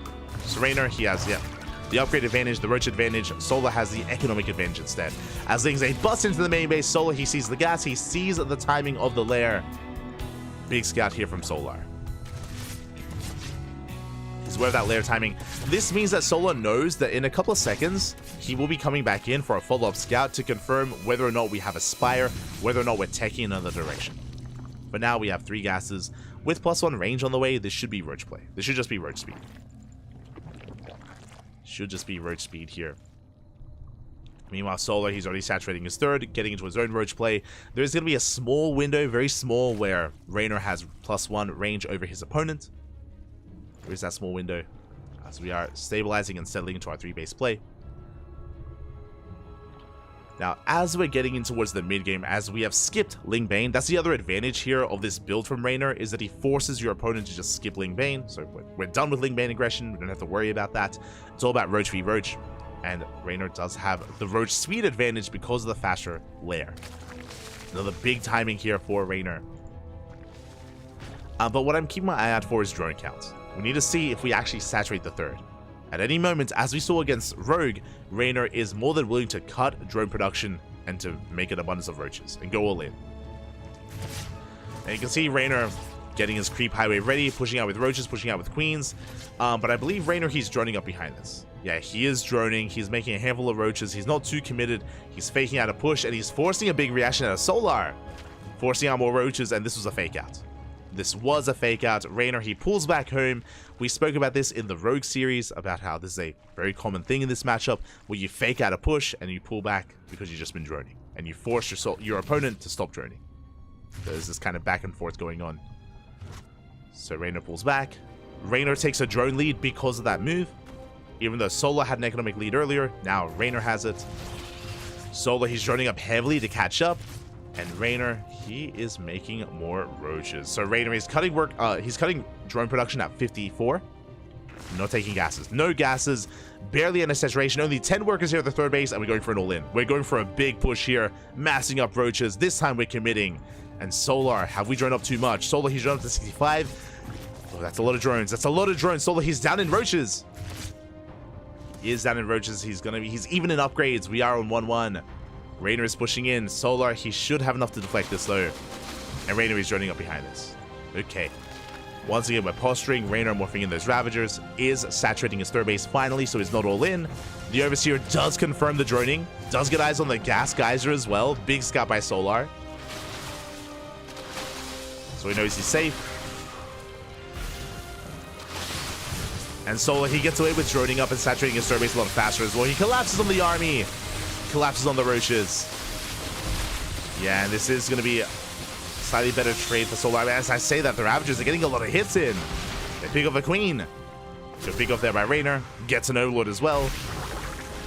So Raynor, he has, the upgrade advantage, the roach advantage. Solar has the economic advantage instead. As things, they bust into the main base. Solar, he sees the gas. He sees the timing of the lair. Big scout here from Solar. Aware of that layer timing. This means that Solar knows that in a couple of seconds he will be coming back in for a follow-up scout to confirm whether or not we have a spire, whether or not we're taking another direction. But now we have 3 gases with +1 range on the way. This should be roach play. This should just be roach speed. Should just be roach speed here. Meanwhile, Solar, he's already saturating his third, getting into his own roach play. There's going to be a small window, very small, where Raynor has +1 range over his opponent. There is that small window as we are stabilizing and settling into our 3-base play. Now, as we're getting in towards the mid-game, as we have skipped Ling Bane, that's the other advantage here of this build from Raynor, is that he forces your opponent to just skip Ling Bane. So we're done with Ling Bane aggression. We don't have to worry about that. It's all about Roach v Roach. And Raynor does have the Roach speed advantage because of the faster lair. Another big timing here for Raynor. But what I'm keeping my eye out for is drone counts. We need to see if we actually saturate the third. At any moment, as we saw against Rogue, Raynor is more than willing to cut drone production and to make an abundance of roaches and go all in. And you can see Raynor getting his creep highway ready, pushing out with roaches, pushing out with queens. But I believe Raynor, he's droning up behind this. Yeah, he is droning. He's making a handful of roaches. He's not too committed. He's faking out a push, and he's forcing a big reaction out of Solar. Forcing out more roaches, and this was a fake out. This was a fake out. Raynor, he pulls back home. We spoke about this in the Rogue series, about how this is a very common thing in this matchup, where you fake out a push and you pull back because you've just been droning. And you force your opponent to stop droning. There's this kind of back and forth going on. So Raynor pulls back. Raynor takes a drone lead because of that move. Even though Solar had an economic lead earlier, now Raynor has it. Solar, he's droning up heavily to catch up. And Raynor, he is making more roaches. So Raynor is cutting he's cutting drone production at 54. Not taking gases. No gases. Barely any saturation. Only 10 workers here at the third base, and we're going for an all-in. We're going for a big push here, massing up roaches. This time we're committing. And Solar, have we droned up too much? Solar, he's droned up to 65. Oh, that's a lot of drones. That's a lot of drones. Solar, he's down in roaches. He is down in roaches. He's even in upgrades. We are on 1-1. Raynor is pushing in. Solar, he should have enough to deflect this though. And Raynor is droning up behind this. Okay. Once again, we're posturing. Raynor morphing in those Ravagers. Is saturating his third base finally, so he's not all in. The Overseer does confirm the droning. Does get eyes on the gas geyser as well. Big scout by Solar. So he knows he's safe. And Solar, he gets away with droning up and saturating his third base a lot faster as well. He collapses on the army. Collapses on the roaches. Yeah, and this is going to be a slightly better trade for Solar. As I say that, the Ravagers are getting a lot of hits in. They pick off a Queen. So pick off there by Raynor. Gets an Overlord as well.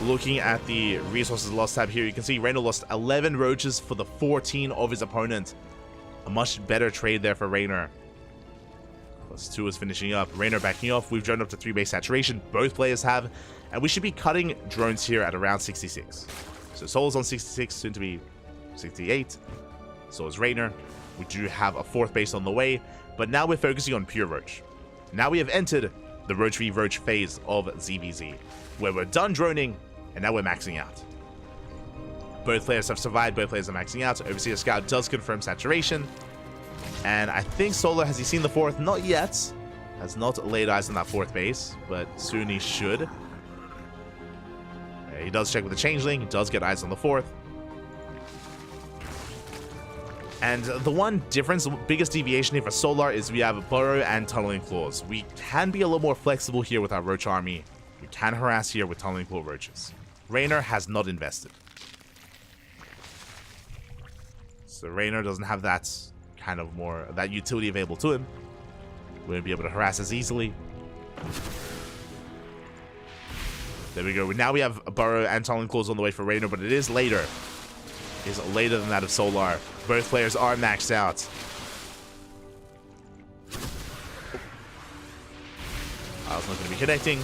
Looking at the resources lost tab here, you can see Raynor lost 11 roaches for the 14 of his opponent. A much better trade there for Raynor. +2 is finishing up. Raynor backing off. We've droned up to 3-base saturation. Both players have. And we should be cutting drones here at around 66. So Solar's on 66, soon to be 68. So is Raynor. We do have a 4th base on the way. But now we're focusing on pure Roach. Now we have entered the Roach v Roach phase of ZVZ, where we're done droning, and now we're maxing out. Both players have survived. Both players are maxing out. So Overseer Scout does confirm saturation. And I think Solar, has he seen the fourth? Not yet. Has not laid eyes on that fourth base, but soon he should. He does check with the Changeling. He does get eyes on the fourth. And the one difference, biggest deviation here for Solar is we have a Burrow and Tunneling Claws. We can be a little more flexible here with our Roach army. We can harass here with Tunneling Claw Roaches. Raynor has not invested. So Raynor doesn't have that kind of more, that utility available to him. Wouldn't be able to harass as easily. There we go. Now we have a Burrow and Tunneling Claws on the way for Raynor, but it is later. It is later than that of Solar. Both players are maxed out. Pile's not going to be connecting.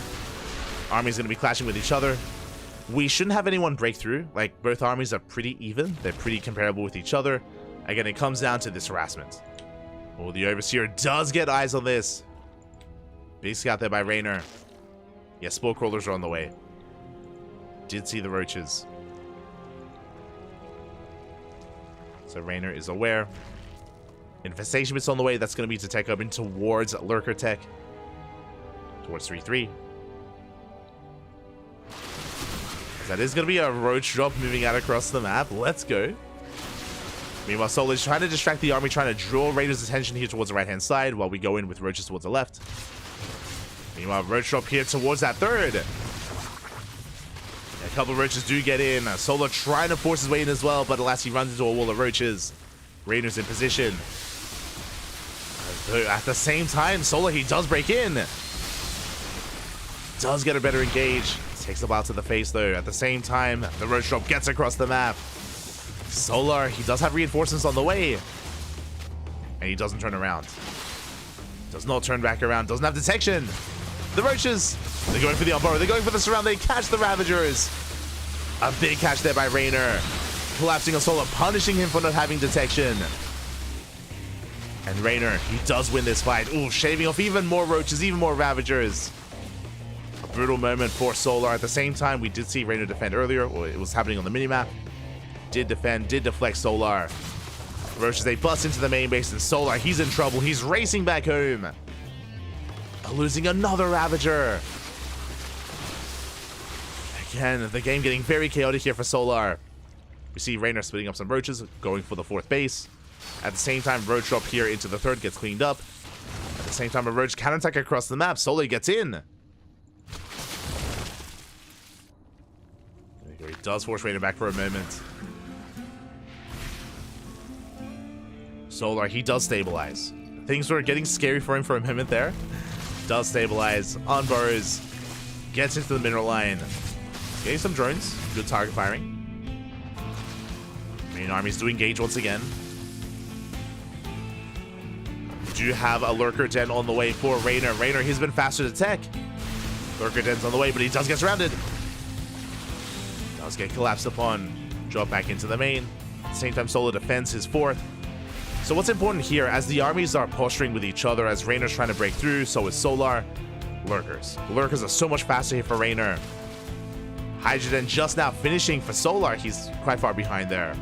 Armies going to be clashing with each other. We shouldn't have anyone break through. Like, both armies are pretty even. They're pretty comparable with each other. Again, it comes down to this harassment. Oh, the Overseer does get eyes on this. Big scout there by Raynor. Yeah, Spore Crawlers are on the way. Did see the Roaches. So Raynor is aware. Infestation Bit's on the way. That's going to be to tech up in towards Lurker Tech. Towards 3-3. That is going to be a Roach drop moving out across the map. Let's go. Meanwhile, Solar is trying to distract the army, trying to draw Raider's attention here towards the right-hand side, while we go in with Roaches towards the left. Meanwhile, Roach drop here towards that third. A couple of Roaches do get in. Solar trying to force his way in as well, but alas, he runs into a wall of Roaches. Raider's in position. At the same time, Solar, he does break in. Does get a better engage. Takes a ball to the face, though. At the same time, the Roach drop gets across the map. Solar, he does have reinforcements on the way. And he doesn't turn around. Does not turn back around. Doesn't have detection. The Roaches, they're going for the Unburrow. They're going for the surround. They catch the Ravagers. A big catch there by Raynor. Collapsing on Solar, punishing him for not having detection. And Raynor, he does win this fight. Ooh, shaving off even more Roaches, even more Ravagers. A brutal moment for Solar. At the same time, we did see Raynor defend earlier. Well, it was happening on the minimap. Did defend, did deflect Solar. Roaches, they bust into the main base, and Solar, he's in trouble. He's racing back home. Losing another Ravager. Again, the game getting very chaotic here for Solar. We see Raynor splitting up some Roaches, going for the fourth base. At the same time, Roach drop here into the third gets cleaned up. At the same time, a Roach counterattack across the map. Solar gets in. There we go. He does force Raynor back for a moment. Solar, he does stabilize. Things were getting scary for him for a moment there. Does stabilize, unburrows, gets into the mineral line. Getting some drones, good target firing. Main armies do engage once again. We do have a Lurker Den on the way for Raynor. Raynor, he's been faster to tech. Lurker Den's on the way, but he does get surrounded. Does get collapsed upon. Drop back into the main. At the same time, Solar defends his fourth. So what's important here, as the armies are posturing with each other, as Raynor's trying to break through, so is Solar. Lurkers. Lurkers are so much faster here for Raynor. Hydrogen just now finishing for Solar. He's quite far behind there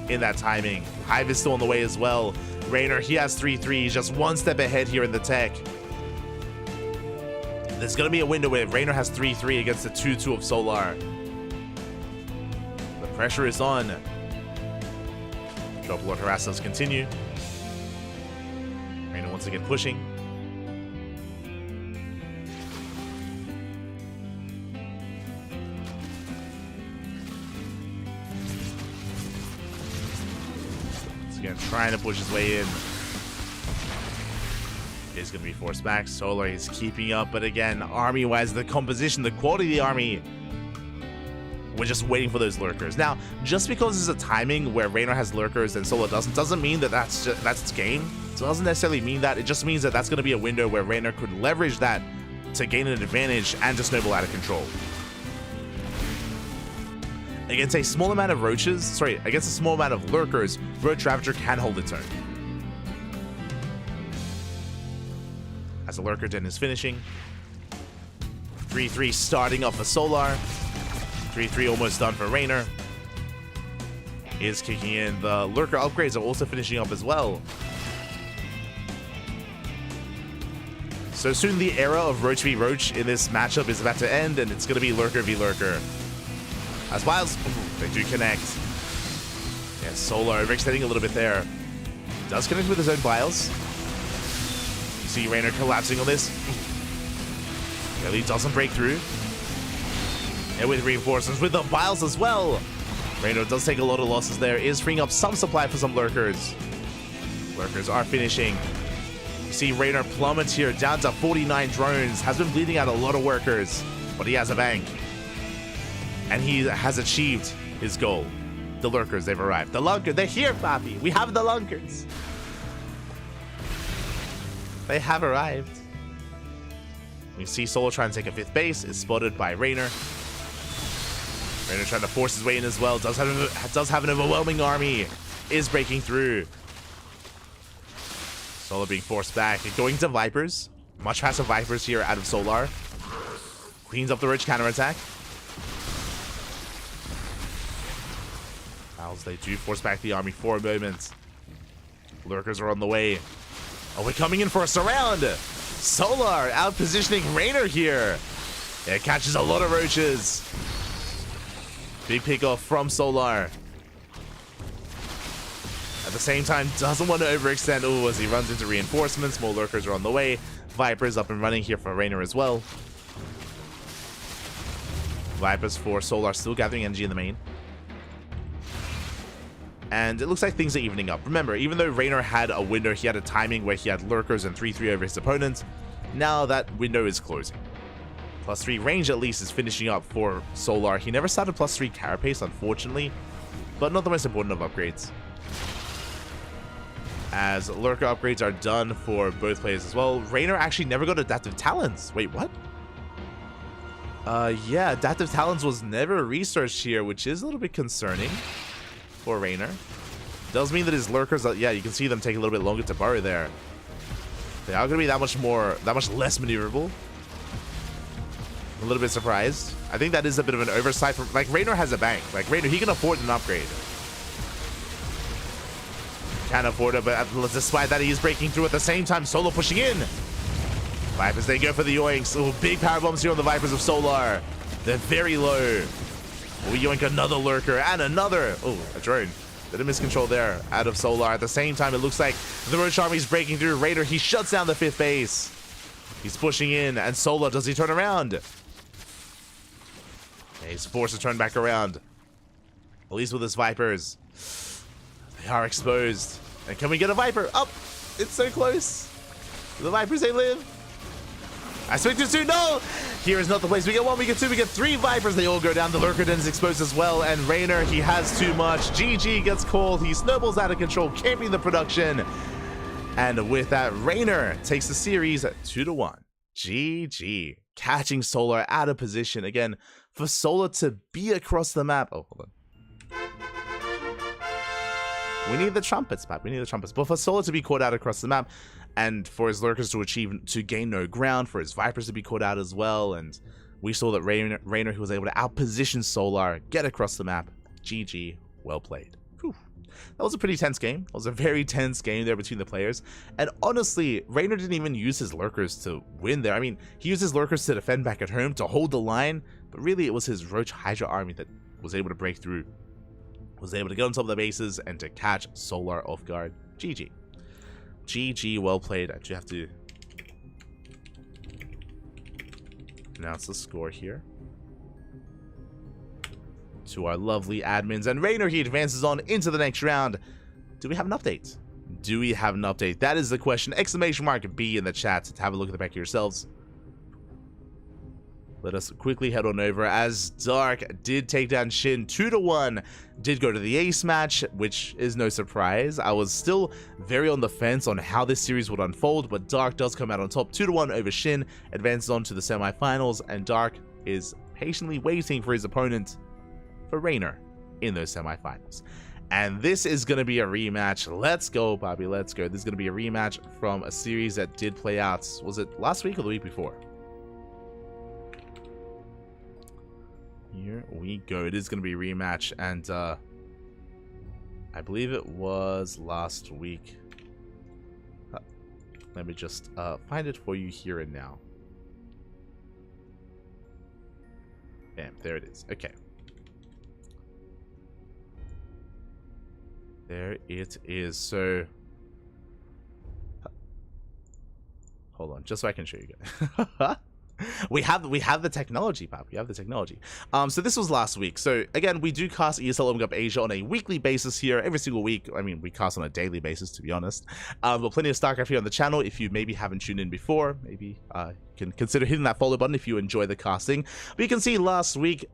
in that timing. Hive is still on the way as well. Raynor, he has 3-3. He's just one step ahead here in the tech. There's going to be a window where Raynor has 3-3 against the 2-2 of Solar. The pressure is on. Drop Lord Harass does continue. Raynor once again pushing. Once again, trying to push his way in. He's going to be forced back. Solar is keeping up, but again, army-wise, the composition, the quality of the army, we're just waiting for those Lurkers. Now, just because there's a timing where Raynor has Lurkers and Solar doesn't mean that that's its game. It doesn't necessarily mean that. It just means that that's going to be a window where Raynor could leverage that to gain an advantage and just snowball out of control. Against a small amount of Roaches, against a small amount of Lurkers, Roach Ravager can hold its own. As the Lurker Den is finishing. 3-3 starting off for Solar. 3-3 almost done for Raynor. is kicking in. The Lurker upgrades are also finishing up as well. So soon the era of Roach v Roach in this matchup is about to end, and it's going to be Lurker v Lurker. As Wiles, they do connect. Yeah, Solar overextending a little bit there. Does connect with his own Wiles. You see Raynor collapsing on this. Really doesn't break through. And with reinforcements with the Wiles as well. Raynor does take a lot of losses there. Is freeing up some supply for some Lurkers. Lurkers are finishing. You see Raynor plummets here down to 49 drones. Has been bleeding out a lot of workers. But he has a bank. And he has achieved his goal. The Lurkers, they've arrived. The Lunkers, they're here, Papi. We have the Lunkers. They have arrived. We see Solo trying to take a 5th base. Is spotted by Raynor. Raynor trying to force his way in as well. Does have an overwhelming army. Is breaking through. Solar being forced back. Going to Vipers. Much faster Vipers here out of Solar. Cleans up the Roach counterattack. As they do force back the army for a moment. Lurkers are on the way. Oh, we're coming in for a surround. Solar out positioning Raynor here. It catches a lot of Roaches. Big pickoff from Solar. At the same time, doesn't want to overextend. Oh, as he runs into reinforcements. More Lurkers are on the way. Vipers up and running here for Raynor as well. Vipers for Solar still gathering energy in the main. And it looks like things are evening up. Remember, even though Raynor had a window, he had a timing where he had Lurkers and 3-3 over his opponent. Now that window is closing. +3 range at least is finishing up for Solar. He never started +3 carapace, unfortunately, but not the most important of upgrades. As Lurker upgrades are done for both players as well. Raynor actually never got Adaptive Talons. Wait, what? Yeah, Adaptive Talons was never researched here, which is a little bit concerning for Raynor. Does mean that his Lurkers, yeah, you can see them take a little bit longer to burrow there. They are going to be that much less maneuverable. A little bit surprised. I think that is a bit of an oversight. Like, Raynor has a bank. Like, Raynor, he can afford an upgrade. Can't afford it, but despite that, he is breaking through at the same time. Solo pushing in. Vipers, they go for the yoinks. Oh, big power bombs here on the Vipers of Solar. They're very low. We yoink another Lurker and another. Oh, a drone. Bit of miscontrol there out of Solar. At the same time, it looks like the Roach army is breaking through. Raynor, he shuts down the 5th base. He's pushing in, and Solar, does he turn around? Yeah, he's forced to turn back around. At least with his Vipers. They are exposed. And can we get a Viper? Up! Oh, it's so close. The Vipers, they live. I expected to. No! Here is not the place. We get 1, we get 2, we get 3 Vipers. They all go down. The Lurker Den is exposed as well. And Raynor, he has too much. GG gets called. He snowballs out of control, camping the production. And with that, Raynor takes the series 2-1. GG. Catching Solar out of position. Again, for Solar to be across the map. Oh, hold on. We need the trumpets, Pat. We need the trumpets. But for Solar to be caught out across the map, and for his Lurkers to gain no ground, for his Vipers to be caught out as well, and we saw that Raynor, who was able to outposition Solar, get across the map. GG, well played. Whew. That was a pretty tense game. It was a very tense game there between the players. And honestly, Raynor didn't even use his Lurkers to win there. I mean, he used his Lurkers to defend back at home, to hold the line, but really it was his Roach Hydra army that was able to break through. Was able to get on top of the bases and to catch Solar off guard. GG. GG, well played. I do have to announce the score here to our lovely admins. And Raynor, he advances on into the next round. Do we have an update? Do we have an update? That is the question. Exclamation mark B in the chat to have a look at the back of yourselves. Let us quickly head on over, as Dark did take down Shin 2-1, did go to the ace match, which is no surprise. I was still very on the fence on how this series would unfold, but Dark does come out on top 2-1 over Shin, advances on to the semifinals, and Dark is patiently waiting for his opponent, for Raynor, in those semifinals. And this is going to be a rematch. Let's go, Bobby, let's go. This is going to be a rematch from a series that did play out, was it last week or the week before? Here we go. It is going to be a rematch, and I believe it was last week. Let me just find it for you here and now. Bam, there it is. Okay. There it is. So, hold on, just so I can show you guys. we have the technology, Pop. We have the technology. So this was last week. So again, we do cast ESL Open Cup Asia on a weekly basis here, every single week. I mean, we cast on a daily basis, to be honest. But plenty of StarCraft here on the channel. If you maybe haven't tuned in before, maybe you can consider hitting that follow button if you enjoy the casting. But you can see last week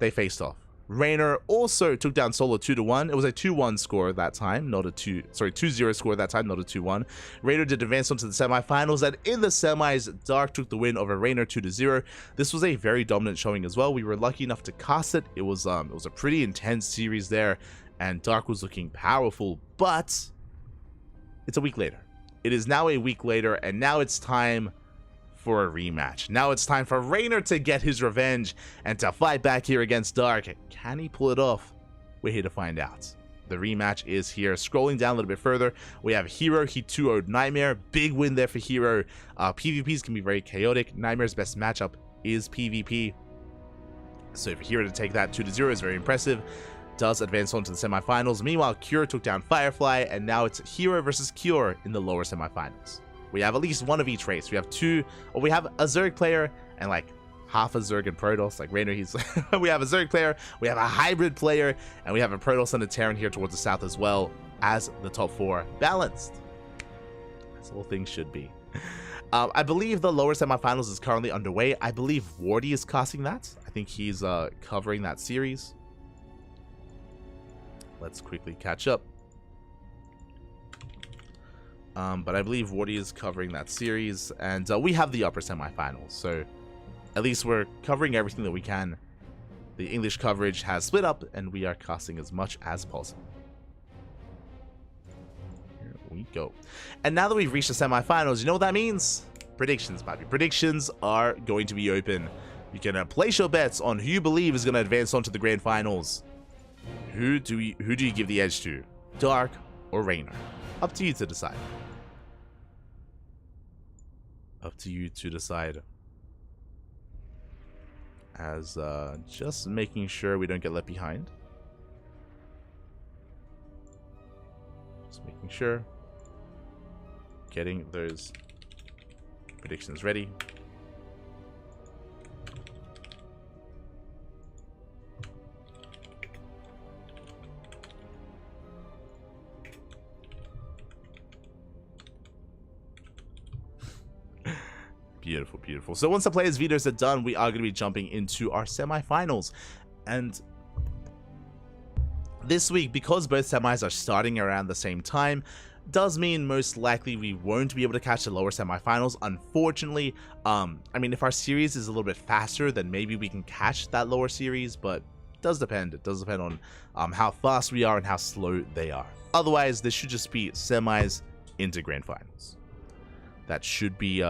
they faced off. Raynor also took down Solo 2-1. It was a 2-1 score that time, not a 2-0 score that time, not a 2-1. Raynor did advance on to the semifinals, and in the semis, Dark took the win over Raynor 2-0. This was a very dominant showing as well. We were lucky enough to cast it. It was a pretty intense series there, and Dark was looking powerful, but it's a week later. It is now a week later, and now it's time for a rematch. Now it's time for Raynor to get his revenge and to fight back here against Dark. Can he pull it off? We're here to find out. The rematch is here. Scrolling down a little bit further, we have Hero. He 2-0'd Nightmare. Big win there for Hero. PvPs can be very chaotic. Nightmare's best matchup is PvP. So for Hero to take that 2-0 is very impressive. Does advance on to the semifinals. Meanwhile, Cure took down Firefly, and now it's Hero versus Cure in the lower semifinals. We have at least one of each race. We have we have a Zerg player and like half a Zerg and Protoss. Like Raynor, we have a Zerg player, we have a hybrid player, and we have a Protoss and a Terran here towards the south as well, as the top four balanced. As all things should be. I believe the lower semifinals is currently underway. I believe Wardy is casting that. I think he's covering that series. Let's quickly catch up. But I believe Wardy is covering that series, and we have the upper semifinals, so at least we're covering everything that we can. The English coverage has split up, and we are casting as much as possible. Here we go. And now that we've reached the semifinals, you know what that means? Predictions, baby. Predictions are going to be open. You can place your bets on who you believe is going to advance on to the grand finals. Who do you give the edge to? Dark or Raynor? Up to you to decide. Up to you to decide. As just making sure we don't get left behind. Just making sure. Getting those predictions ready. Beautiful, beautiful. So once the players' videos are done, we are going to be jumping into our semifinals. And this week, because both semis are starting around the same time, does mean most likely we won't be able to catch the lower semifinals, unfortunately. I mean, if our series is a little bit faster, then maybe we can catch that lower series, but it does depend. It does depend on how fast we are and how slow they are. Otherwise, this should just be semis into grand finals. That should be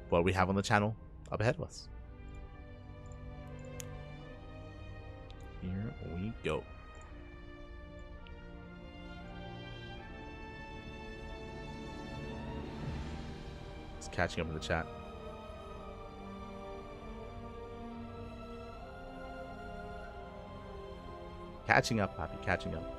what we have on the channel up ahead of us. Here we go. Just catching up in the chat. Catching up, Poppy, catching up.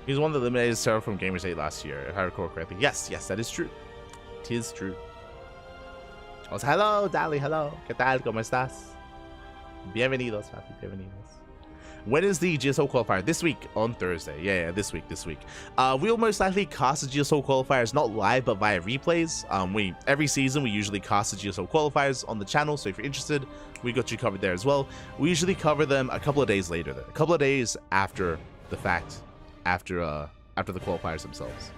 He's one that eliminated Sarah from Gamers 8 last year, if I recall correctly. Yes, yes, that is true. It is true. Oh, hello, Dali, hello. ¿Qué tal? ¿Cómo estás? Bienvenidos, papi, bienvenidos. When is the GSO qualifier? This week on Thursday. Yeah, this week. We'll most likely cast the GSO qualifiers not live but via replays. Every season we usually cast the GSO qualifiers on the channel, so if you're interested, we got you covered there as well. We usually cover them a couple of days later, a couple of days after the fact, after the qualifiers themselves.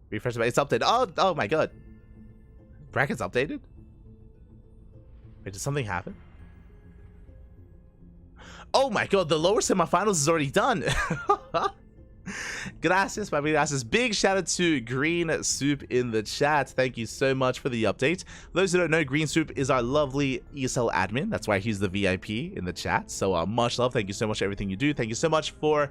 Refresh, it's updated. Oh my god. Brackets updated? Wait, did something happen? Oh my god, the lower semifinals is already done. Gracias, papi, gracias. Big shout out to Green Soup in the chat. Thank you so much for the update. For those who don't know, Green Soup is our lovely ESL admin. That's why he's the VIP in the chat. So much love. Thank you so much for everything you do. Thank you so much for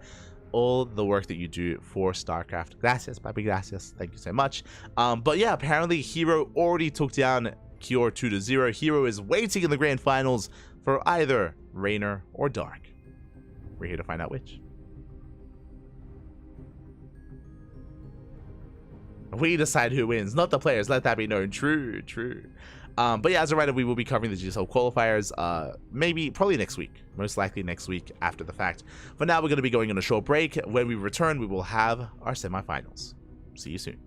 all the work that you do for StarCraft. Gracias, papi, gracias. Thank you so much. But yeah, apparently Hero already took down Kior 2-0. Hero is waiting in the grand finals for either Raynor or Dark. We're here to find out which. We decide who wins, not the players. Let that be known. True, true. But yeah, as a writer, we will be covering the GSL qualifiers probably next week. Most likely next week after the fact. For now, we're going to be going on a short break. When we return, we will have our semifinals. See you soon.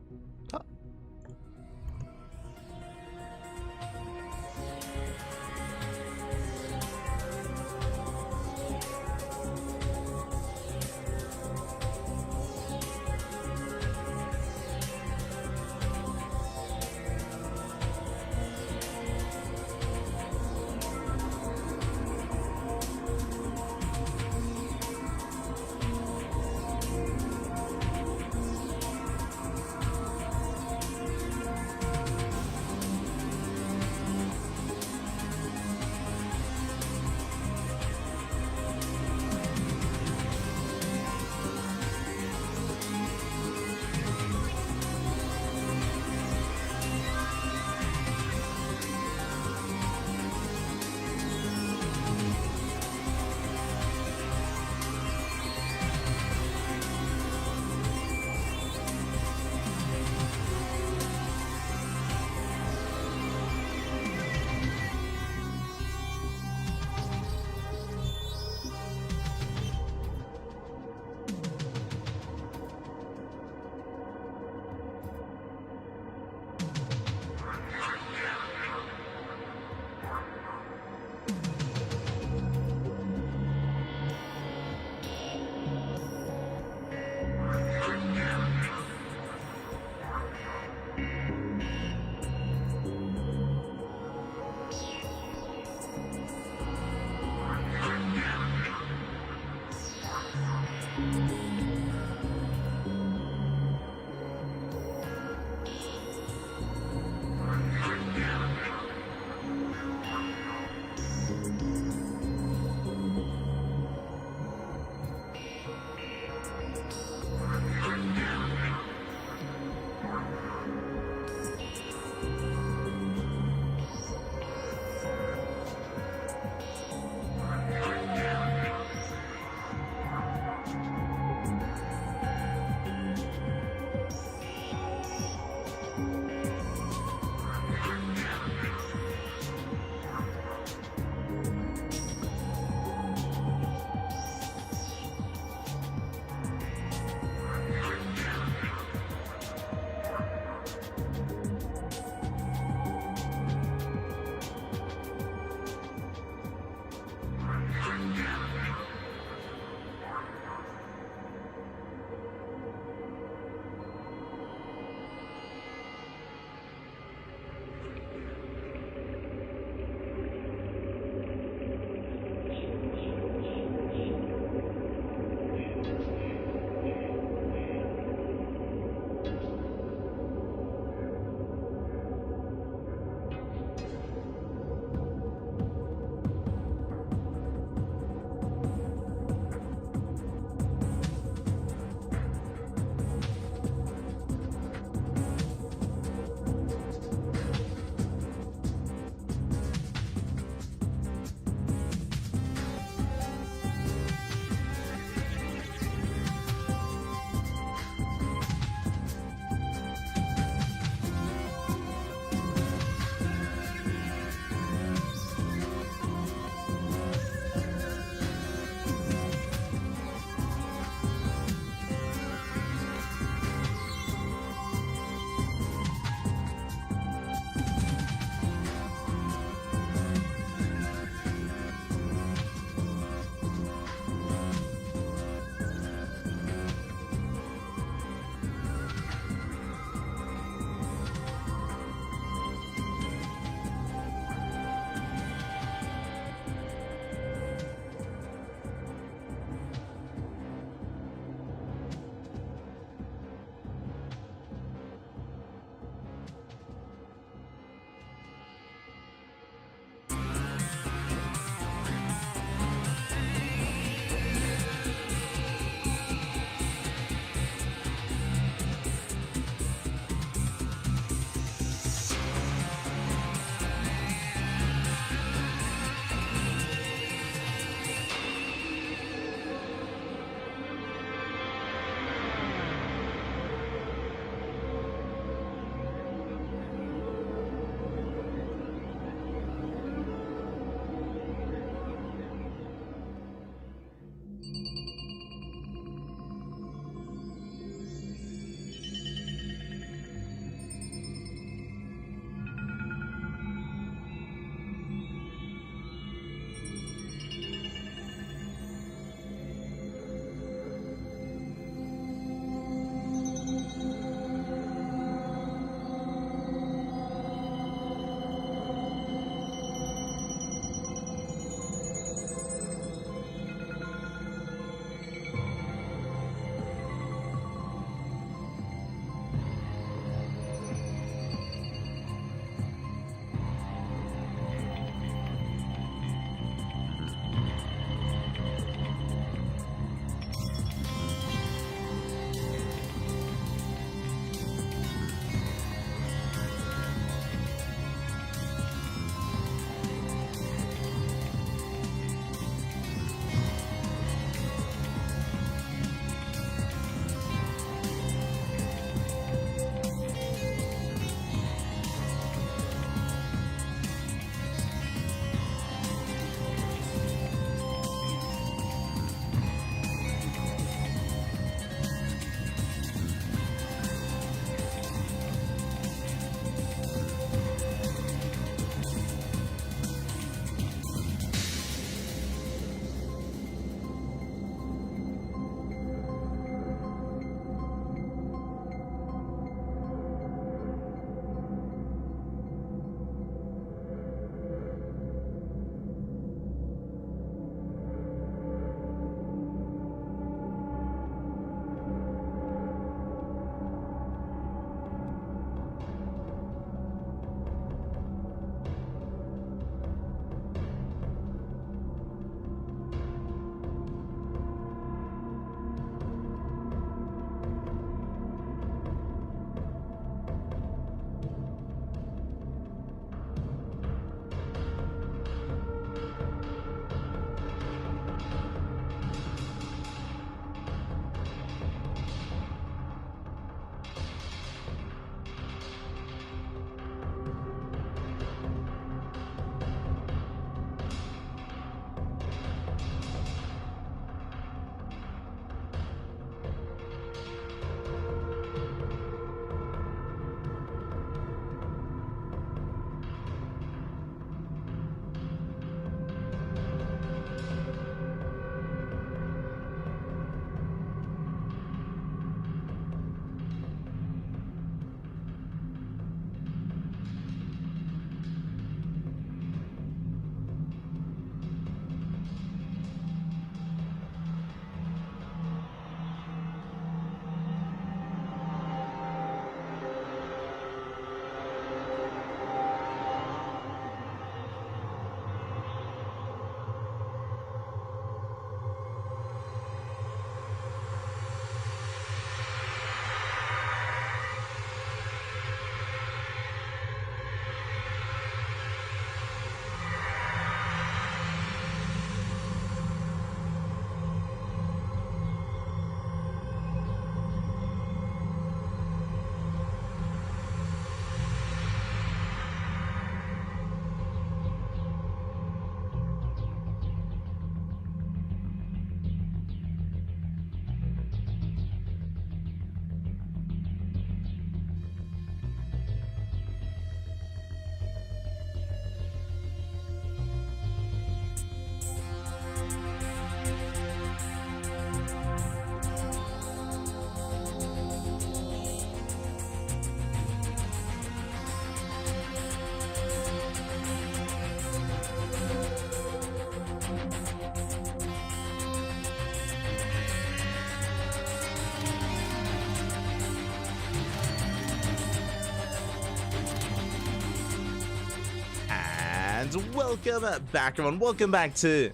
And welcome back, everyone. Welcome back to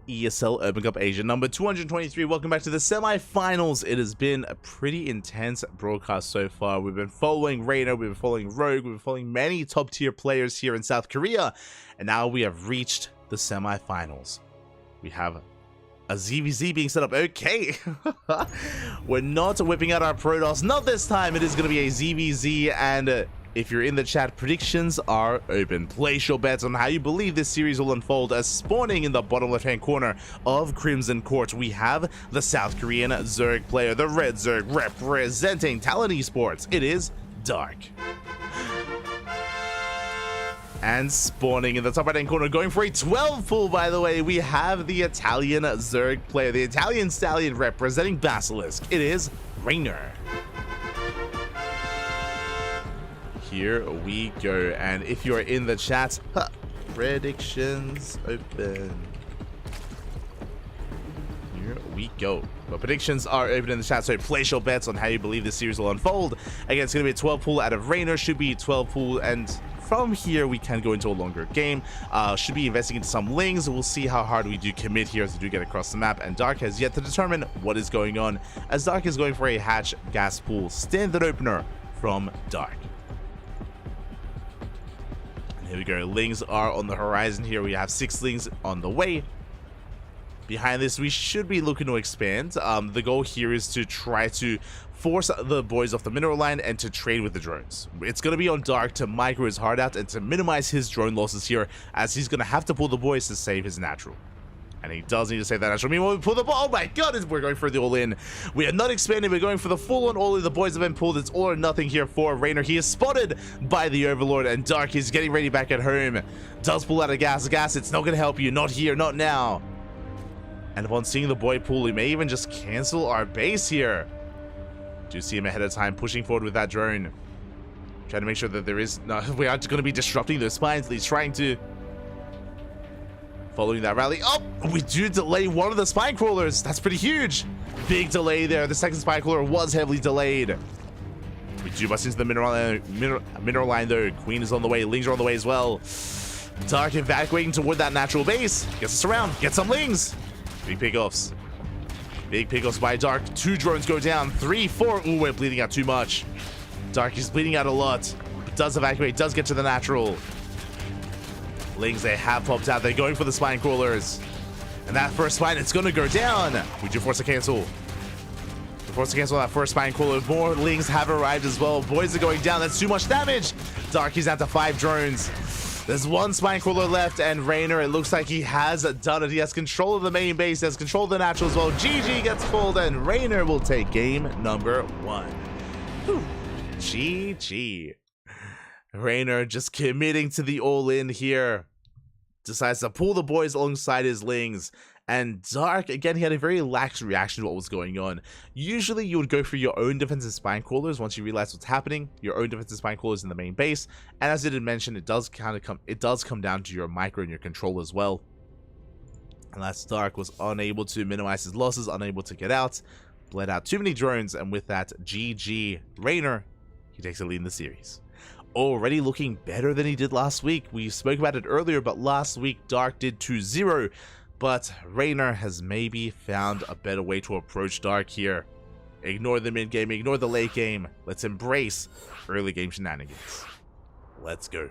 ESL Open Cup Asia number 223. Welcome back to the semi-finals. It has been a pretty intense broadcast so far. We've been following Reina, we've been following Rogue, we've been following many top-tier players here in South Korea, and now we have reached the semi-finals. We have a ZVZ being set up. Okay. We're not whipping out our Protoss. Not this time. It is going to be a ZVZ, and if you're in the chat, predictions are open. Place your bets on how you believe this series will unfold. As spawning in the bottom left-hand corner of Crimson Court, we have the South Korean Zerg player, the Red Zerg representing Talon Esports. It is Dark. And spawning in the top right-hand corner, going for a 12 pull, by the way, we have the Italian Zerg player, the Italian Stallion representing Basilisk. It is Rainer. Here we go, and if you are in the chat, predictions open. Here we go. But predictions are open in the chat, so place your bets on how you believe this series will unfold. Again, it's going to be a 12 pull out of Rainer, should be 12 pull, and from here we can go into a longer game. Should be investing into some Lings. We'll see how hard we do commit here as we do get across the map, and Dark has yet to determine what is going on, as Dark is going for a hatch gas pool standard opener from Dark. Here we go. Lings are on the horizon here. We have 6 Lings on the way. Behind this, we should be looking to expand. The goal here is to try to force the boys off the mineral line and to trade with the drones. It's going to be on Dark to micro his heart out and to minimize his drone losses here, as he's going to have to pull the boys to save his natural. And he does need to save that natural. Meanwhile, we pull the ball. Oh my god, we're going for the all-in. We are not expanding. We're going for the full-on all-in. The boys have been pulled. It's all or nothing here for Rainer. He is spotted by the Overlord, and Dark is getting ready back at home. Does pull out a gas. It's not going to help you. Not here. Not now. And upon seeing the boy pull, we may even just cancel our base here. Do see him ahead of time, pushing forward with that drone. Trying to make sure that there is... No, we aren't going to be disrupting those spines. He's trying to... Following that rally. Oh, we do delay one of the spine crawlers. That's pretty huge. Big delay there. The second spine crawler was heavily delayed. We do bust into the mineral line, though. Queen is on the way. Lings are on the way as well. Dark evacuating toward that natural base. Gets us around. Get some Lings. Big pickoffs. Big pickoffs by Dark. 2 drones go down. 3, 4. Ooh, we're bleeding out too much. Dark is bleeding out a lot. Does evacuate. Does get to the natural. Lings, they have popped out. They're going for the spine crawlers. And that first spine, it's going to go down. We do force a cancel. We force a cancel on that first spine crawler. More Lings have arrived as well. Boys are going down. That's too much damage. Dark is down to 5 drones. There's 1 spine crawler left, and Rainer, it looks like he has done it. He has control of the main base. He has control of the natural as well. GG gets pulled, and Rainer will take game number 1. Whew. GG. Rainer just committing to the all-in here. Decides to pull the boys alongside his Lings. And Dark, again, he had a very lax reaction to what was going on. Usually you would go for your own defensive spine crawlers once you realize what's happening. Your own defensive spine crawlers in the main base. And as I did mention, it does come down to your micro and your control as well. And that's Dark was unable to minimize his losses, unable to get out. Bled out too many drones, and with that, GG. Rainer, he takes the lead in the series. Already looking better than he did last week. We spoke about it earlier, but last week Dark did 2-0. But Rainer has maybe found a better way to approach Dark here. Ignore the mid game, ignore the late game. Let's embrace early game shenanigans. Let's go.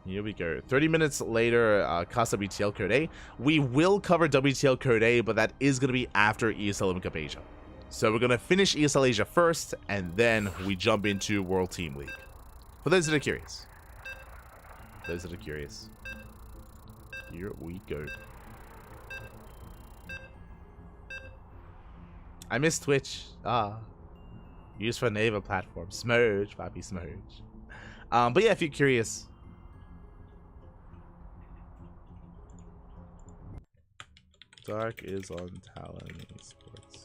Here we go. 30 minutes later, cast WTL Code A. We will cover WTL Code A, but that is going to be after ESL Open Cup Asia. So we're going to finish ESL Asia first, and then we jump into World Team League. For those that are curious. Here we go. I miss Twitch. Used for native platform. Smurge, Papi Smurge. But yeah, if you're curious. Dark is on Talon Esports.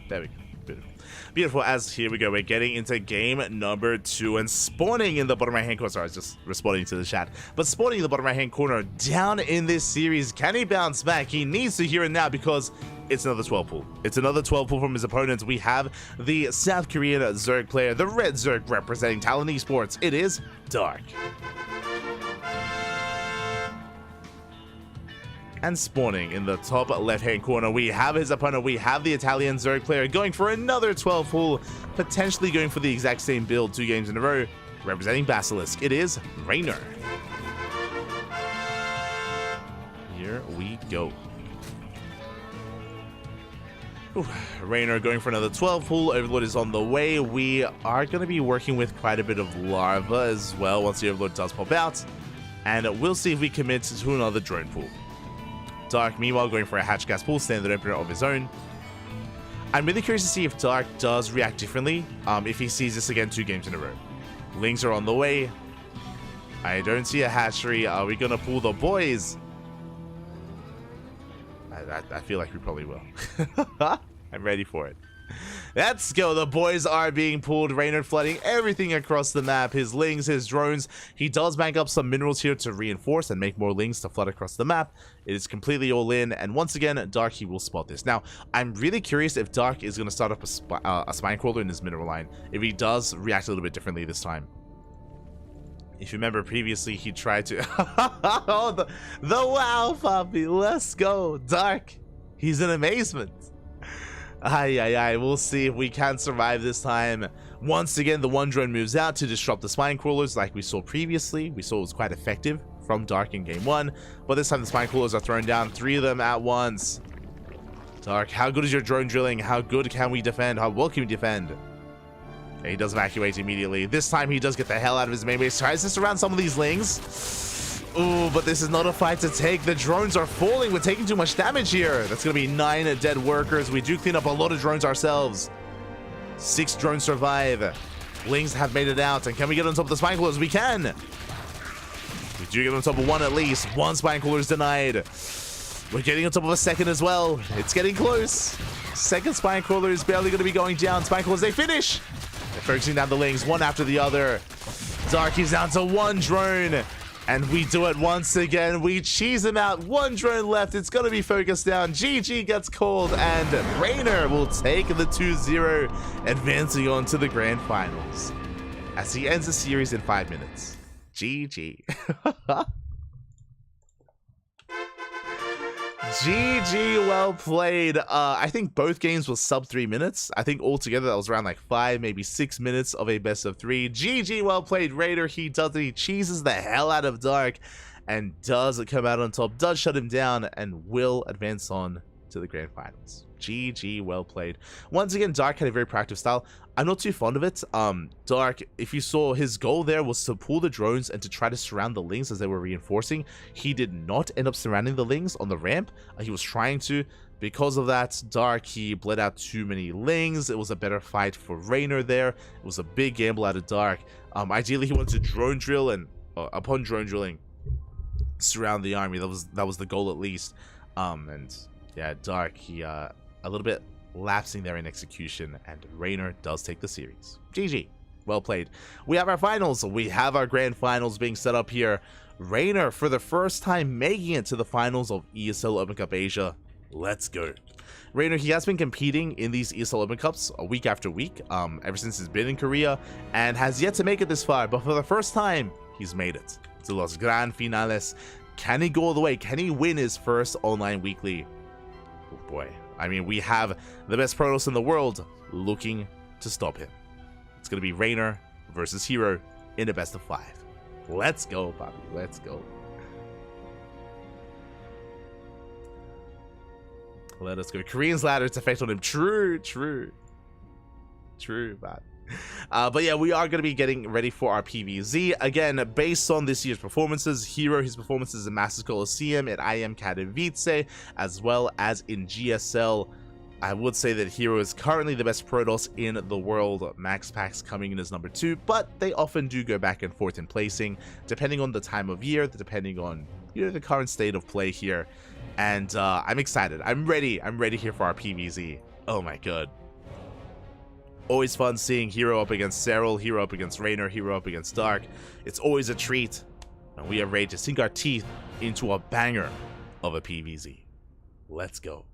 There we go. Beautiful. Beautiful. As here we go, we're getting into game number 2, and spawning in the bottom right hand corner. Sorry, I was just responding to the chat. But spawning in the bottom right hand corner down in this series, can he bounce back? He needs to here and now, because it's another 12 pull. It's another 12 pull from his opponents. We have the South Korean Zerg player, the Red Zerg representing Talon Esports. It is Dark. And spawning in the top left-hand corner, we have his opponent. We have the Italian Zerg player going for another 12 pull, potentially going for the exact same build 2 games in a row, representing Basilisk. It is Rainer. Here we go. Rainer going for another 12 pull. Overlord is on the way. We are going to be working with quite a bit of larva as well once the Overlord does pop out. And we'll see if we commit to another drone pull. Dark, meanwhile, going for a hatch gas pull, standard opener of his own. I'm really curious to see if Dark does react differently if he sees this again 2 games in a row. Lings are on the way. I don't see a hatchery. Are we going to pull the boys? I feel like we probably will. I'm ready for it. Let's go. The boys are being pulled. Rainer flooding everything across the map. His lings, his drones. He does bank up some minerals here to reinforce and make more lings to flood across the map. It is completely all in. And once again, Dark, he will spot this. Now, I'm really curious if Dark is going to start up a spine crawler in his mineral line. If he does react a little bit differently this time. If you remember previously, he tried to... oh, the wow, Poppy. Let's go. Dark. He's in amazement. We'll see if we can survive this time. Once again, the one drone moves out to disrupt the spine crawlers like we saw previously. We saw it was quite effective from Dark in game 1. But this time the spine crawlers are thrown down, 3 of them at once. Dark, how good is your drone drilling? How good can we defend? How well can we defend? Okay, he does evacuate immediately. This time he does get the hell out of his main base. Tries to surround some of these lings. Ooh, but this is not a fight to take. The drones are falling. We're taking too much damage here. That's going to be 9 dead workers. We do clean up a lot of drones ourselves. 6 drones survive. Lings have made it out. And can we get on top of the spine crawlers? We can. We do get on top of 1 at least. 1 spine crawler is denied. We're getting on top of a second as well. It's getting close. Second spine crawler is barely going to be going down. Spine crawlers, they finish. They're focusing down the lings, one after the other. Dark is down to 1 drone. And we do it once again. We cheese him out. 1 drone left. It's going to be focused down. GG gets called. And Rainer will take the 2-0, advancing on to the grand finals. As he ends the series in 5 minutes. GG. GG, well played. I think both games was sub 3 minutes. I think altogether that was around like 5, maybe 6 minutes of a best of 3. GG, well played, Raider. He does it. He cheeses the hell out of Dark and does come out on top, does shut him down, and will advance on to the grand finals. GG, well played. Once again, Dark had a very proactive style. I'm not too fond of it. Dark, if you saw, his goal there was to pull the drones and to try to surround the lings as they were reinforcing. He did not end up surrounding the lings on the ramp. He was trying to. Because of that, Dark, he bled out too many lings. It was a better fight for Rainer there. It was a big gamble out of Dark. Ideally, he wanted to drone drill, and upon drone drilling, surround the army. That was the goal at least. And yeah, Dark, he a little bit lapsing there in execution, and Rainer does take the series. GG, well played. We have our finals. We have our grand finals being set up here. Rainer, for the first time, making it to the finals of ESL Open Cup Asia. Let's go. Rainer, he has been competing in these ESL Open Cups week after week, ever since he's been in Korea, and has yet to make it this far, but for the first time, he's made it to Los Gran Finales. Can he go all the way? Can he win his first online weekly? Oh boy. I mean, we have the best Protoss in the world looking to stop him. It's going to be Rainer versus Hero in a best of 5. Let's go, Bobby. Let's go. Let us go. Korean's ladder's effect on him. True, man. But yeah, we are going to be getting ready for our PVZ. Again, based on this year's performances, Hero, his performances in Masters Coliseum, at IM Katowice, as well as in GSL. I would say that Hero is currently the best Protoss in the world. Max Packs coming in as number 2, but they often do go back and forth in placing, depending on the time of year, depending on, you know, the current state of play here. And I'm excited. I'm ready here for our PVZ. Oh my god. Always fun seeing Hero up against Cyril, Hero up against Raynor, Hero up against Dark. It's always a treat, and we are ready to sink our teeth into a banger of a PvZ. Let's go.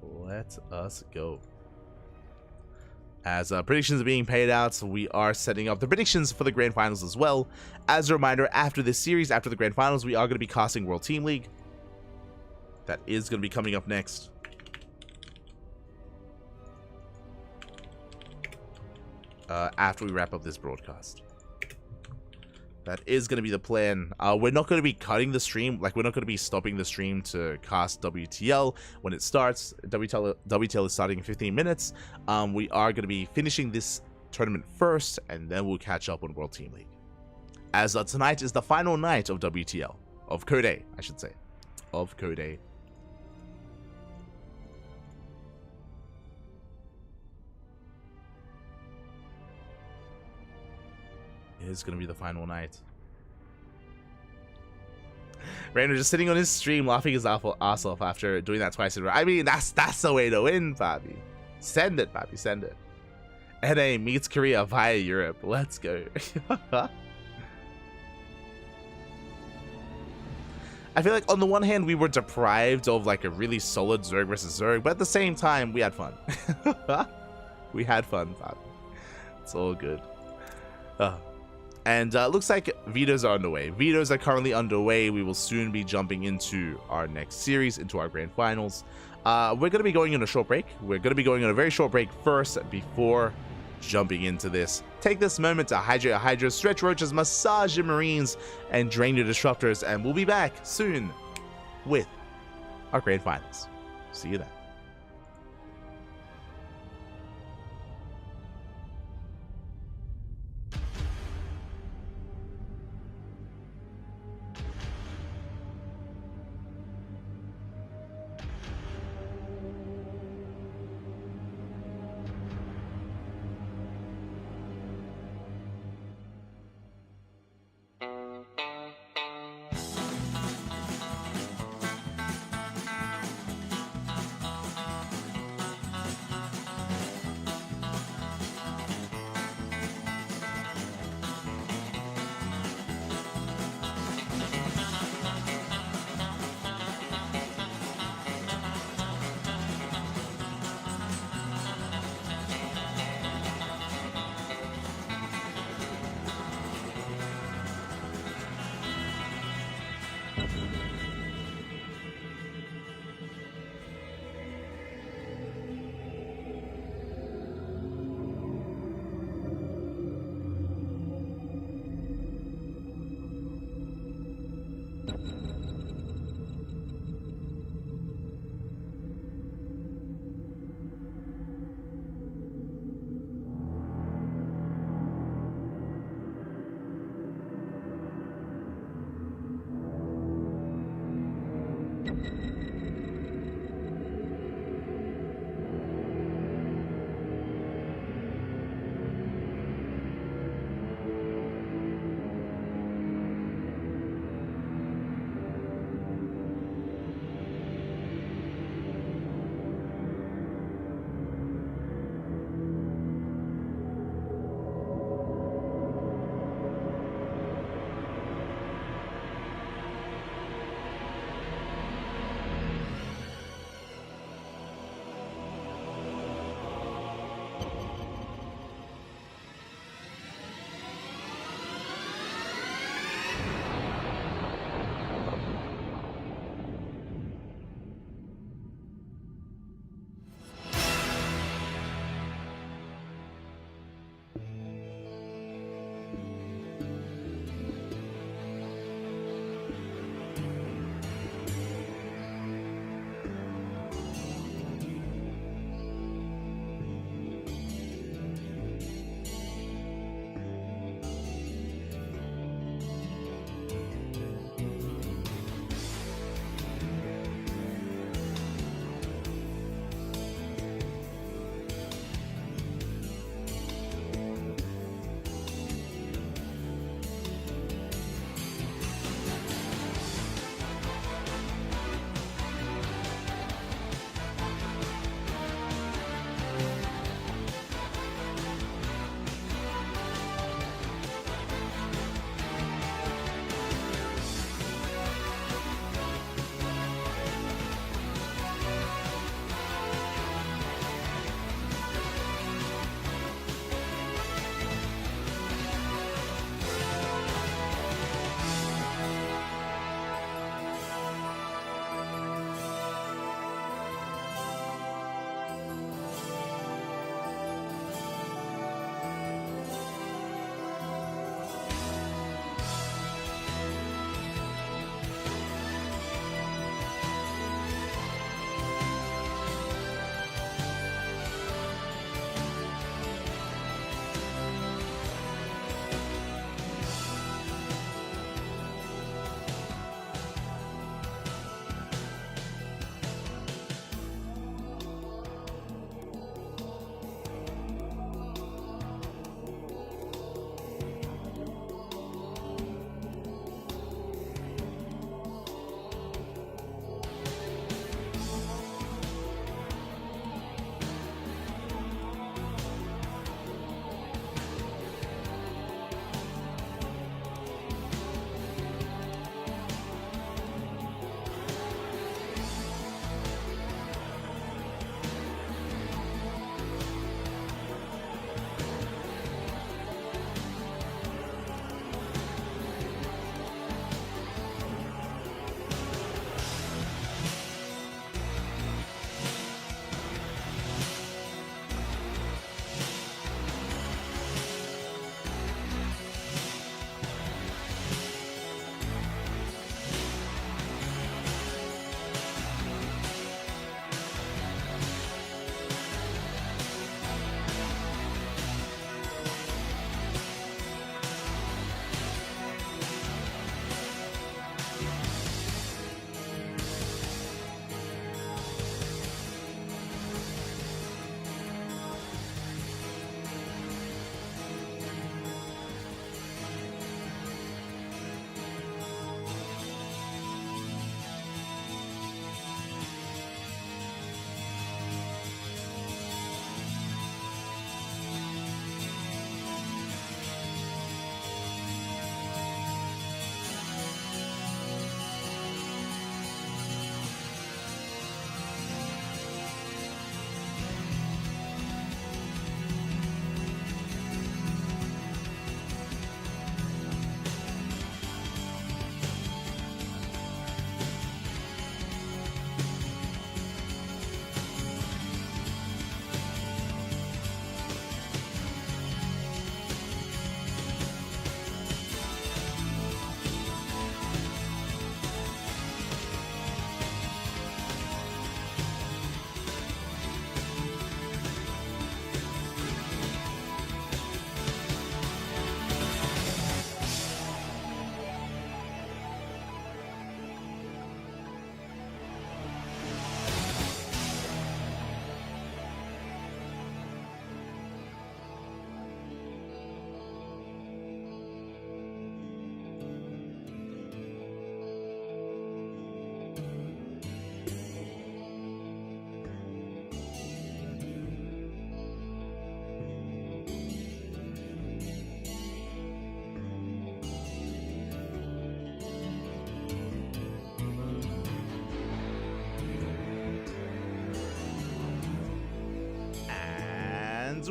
Let us go. As predictions are being paid out, we are setting up the predictions for the Grand Finals as well. As a reminder, after this series, after the Grand Finals, we are going to be casting World Team League. That is going to be coming up next. After we wrap up this broadcast. That is going to be the plan. We're not going to be cutting the stream. Like, we're not going to be stopping the stream to cast WTL when it starts. WTL is starting in 15 minutes. We are going to be finishing this tournament first, and then we'll catch up on World Team League. As tonight is the final night of WTL. Of Code A, I should say. Of Code A. It is going to be the final night. Raynor just sitting on his stream laughing his ass off after doing that twice in a row. I mean, that's the way to win, Bobby. Send it, Bobby, send it. NA meets Korea via Europe. Let's go. I feel like on the one hand, we were deprived of like a really solid Zerg versus Zerg, but at the same time, we had fun. We had fun, Bobby. It's all good. And looks like vetoes are underway. Vetoes are currently underway. We will soon be jumping into our next series, into our grand finals. We're going to be going on a short break. We're going to be going on a very short break first before jumping into this. Take this moment to hydrate your Hydras, stretch roaches, massage your Marines, and drain your disruptors. And we'll be back soon with our grand finals. See you then.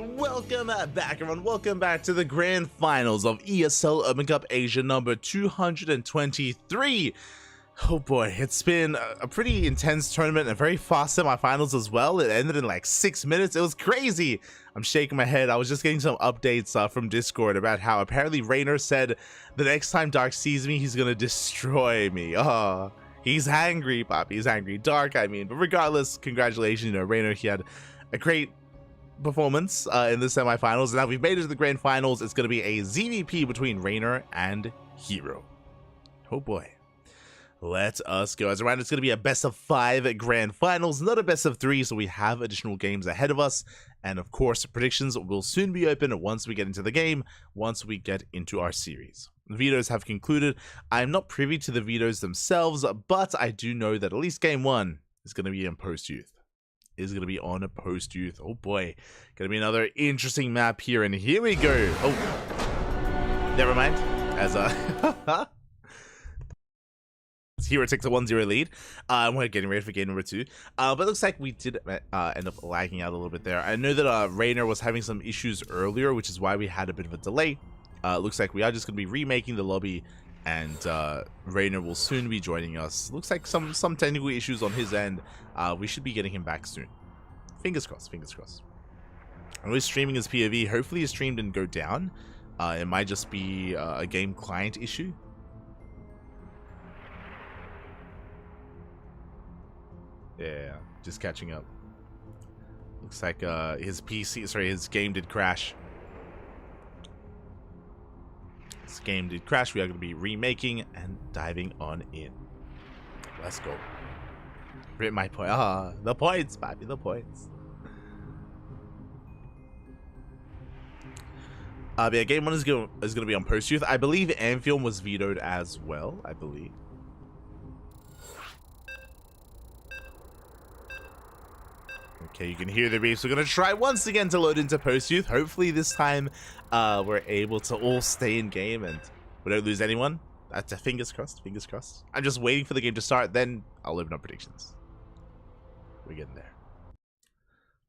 welcome back everyone, welcome back to the grand finals of ESL Open Cup Asia number 223. Oh boy, it's been a pretty intense tournament and very fast semifinals as well. It ended in like 6 minutes. It was crazy. I'm shaking my head. I was just getting some updates from Discord about how apparently Rainer said the next time Dark sees me, he's gonna destroy me. Oh, he's angry, Poppy. He's angry. Dark, I mean. But regardless, congratulations, Rainer. He had a great performance in the semifinals. Now we've made it to the grand finals. It's going to be a ZVP between Rainer and Hero. Oh boy. Let us go. As a round, it's going to be a best of 5 grand finals, not a best of 3, so we have additional games ahead of us. And of course, predictions will soon be open once we get into the game, once we get into our series. The vetoes have concluded. I'm not privy to the vetoes themselves, but I do know that at least game 1 is going to be in post-youth. Is going to be on a post-youth. Oh boy. Going to be another interesting map here, and here we go. Oh, never mind. As Hero takes a 1-0 lead. We're getting ready for game number 2. But it looks like we did end up lagging out a little bit there. I know that Rainer was having some issues earlier, which is why we had a bit of a delay. Looks like we are just going to be remaking the lobby, and Rainer will soon be joining us. Looks like some technical issues on his end. We should be getting him back soon. Fingers crossed, fingers crossed. I know he's streaming his POV. Hopefully his stream didn't go down. It might just be a game client issue. Yeah, just catching up. Looks like his game did crash. This game did crash. We are going to be remaking and diving on in. Let's go. Rip my point. Ah, the points, Pappy, the points. Yeah, game 1 is going to be on post-youth. I believe Amphion was vetoed as well, I believe. Okay, you can hear the beeps. We're going to try once again to load into post-youth. Hopefully this time we're able to all stay in game and we don't lose anyone. That's a fingers crossed, fingers crossed. I'm just waiting for the game to start, then I'll open up predictions. We're getting there.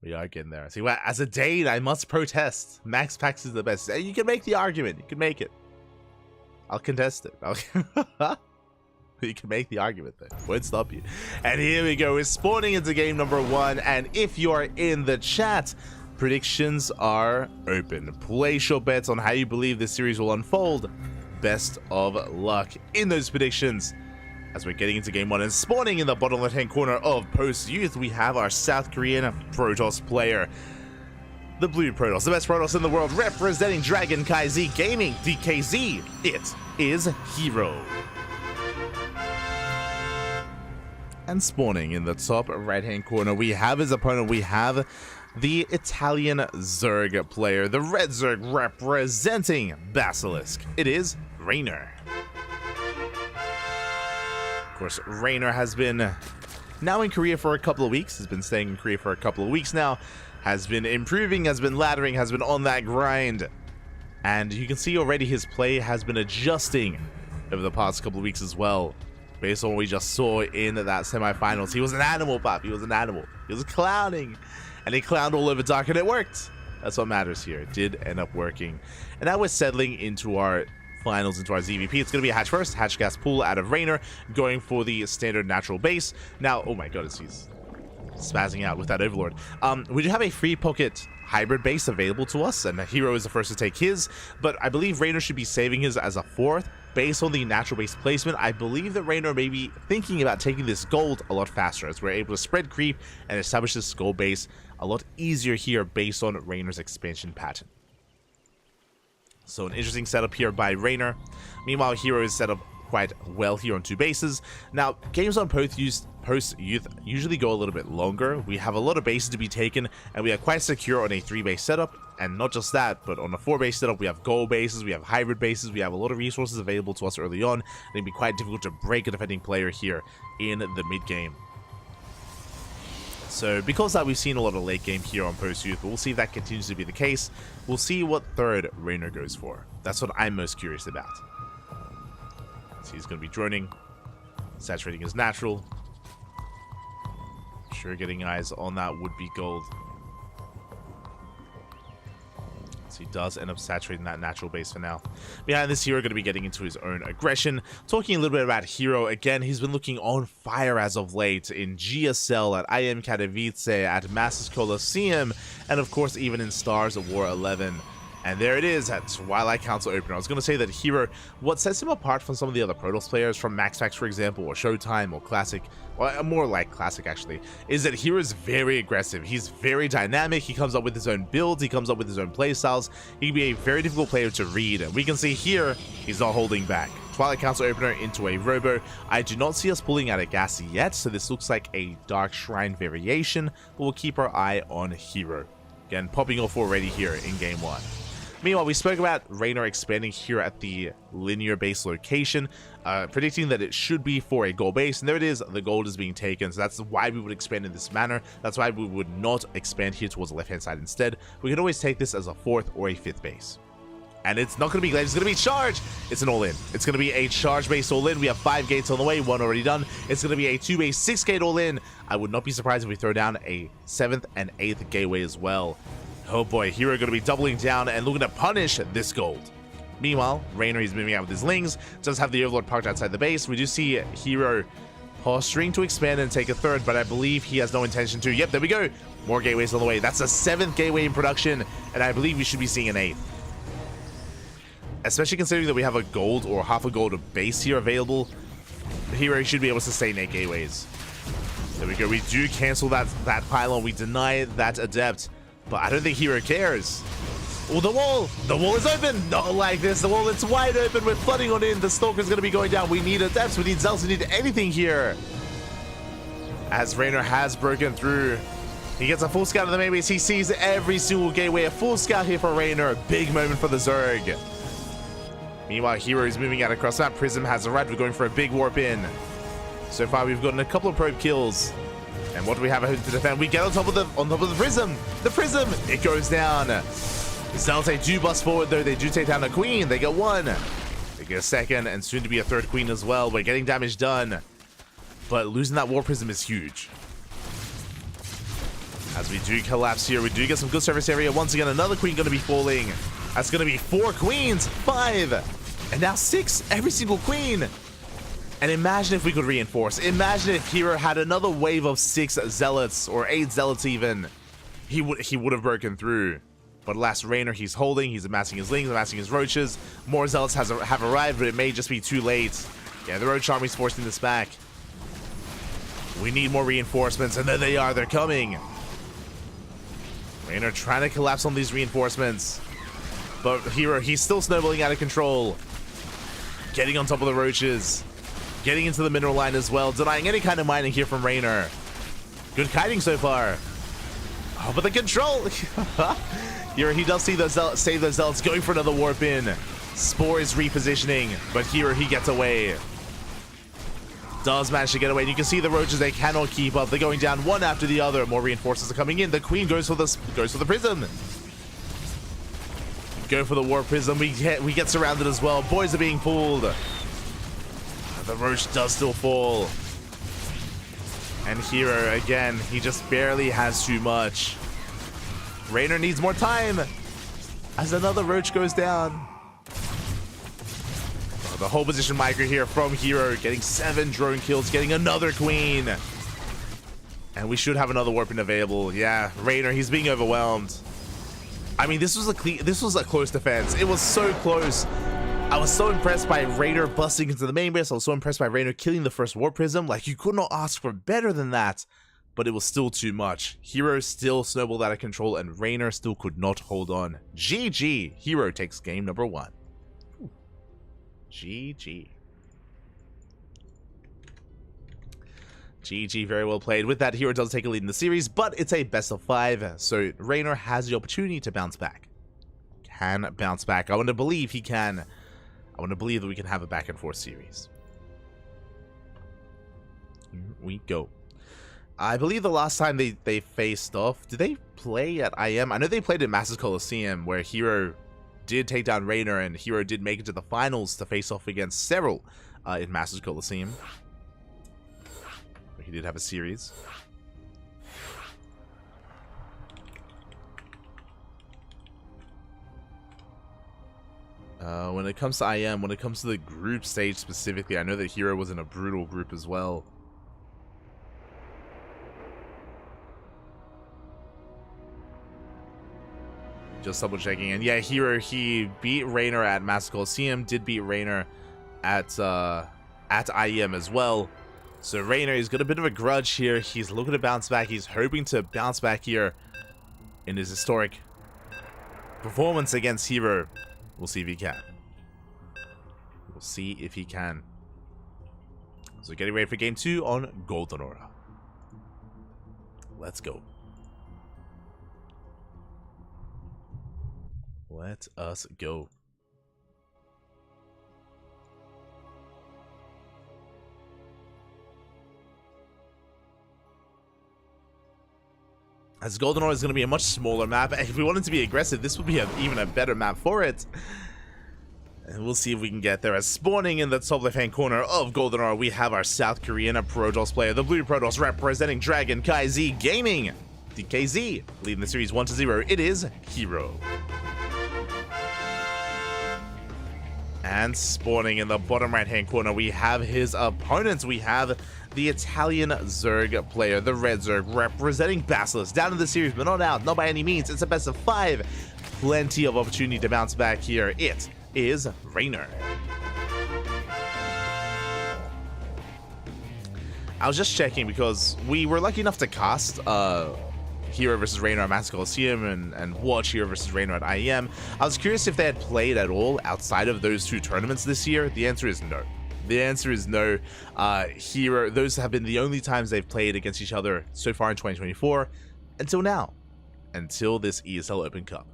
We are getting there. See, as a Dane, I must protest. Max Pax is the best. You can make the argument. You can make it. I'll contest it. You can make the argument though. Won't stop you. And here we go. We're spawning into game number 1. And if you are in the chat, predictions are open. Place your bets on how you believe this series will unfold. Best of luck in those predictions. As we're getting into game 1 and spawning in the bottom left-hand corner of post-youth, we have our South Korean Protoss player. The blue Protoss, the best Protoss in the world, representing CranKy Z Gaming, DKZ. It is Hero. And spawning in the top right-hand corner, we have his opponent. We have the Italian Zerg player, the red Zerg representing Basilisk. It is Rainer. Of course, Rainer has been now in Korea for a couple of weeks. Has been staying in Korea for a couple of weeks now. Has been improving, has been laddering, has been on that grind. And you can see already his play has been adjusting over the past couple of weeks as well. Based on what we just saw in that semifinals. He was an animal, Pop. He was an animal. He was clowning. And he clowned all over Dark, and it worked. That's what matters here. It did end up working. And now we're settling into our finals, into our ZVP. It's going to be a hatch first. Hatch gas pool out of Rainer. Going for the standard natural base. Now, oh my god, he's spazzing out with that Overlord. We do have a free pocket hybrid base available to us, and Hero is the first to take his, but I believe Rainer should be saving his as a 4th. Based on the natural base placement, I believe that Rainer may be thinking about taking this gold a lot faster, as we're able to spread creep and establish this gold base a lot easier here based on Rainer's expansion pattern. So an interesting setup here by Rainer. Meanwhile, Hero is set up quite well here on 2 bases. Now, games on post-youth usually go a little bit longer. We have a lot of bases to be taken, and we are quite secure on a 3-base setup. And not just that, but on a 4-base setup, we have gold bases, we have hybrid bases, we have a lot of resources available to us early on. It'd be quite difficult to break a defending player here in the mid-game. So because that, we've seen a lot of late game here on post-youth, but we'll see if that continues to be the case. We'll see what 3rd Rainer goes for. That's what I'm most curious about. So he's going to be droning, saturating his natural. Sure, getting eyes on that would be gold. does end up saturating that natural base for now. Behind this, Hero going to be getting into his own aggression. Talking a little bit about Hero, again, he's been looking on fire as of late in GSL, at IM Katowice, at Masters Coliseum, and of course even in Stars of War 11. And there it is at Twilight Council Opener. I was going to say that Hero, what sets him apart from some of the other Protoss players, from MaxFax for example, or Showtime, or Classic, well, more like Classic actually, is that Hero's very aggressive. He's very dynamic. He comes up with his own builds. He comes up with his own playstyles. He can be a very difficult player to read. And we can see here, he's not holding back. Twilight Council Opener into a Robo. I do not see us pulling out a Gassy yet, so this looks like a Dark Shrine variation, but we'll keep our eye on Hero. Again, popping off already here in Game 1. Meanwhile, we spoke about Raynor expanding here at the linear base location, predicting that it should be for a gold base, and there it is, the gold is being taken, so that's why we would expand in this manner. That's why we would not expand here towards the left-hand side instead. We can always take this as a 4th or a 5th base. And it's not going to be glaive, it's going to be charge! It's an all-in. It's going to be a charge-based all-in. We have 5 gates on the way, 1 already done. It's going to be a 2-base, 6-gate all-in. I would not be surprised if we throw down a 7th and 8th gateway as well. Oh boy, Hero going to be doubling down and looking to punish this gold. Meanwhile, Raynor, he's moving out with his Lings, does have the Overlord parked outside the base. We do see Hero posturing to expand and take a 3rd, but I believe he has no intention to. Yep, there we go. More gateways on the way. That's a 7th gateway in production, and I believe we should be seeing an 8th. Especially considering that we have a gold or half a gold base here available, Hero should be able to sustain 8 gateways. There we go. We do cancel that pylon. We deny that adept. But I don't think Hero cares. Oh, the wall! The wall is open! Not like this. The wall, it's wide open. We're flooding on in. The Stalker's going to be going down. We need adepts. We need Zealots. We need anything here. As Raynor has broken through. He gets a full scout of the main base. He sees every single gateway. A full scout here for Raynor. Big moment for the Zerg. Meanwhile, Hero is moving out across map. Prism has arrived. We're going for a big warp in. So far, we've gotten a couple of probe kills. And what do we have to defend? We get on top of the prism. The prism, it goes down. Zealots, they do bust forward though. They do take down the queen. They get 1. They get a 2nd and soon to be a 3rd queen as well. We're getting damage done. But losing that war prism is huge. As we do collapse here, we do get some good surface area. Once again, another queen going to be falling. That's going to be 4 queens, 5, and now 6. Every single queen. And imagine if we could reinforce. Imagine if Hero had another wave of 6 zealots, or 8 zealots even. He would have broken through. But alas, Raynor, he's holding. He's amassing his Lings, amassing his Roaches. More zealots have arrived, but it may just be too late. Yeah, the Roach army's forcing this back. We need more reinforcements, and there they are. They're coming. Raynor trying to collapse on these reinforcements. But Hero, he's still snowballing out of control. Getting on top of the Roaches. Getting into the mineral line as well, denying any kind of mining here from Raynor. Good kiting so far. Oh, but the control! Here he does see those save those zealots, going for another warp in. Spore is repositioning, but here he gets away. Does manage to get away, and you can see the Roaches, they cannot keep up. They're going down one after the other. More reinforcements are coming in. The Queen goes for the prism. Go for the warp prism. We get surrounded as well. Boys are being pulled. The Roach does still fall. And Hero, again, he just barely has too much. Raynor needs more time as another Roach goes down. Oh, the whole position micro here from Hero, getting 7 drone kills, getting another Queen. And we should have another warping available. Yeah, Raynor, he's being overwhelmed. I mean, this was a close defense. It was so close. I was so impressed by Raynor busting into the main base. I was so impressed by Raynor killing the first warp prism. Like, you could not ask for better than that, but it was still too much. Hero still snowballed out of control, and Raynor still could not hold on. GG. Hero takes game number 1. GG. GG, very well played. With that, Hero does take a lead in the series, but it's a best of 5, so Raynor has the opportunity to bounce back. Can bounce back. I want to believe he can. I want to believe that we can have a back and forth series. Here we go. I believe the last time they faced off, did they play at IM? I know they played at Masters Coliseum, where Hero did take down Raynor, and Hero did make it to the finals to face off against several in Masters Coliseum. He did have a series. When it comes to IM, when it comes to the group stage specifically, I know that Hero was in a brutal group as well. Just double checking, and yeah, Hero, he beat Raynor at Master Coliseum, did beat Raynor at IEM as well. So Raynor, he's got a bit of a grudge here. He's looking to bounce back. He's hoping to bounce back here in his historic performance against Hero. We'll see if he can. We'll see if he can. So getting ready for game 2 on Golden Aura. Let's go. Let us go. As Golden Aura is going to be a much smaller map, and if we wanted to be aggressive, this would be even a better map for it. And we'll see if we can get there. As spawning in the top left-hand corner of Golden Aura, we have our South Korean Protoss player, the Blue Protoss representing Dragon Kai Z Gaming. DKZ leading the series 1-0. It is Hero. And spawning in the bottom right-hand corner, we have his opponents. We have the Italian Zerg player, the Red Zerg, representing Basilisk. Down in the series, but not out, not by any means. It's a best of 5. Plenty of opportunity to bounce back here. It is Raynor. I was just checking because we were lucky enough to cast Hero versus Raynor at Master Coliseum and watch Hero versus Raynor at IEM. I was curious if they had played at all outside of those 2 tournaments this year. The answer is no. The answer is no. Hero, those have been the only times they've played against each other so far in 2024 until now. Until this ESL Open Cup.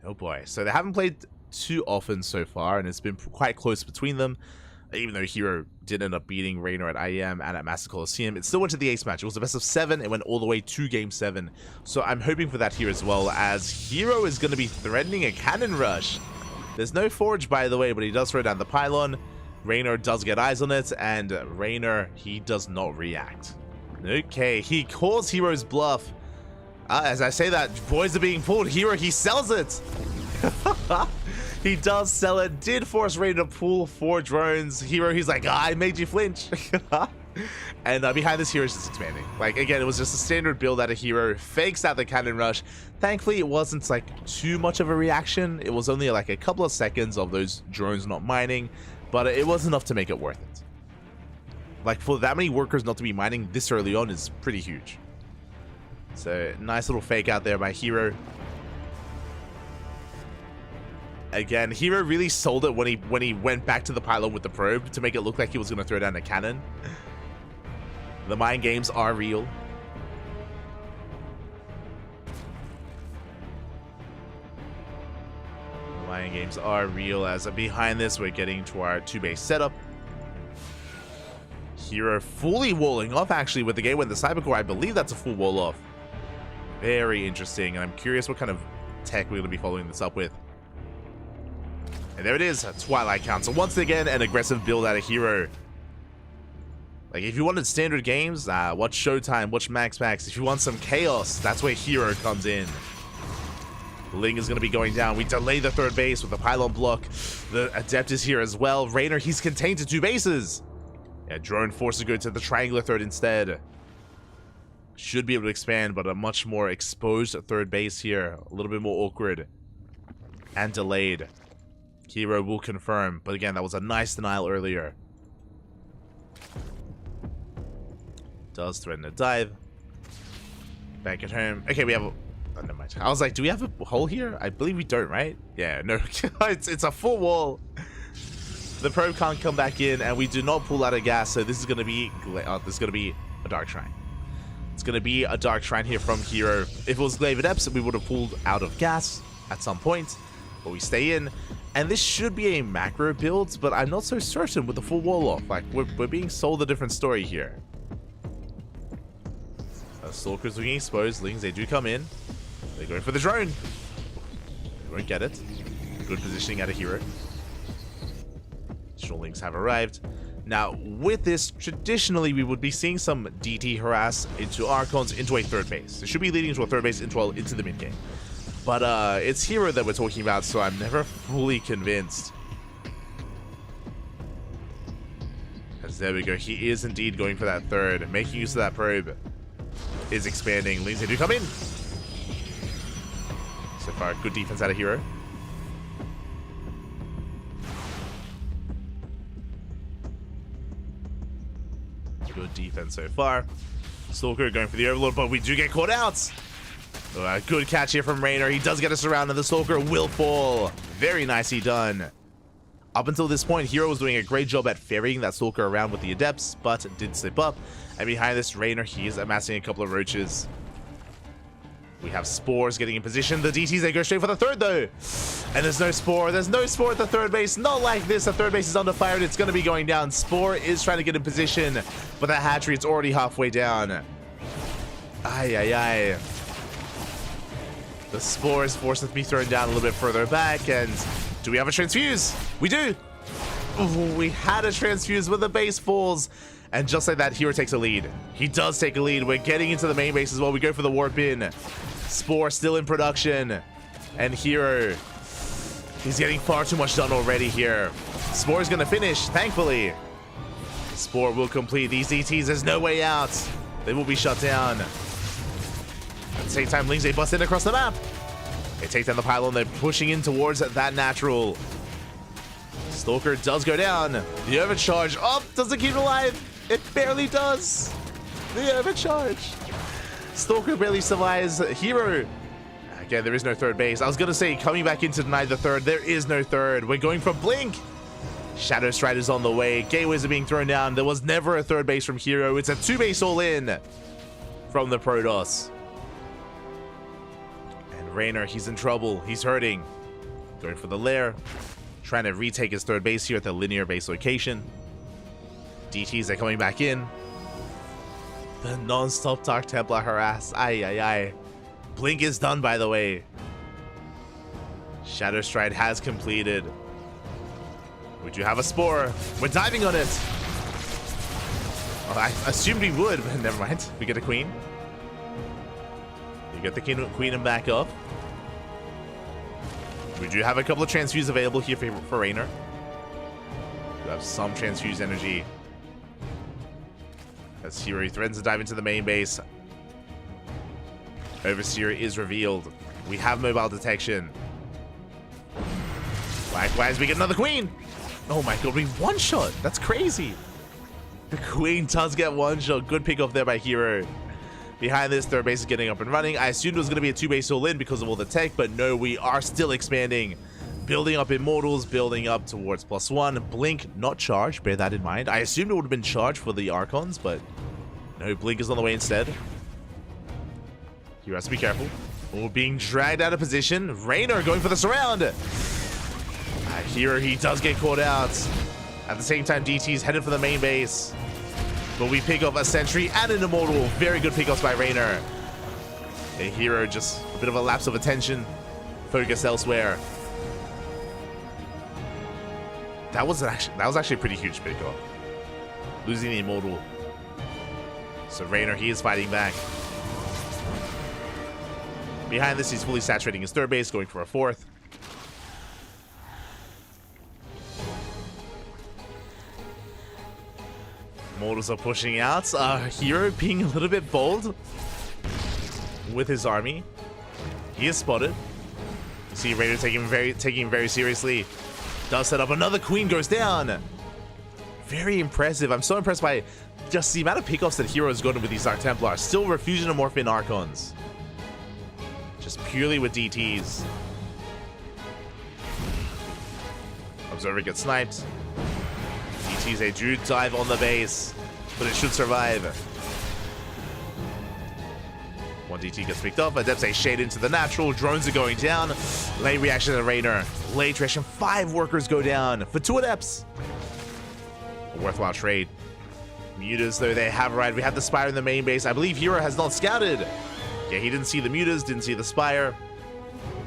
Oh boy. So they haven't played too often so far, and it's been quite close between them. Even though Hero did end up beating Raynor at IEM and at Master Coliseum, it still went to the ace match. It was a best of 7. It went all the way to game 7. So I'm hoping for that here as well, as Hero is going to be threatening a cannon rush. There's no forge, by the way, but he does throw down the pylon. Raynor does get eyes on it, and Raynor, he does not react. Okay, he calls Hero's bluff. As I say that, boys are being pulled. Hero, he sells it. He does sell it. Did force Raynor to pull 4 drones. Hero, he's like, I made you flinch. And behind this, Hero's just expanding. Like, again, it was just a standard build out of Hero. Fakes out the cannon rush. Thankfully, it wasn't like too much of a reaction. It was only like a couple of seconds of those drones not mining, but it was enough to make it worth it. Like, for that many workers not to be mining this early on is pretty huge. So, nice little fake out there by Hero. Again, Hero really sold it when he went back to the pylon with the probe to make it look like he was going to throw down a cannon. The mind games are real. The mind games are real, as behind this we're getting to our 2-base setup. Hero fully walling off actually with the gateway and the cybercore. I believe that's a full wall off. Very interesting, and I'm curious what kind of tech we're going to be following this up with. And there it is, Twilight Council. Once again, an aggressive build out of Hero. Like, if you wanted standard games, watch Showtime, watch Max. If you want some chaos, that's where Hero comes in. Ling is going to be going down. We delay the 3rd base with the pylon block. The Adept is here as well. Raynor, he's contained to 2 bases. Yeah, drone forced to go to the triangular 3rd instead. Should be able to expand, but a much more exposed 3rd base here. A little bit more awkward. And delayed. Hero will confirm, but again, that was a nice denial earlier. Does threaten a dive. Back at home. Okay, we have a... Oh, never mind. I was like, do we have a hole here? I believe we don't, right? Yeah, no. it's a full wall. The probe can't come back in, and we do not pull out of gas, so this is going to be... this is going to be a Dark Shrine. It's going to be a Dark Shrine here from Hero. If it was Glaive Adepts, we would have pulled out of gas at some point, but we stay in. And this should be a macro build, but I'm not so certain with the full wall off. Like, we're being sold a different story here. Stalkers looking exposed. Lings, they do come in. They're going for the drone. They won't get it. Good positioning out of Hero. Additional Lings have arrived. Now, with this, traditionally, we would be seeing some DT harass into Archons into a 3rd base. It should be leading to a 3rd base into the mid game. But it's Hero that we're talking about, so I'm never fully convinced. As there we go. He is indeed going for that third. Making use of that probe. Is expanding. Lindsay do come in. So far, good defense out of Hero. Good defense so far. Stalker going for the Overlord, but we do get caught out. Good catch here from Raynor. He does get us around, and the Stalker will fall. Very nicely done. Up until this point, Hero was doing a great job at ferrying that Stalker around with the Adepts, but did slip up. And behind this, Raynor, he is amassing a couple of roaches. We have Spores getting in position. The DTs, they go straight for the third, though. And there's no Spore. There's no Spore at the third base. Not like this. The third base is under fire, and it's going to be going down. Spore is trying to get in position, but that hatchery, it's already halfway down. Ay, ay, ay. The Spore is forced to be thrown down a little bit further back, and do we have a transfuse? We do. Ooh, we had a transfuse, but the base falls. And just like that, Hero takes a lead. He does take a lead. We're getting into the main base as well. We go for the warp in. Spore still in production. And Hero, he's getting far too much done already here. Spore is going to finish, thankfully. Spore will complete these DTs. There's no way out. They will be shut down. At the same time, Lings, they bust in across the map. They take down the pylon. They're pushing in towards that natural. Stalker does go down. The overcharge. Oh, does it keep it alive? It barely does. The overcharge. Stalker barely survives. Hero. Again, there is no third base. I was going to say, coming back in to deny the third. There is no third. We're going for Blink. Shadow Stride is on the way. Gateways are being thrown down. There was never a third base from Hero. It's a two base all in from the Protoss. And Raynor, he's in trouble. He's hurting. Going for the lair. Trying to retake his third base here at the linear base location. DTs are coming back in. The non-stop Dark Templar harass. Ay, ay, ay. Blink is done, by the way. Shadow Stride has completed. We do have a Spore. We're diving on it. Well, I assumed we would, but never mind. We get a Queen. You get the Queen and back up. We do have a couple of transfuse available here for Raynor. We have some transfuse energy. As Hero threatens to dive into the main base. Overseer is revealed. We have mobile detection. Likewise, we get another Queen. Oh my god, we one-shot. That's crazy. The Queen does get one-shot. Good pick off there by Hero. Behind this, third base is getting up and running. I assumed it was going to be a two-base all-in because of all the tech, but no, we are still expanding. Building up Immortals, building up towards +1. Blink, not charged, bear that in mind. I assumed it would have been charged for the Archons, but no, Blink is on the way instead. Hero has to be careful. Oh, being dragged out of position. Raynor going for the surround. Hero, he does get caught out. At the same time, DT's headed for the main base. But we pick up a Sentry and an Immortal. Very good pickups by Raynor. A Hero, just a bit of a lapse of attention. Focus elsewhere. That was actually a pretty huge pickup. Losing the Immortal. So Raynor, he is fighting back. Behind this, he's fully saturating his third base, going for a fourth. Immortals are pushing out. Hero being a little bit bold with his army. He is spotted. You see Raynor taking him very seriously. Does set up another Queen, goes down. Very impressive. I'm so impressed by just the amount of pickoffs that Hero has gotten with these Dark Templars. Still Refusion and Morphin Archons. Just purely with DTs. Observer gets sniped. DTs, they do dive on the base, but it should survive. One DT gets picked up. Adepts, they shade into the natural. Drones are going down. Late reaction to Raynor. Late reaction. 5 workers go down for 2 Adepts. A worthwhile trade. Mutas, though, they have arrived. We have the Spire in the main base. I believe Hero has not scouted. Yeah, he didn't see the Mutas, didn't see the Spire.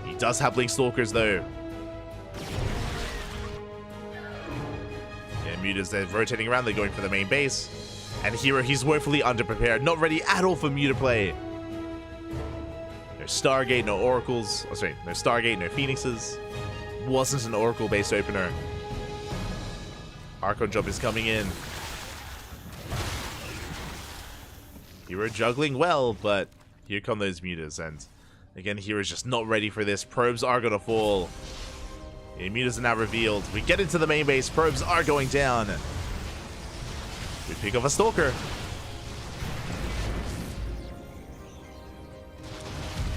He does have Blink Stalkers, though. Yeah, Mutas, they're rotating around. They're going for the main base. And Hero, he's woefully underprepared. Not ready at all for Muta play. No Stargate, no Oracles. Oh, sorry, no Stargate, no Phoenixes. Wasn't an Oracle-based opener. Archon Jump is coming in. Hero juggling well, but here come those mutas, and again, Hero's just not ready for this. Probes are gonna fall. The mutas are now revealed. We get into the main base. Probes are going down. We pick up a Stalker.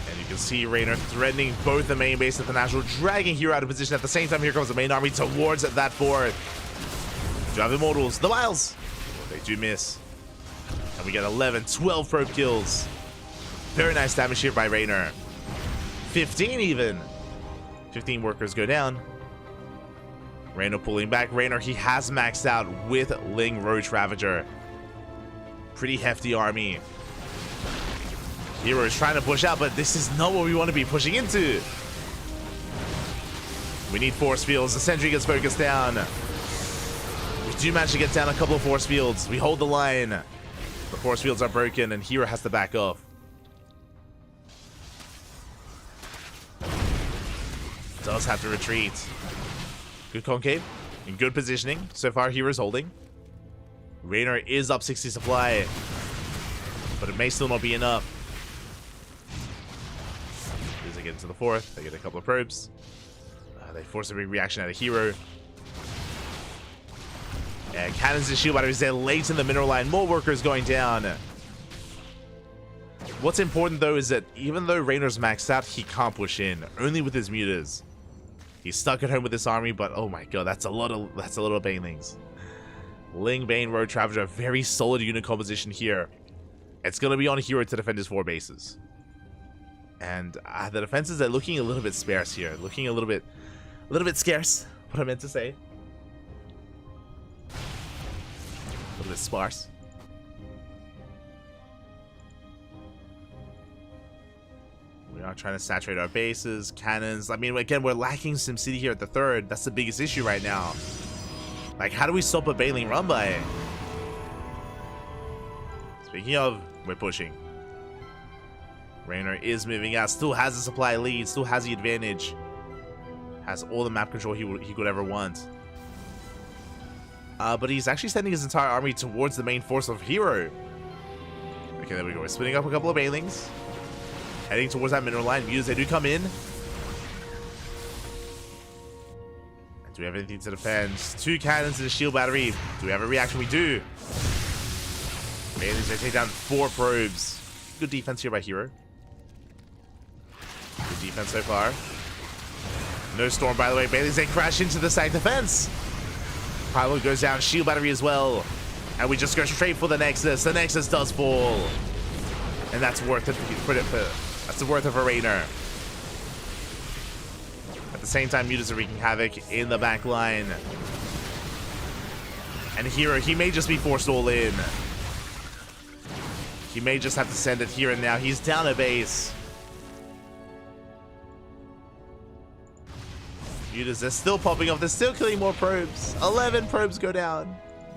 And you can see Raynor threatening both the main base and the National, dragging Hero out of position. At the same time, here comes the main army towards that fort. Do have Immortals. The Wiles. Oh, they do miss. And we get 11, 12 probe kills. Very nice damage here by Raynor. 15 even. 15 workers go down. Raynor pulling back. Raynor, he has maxed out with Ling Roach Ravager. Pretty hefty army. Hero is trying to push out, but this is not what we want to be pushing into. We need force fields. The sentry gets focused down. We do manage to get down a couple of force fields. We hold the line. The force fields are broken, and Hero has to back off. Does have to retreat. Good concave. In good positioning. So far, Hero's holding. Raynor is up 60 supply. But it may still not be enough. As they get into the fourth, they get a couple of probes. They force a big reaction out of Hero. And cannons and shield batteries there late in the mineral line. More workers going down. What's important though is that even though Raynor's maxed out, he can't push in. Only with his mutas. He's stuck at home with this army, but oh my god, that's a lot of banelings. Ling, Bane, Road Ravager, very solid unit composition here. It's gonna be on Hero to defend his 4 bases. And the defenses are looking a little bit sparse here. Looking a little bit scarce, what I meant to say. A little bit sparse. We are trying to saturate our bases, cannons. I mean, again, we're lacking SimCity here at the third. That's the biggest issue right now. Like, how do we stop a Baneling run by? Speaking of, we're pushing. Raynor is moving out, still has the supply lead, still has the advantage. Has all the map control he could ever want. But he's actually sending his entire army towards the main force of Hero. Okay, there we go. We're splitting up a couple of Banelings. Heading towards that mineral line. Mutas, they do come in. And do we have anything to defend? 2 cannons and a shield battery. Do we have a reaction? We do. Banelings, they take down 4 probes. Good defense here by Hero. Good defense so far. No storm, by the way. Banelings, they crash into the side defense. Pylon goes down. Shield battery as well. And we just go straight for the Nexus. The Nexus does fall. And that's worth it that's worth it for Raynor. At the same time, mutas are wreaking havoc in the back line. And Hero, he may just be forced all in. He may just have to send it here and now. He's down a base. Mutas, they're still popping off. They're still killing more probes. 11 probes go down.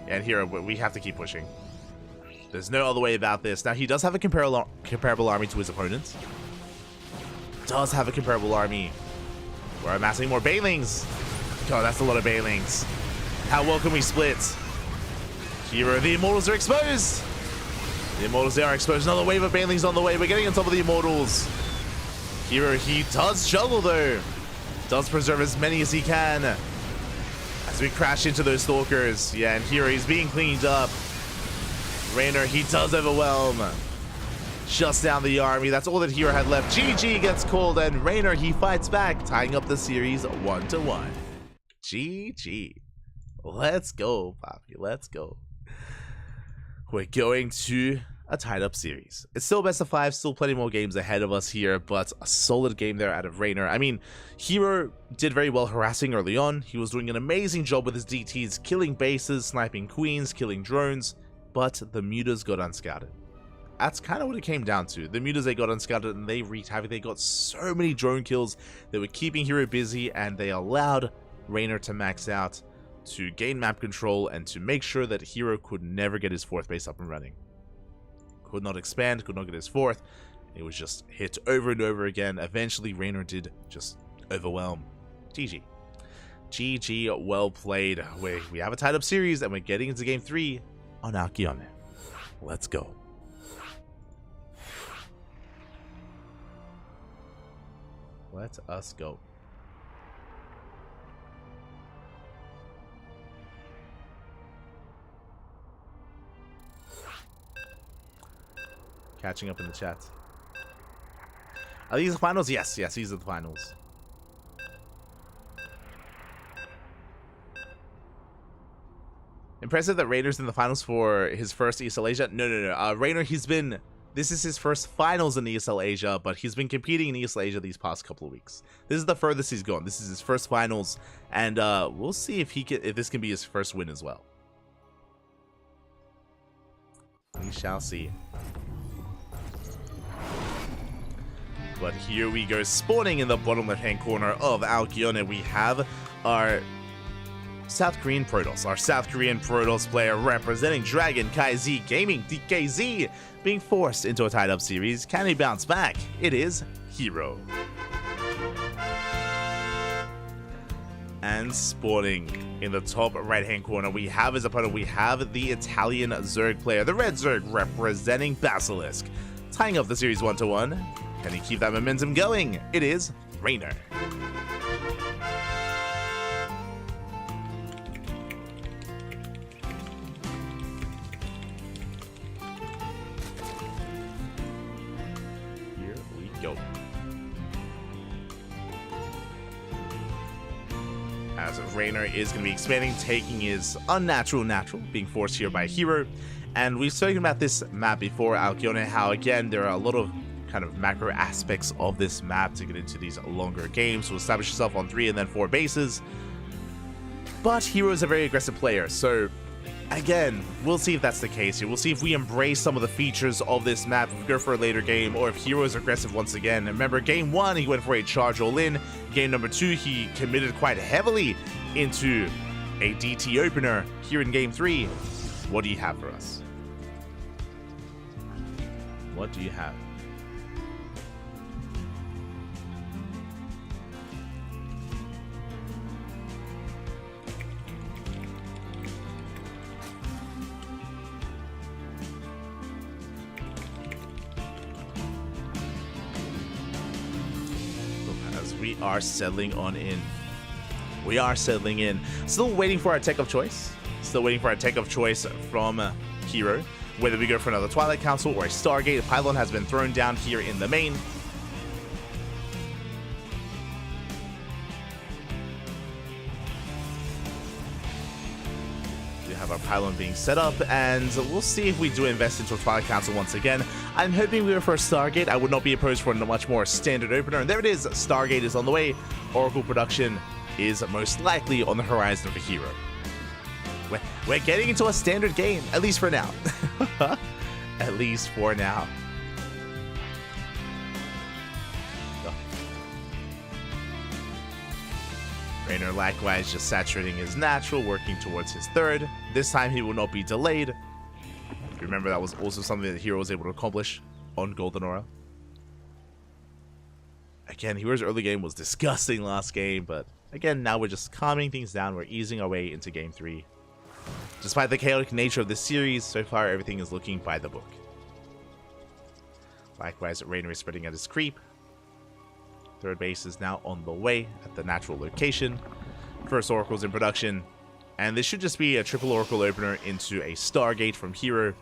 And Hero, we have to keep pushing. There's no other way about this. Now, he does have a comparable army to his opponents. Does have a comparable army. We're amassing more Banelings. God, that's a lot of Banelings. How well can we split? Hero, the Immortals are exposed. The Immortals, they are exposed. Another wave of Banelings on the way. We're getting on top of the Immortals. Hero, he does juggle though. Does preserve as many as he can. As we crash into those Stalkers. Yeah, and Hero, he's being cleaned up. Raynor, he does overwhelm. Just down the army. That's all that Hero had left. GG gets called, and Raynor, he fights back, tying up the series 1-1. GG. Let's go, Poppy. Let's go. We're going to a tied up series. It's still best of 5, still plenty more games ahead of us here, but a solid game there out of Raynor. I mean, Hero did very well harassing early on. He was doing an amazing job with his DTs, killing bases, sniping queens, killing drones, but the mutas got unscouted. That's kind of what it came down to. The mutas, they got unscouted and they wreaked havoc. They got so many drone kills. They were keeping Hero busy, and they allowed Raynor to max out, to gain map control, and to make sure that Hero could never get his 4th base up and running. Could not expand, could not get his 4th, It was just hit over and over again. Eventually, Reynor did just overwhelm. GG. GG, well played. We have a tied up series and we're getting into game 3 on Alkyone. Let's go. Let us go. Catching up in the chat. Are these the finals? Yes, these are the finals. Impressive that Raynor's in the finals for his first ESL Asia. No. Reynor, this is his first finals in ESL Asia, but he's been competing in ESL Asia these past couple of weeks. This is the furthest he's gone. This is his first finals, and we'll see if this can be his first win as well. We shall see. But here we go, spawning in the bottom left-hand corner of Alkyone. We have our South Korean Protoss player representing Dragon KZ Gaming, DKZ, being forced into a tied-up series. Can he bounce back? It is Hero. And spawning in the top right-hand corner, we have his opponent. We have the Italian Zerg player, the Red Zerg representing Basilisk, tying up the series 1-1. Can he keep that momentum going? It is Reynor. Here we go. As Reynor is going to be expanding, taking his unnatural being forced here by Hero. And we've spoken about this map before, Alkyone, how again there are a lot of kind of macro aspects of this map to get into these longer games, to establish yourself on 3 and then 4 bases. But Hero is a very aggressive player, so again, we'll see if that's the case here. We'll see if we embrace some of the features of this map, if we go for a later game, or if Hero is aggressive once again. Remember, game 1, he went for a charge all in. Game number 2, he committed quite heavily into a DT opener. Here in game 3, what do you have for us? What do you have? We are settling on in. We are settling in. Still waiting for our tech of choice. Still waiting for our tech of choice from Hero. Whether we go for another Twilight Council or a Stargate, a pylon has been thrown down here in the main. We have our pylon being set up, and we'll see if we do invest into a Twilight Council once again. I'm hoping we go for a Stargate. I would not be opposed for a much more standard opener. And there it is. Stargate is on the way. Oracle production is most likely on the horizon for Hero. We're getting into a standard game, at least for now. At least for now. Reynor likewise just saturating his natural, working towards his 3rd. This time he will not be delayed. Remember, that was also something that Hero was able to accomplish on Golden Aura. Again, Hero's early game was disgusting last game, but again, now we're just calming things down. We're easing our way into game 3. Despite the chaotic nature of this series, so far everything is looking by the book. Likewise, Reynor is spreading out his creep. 3rd base is now on the way at the natural location. First Oracle's in production. And this should just be a triple Oracle opener into a Stargate from Hero.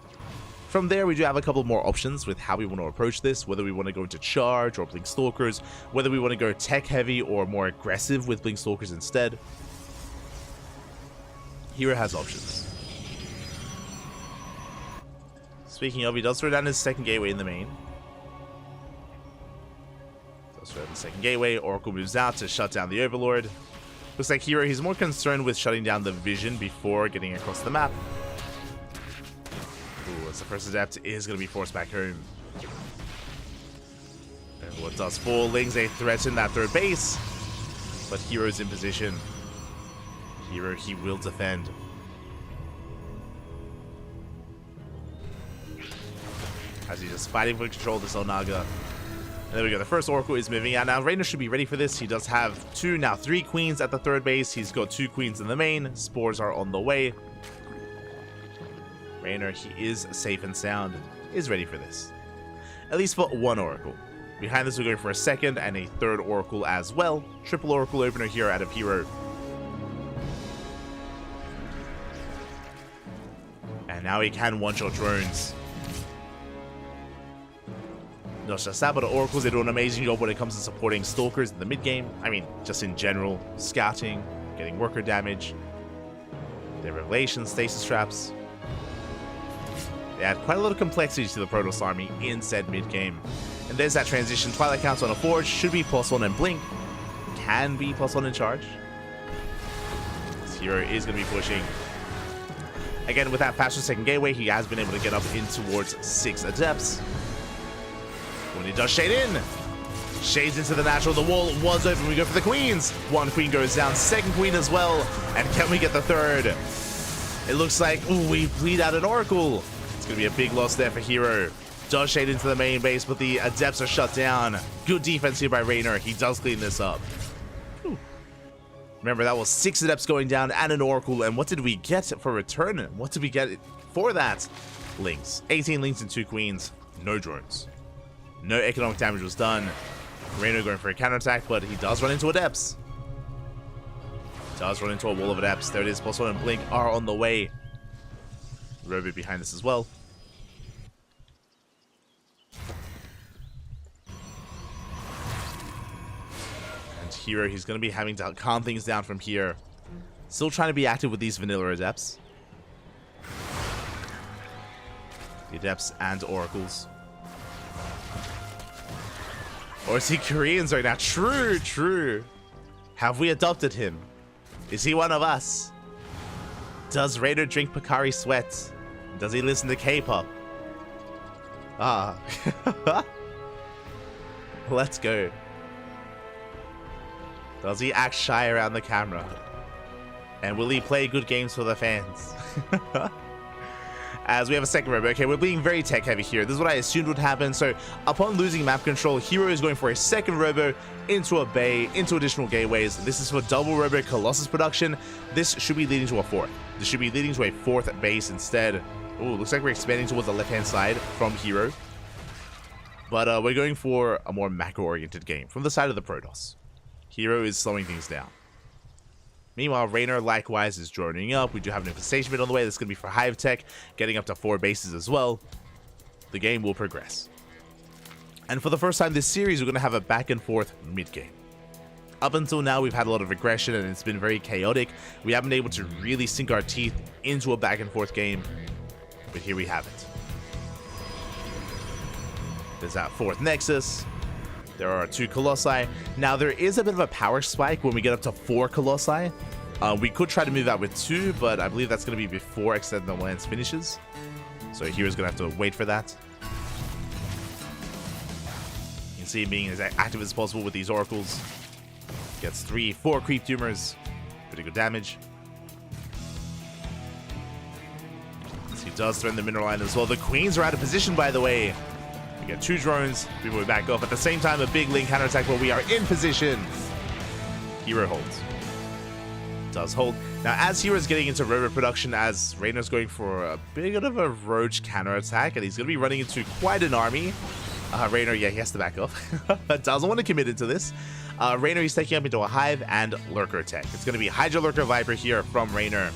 From there, we do have a couple more options with how we want to approach this, whether we want to go into Charge or Blink Stalkers, whether we want to go tech heavy or more aggressive with Blink Stalkers instead. Hero has options. Speaking of, he does throw down his 2nd gateway in the main. Does throw down the 2nd gateway. Oracle moves out to shut down the Overlord. Looks like Hero, he's more concerned with shutting down the vision before getting across the map. Ooh, as the first Adept is going to be forced back home. And what does fall? Lings, they threaten that 3rd base. But Hero's in position. Hero, he will defend. as he's just fighting for control of this Onaga. And there we go. The first Oracle is moving out. Now, Rainer should be ready for this. He does have 3 queens at the third base. He's got 2 queens in the main. Spores are on the way. Rainer, he is safe and sound, is ready for this. At least for 1 Oracle. Behind this, we're going for a second and a third Oracle as well. Triple Oracle opener here out of Hero. And now he can one-shot drones. Not just that, but the Oracles, they do an amazing job when it comes to supporting Stalkers in the mid-game. I mean, just in general. Scouting, getting worker damage. Their Revelations, Stasis Traps. They add quite a lot of complexity to the Protoss army in said mid-game. And there's that transition. Twilight Council on a Forge should be +1 and Blink. Can be +1 in charge. This hero is going to be pushing. Again, with that faster second gateway, he has been able to get up in towards 6 Adepts. When he does shade in, shades into the natural. The wall was open. We go for the queens. 1 queen goes down, 2nd queen as well. And can we get the 3rd? It looks like, ooh, we bleed out an Oracle. It's going to be a big loss there for Hero. Does shade into the main base, but the Adepts are shut down. Good defense here by Rainer. He does clean this up. Ooh. Remember, that was 6 Adepts going down and an Oracle. And what did we get for return? What did we get for that? Links. 18 links and 2 queens. No drones. No economic damage was done. Rainer going for a counterattack, but he does run into Adepts. Does run into a wall of Adepts. There it is. +1 and Blink are on the way. Robot behind this as well. And Hero, he's going to be having to calm things down from here. Still trying to be active with these vanilla Adepts. The Adepts and Oracles. Or is he Koreans right now? True, true. Have we adopted him? Is he one of us? Does Rainer drink Pocari Sweat? Does he listen to K-pop? Ah. Let's go. Does he act shy around the camera? And will he play good games for the fans? As we have a second robo. Okay, we're being very tech heavy here. This is what I assumed would happen. So upon losing map control, Hero is going for a second robo into a bay, into additional gateways. This is for double robo Colossus production. This should be leading to a 4th. This should be leading to a 4th base instead. Ooh, looks like we're expanding towards the left-hand side from Hero. But we're going for a more macro-oriented game from the side of the Protoss. Hero is slowing things down. Meanwhile, Rainer likewise is droning up. We do have an infestation bit on the way. That's going to be for Hive Tech, getting up to 4 bases as well. The game will progress. And for the first time this series, we're going to have a back and forth mid-game. Up until now, we've had a lot of aggression and it's been very chaotic. We haven't been able to really sink our teeth into a back and forth game. But here we have it. There's that 4th Nexus. There are 2 Colossi. Now, there is a bit of a power spike when we get up to 4 Colossi. We could try to move out with 2, but I believe that's going to be before Extend the Lands finishes. So Hero's going to have to wait for that. You can see him being as active as possible with these Oracles. Gets 3, 4 Creep Tumors. Pretty good damage. So he does threaten the Mineral Line as well. The Queens are out of position, by the way. We get 2 drones. We move back off. At the same time, a big link counterattack where we are in position. Hero holds. Does hold. Now, as Hero's getting into robo production, as Rainer's going for a bit of a roach counterattack, and he's going to be running into quite an army. Rainer, yeah, he has to back off. Doesn't want to commit into this. Rainer, he's taking up into a Hive and Lurker Tech. It's going to be Hydra Lurker Viper here from Rainer.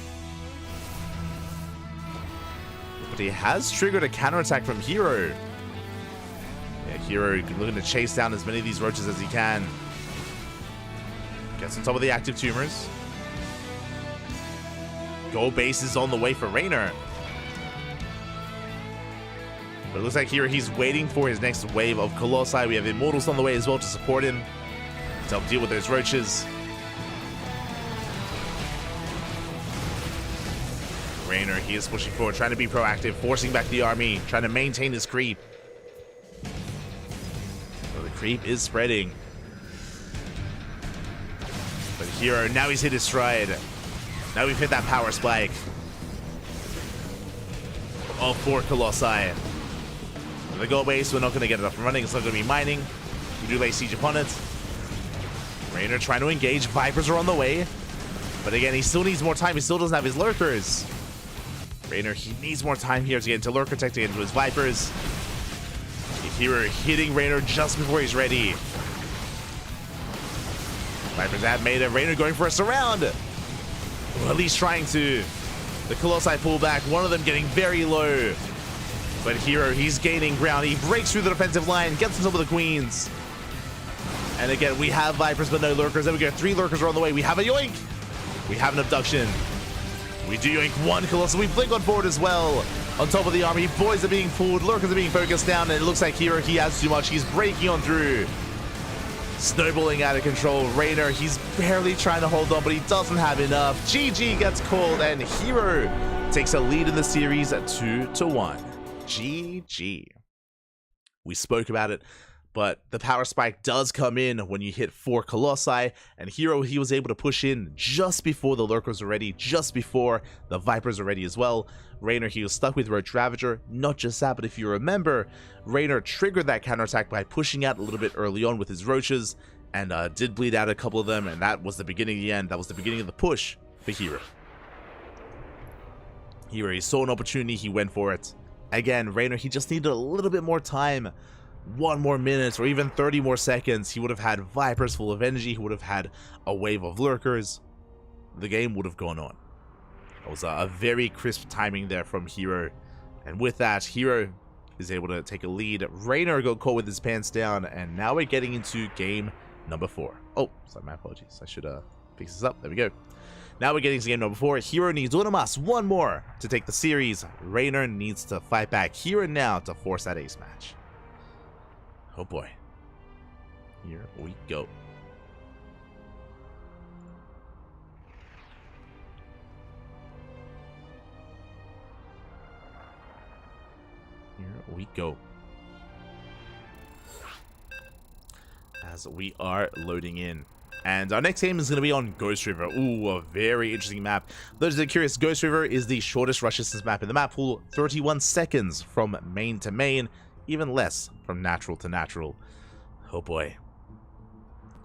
But he has triggered a counterattack from Hero. Yeah, Hero looking to chase down as many of these roaches as he can. Gets on top of the active tumors. Gold base is on the way for Rainer. But it looks like here he's waiting for his next wave of Colossi. We have Immortals on the way as well to support him, to help deal with those roaches. Rainer, he is pushing forward, trying to be proactive, forcing back the army, trying to maintain his creep. So the creep is spreading. But Hero, now he's hit his stride. Now we've hit that power spike. All 4 Colossi. The gold base, we're not going to get it up and running. It's not going to be mining. We do lay siege upon it. Raynor trying to engage. Vipers are on the way. But again, he still needs more time. He still doesn't have his lurkers. Raynor, he needs more time here to get into lurker tech, to get into his Vipers. Hero hitting Raynor just before he's ready. Vipers have made it. Raynor going for a surround. Well, at least trying to. The Colossi pull back. One of them getting very low. But Hero, he's gaining ground. He breaks through the defensive line, gets on top of the Queens. And again, we have Vipers, but no lurkers. Then we get 3 lurkers are on the way. We have a yoink. We have an abduction. We do yoink 1 Colossus. We blink on forward as well. On top of the army, boys are being pulled, lurkers are being focused down, and it looks like Hero, he has too much. He's breaking on through. Snowballing out of control. Raynor, he's barely trying to hold on, but he doesn't have enough. GG gets called, and Hero takes a lead in the series at 2-1. GG. We spoke about it, but the power spike does come in when you hit 4 Colossi, and Hero, he was able to push in just before the lurkers were ready, just before the Vipers are ready as well. Raynor, he was stuck with Roach Ravager. Not just that, but if you remember, Raynor triggered that counterattack by pushing out a little bit early on with his Roaches, and did bleed out a couple of them, and that was the beginning of the end. That was the beginning of the push for Hero. Hero, he saw an opportunity, he went for it. Again, Raynor, he just needed a little bit more time. 1 more minute or even 30 more seconds. He would have had Vipers full of energy. He would have had a wave of lurkers. The game would have gone on. It was a very crisp timing there from Hero. And with that, Hero is able to take a lead. Raynor got caught with his pants down. And now we're getting into game number 4. Oh, sorry, my apologies. I should fix this up. There we go. Now we're getting to game number 4. Hero needs one more to take the series. Raynor needs to fight back here and now to force that ace match. Oh boy. Here we go. Here we go. As we are loading in. And our next game is going to be on Ghost River. Ooh, a very interesting map. Those that are curious, Ghost River is the shortest rush distance map in the map pool. 31 seconds from main to main. Even less from natural to natural. Oh boy.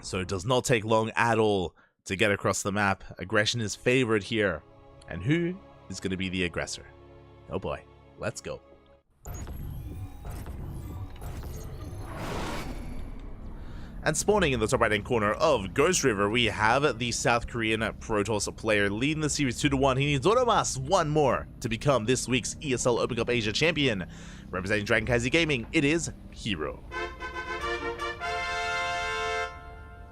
So it does not take long at all to get across the map. Aggression is favored here. And who is going to be the aggressor? Oh boy. Let's go. And spawning in the top right hand corner of Ghost River, we have the South Korean Protoss player leading the series 2-1. He needs one more to become this week's ESL Open Cup Asia champion. Representing CranKy Gaming, it is Hero.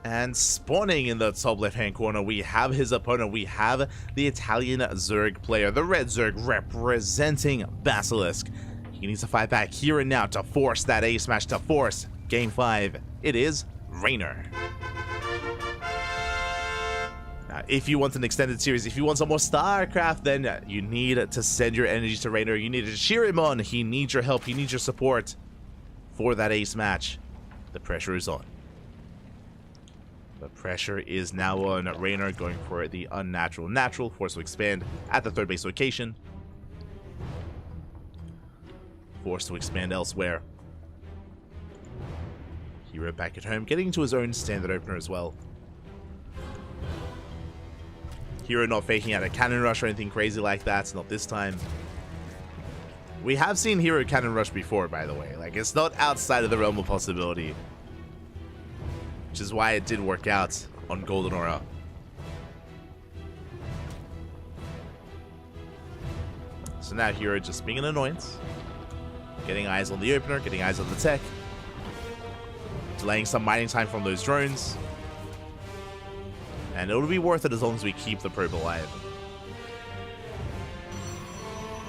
And spawning in the top left hand corner, we have his opponent. We have the Italian Zerg player, the Red Zerg representing Basilisk. He needs to fight back here and now to force that ace match, to force game 5. It is Raynor. Now, if you want an extended series, if you want some more StarCraft, then you need to send your energy to Raynor. You need to cheer him on. He needs your help. He needs your support for that ace match. The pressure is on. The pressure is now on Raynor, going for the unnatural natural, force to expand at the 3rd base location. Forced to expand elsewhere. Hero back at home, getting into his own standard opener as well. Hero not faking out a cannon rush or anything crazy like that, not this time. We have seen Hero cannon rush before, by the way. Like, it's not outside of the realm of possibility. Which is why it did work out on Golden Aura. So now Hero just being an annoyance. Getting eyes on the opener, getting eyes on the tech. Delaying some mining time from those drones. And it'll be worth it as long as we keep the probe alive.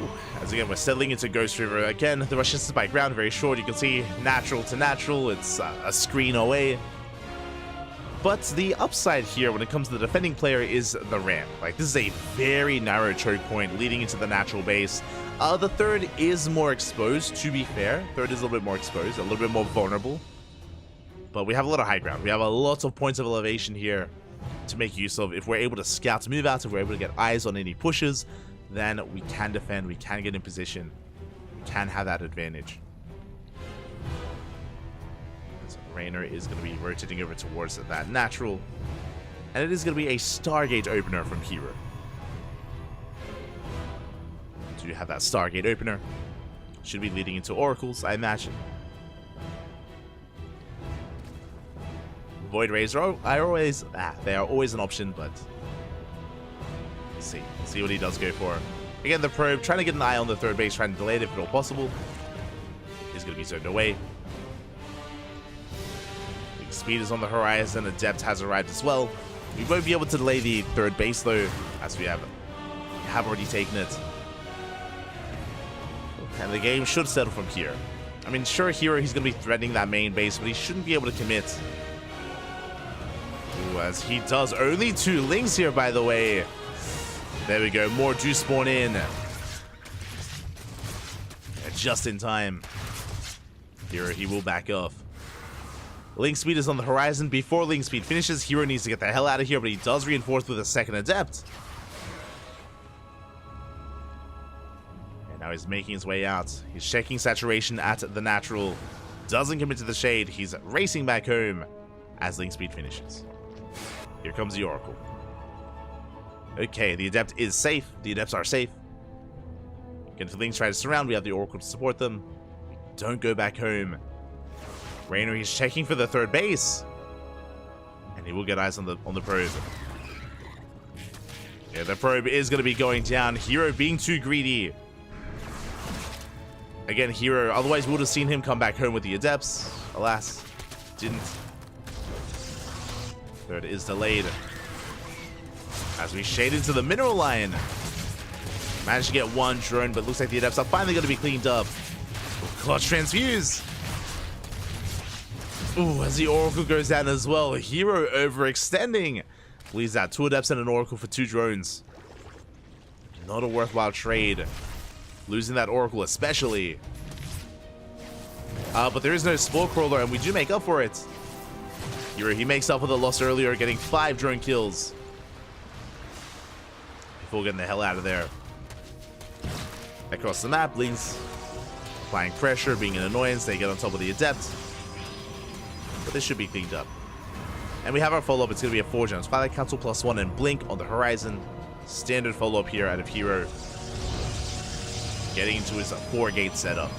Ooh, as again, we're settling into Ghost River. Again, the rush distance by ground very short. You can see natural to natural. It's a screen away. But the upside here when it comes to the defending player is the ramp. Like, this is a very narrow choke point leading into the natural base. The 3rd is more exposed, to be fair. 3rd is a little bit more exposed, a little bit more vulnerable. But we have a lot of high ground. We have a lot of points of elevation here to make use of. If we're able to scout to move out, if we're able to get eyes on any pushes, then we can defend, we can get in position, we can have that advantage. Raynor is going to be rotating over towards that natural. And it is going to be a Stargate opener from Hero. Do you have that Stargate opener? Should be leading into Oracles, I imagine. Void Rays are always an option, but let's see what he does go for. Again, the probe trying to get an eye on the third base, trying to delay it if at all possible. He's going to be zoned away. Big speed is on the horizon. Adept has arrived as well. We won't be able to delay the third base though, as we have already taken it. And the game should settle from here. I mean, sure, Hero, he's going to be threatening that main base, but he shouldn't be able to commit. Ooh, as he does. Only 2 Lings here, by the way. There we go. More do spawn in. Yeah, just in time. Hero, he will back off. Link speed is on the horizon. Before Link speed finishes, Hero needs to get the hell out of here, but he does reinforce with a second Adept. Now he's making his way out. He's checking saturation at the natural. Doesn't commit to the shade. He's racing back home as Link speed finishes. Here comes the Oracle. Okay, the Adept is safe. The Adepts are safe. Again, if the Links try to surround, we have the Oracle to support them. Don't go back home. Raynor, he's checking for the third base. And he will get eyes on the probe. Yeah, the probe is going to be going down. Hero being too greedy. Again, Hero, otherwise we would have seen him come back home with the Adepts. Alas, didn't. Third is delayed. As we shade into the mineral line. Managed to get 1 drone, but looks like the Adepts are finally going to be cleaned up. Clutch transfuse. Ooh, as the Oracle goes down as well. Hero overextending. Leaves out 2 Adepts and an Oracle for 2 drones. Not a worthwhile trade. Losing that Oracle especially. But there is no Spore Crawler, and we do make up for it. Hero, he makes up for the loss earlier, getting 5 drone kills. Before getting the hell out of there. Across the map, Lings applying pressure, being an annoyance. They get on top of the Adept. But this should be cleaned up. And we have our follow-up. It's going to be a 4-gen. Twilight Council +1 and Blink on the horizon. Standard follow-up here out of Hero. Getting into his 4-gate setup.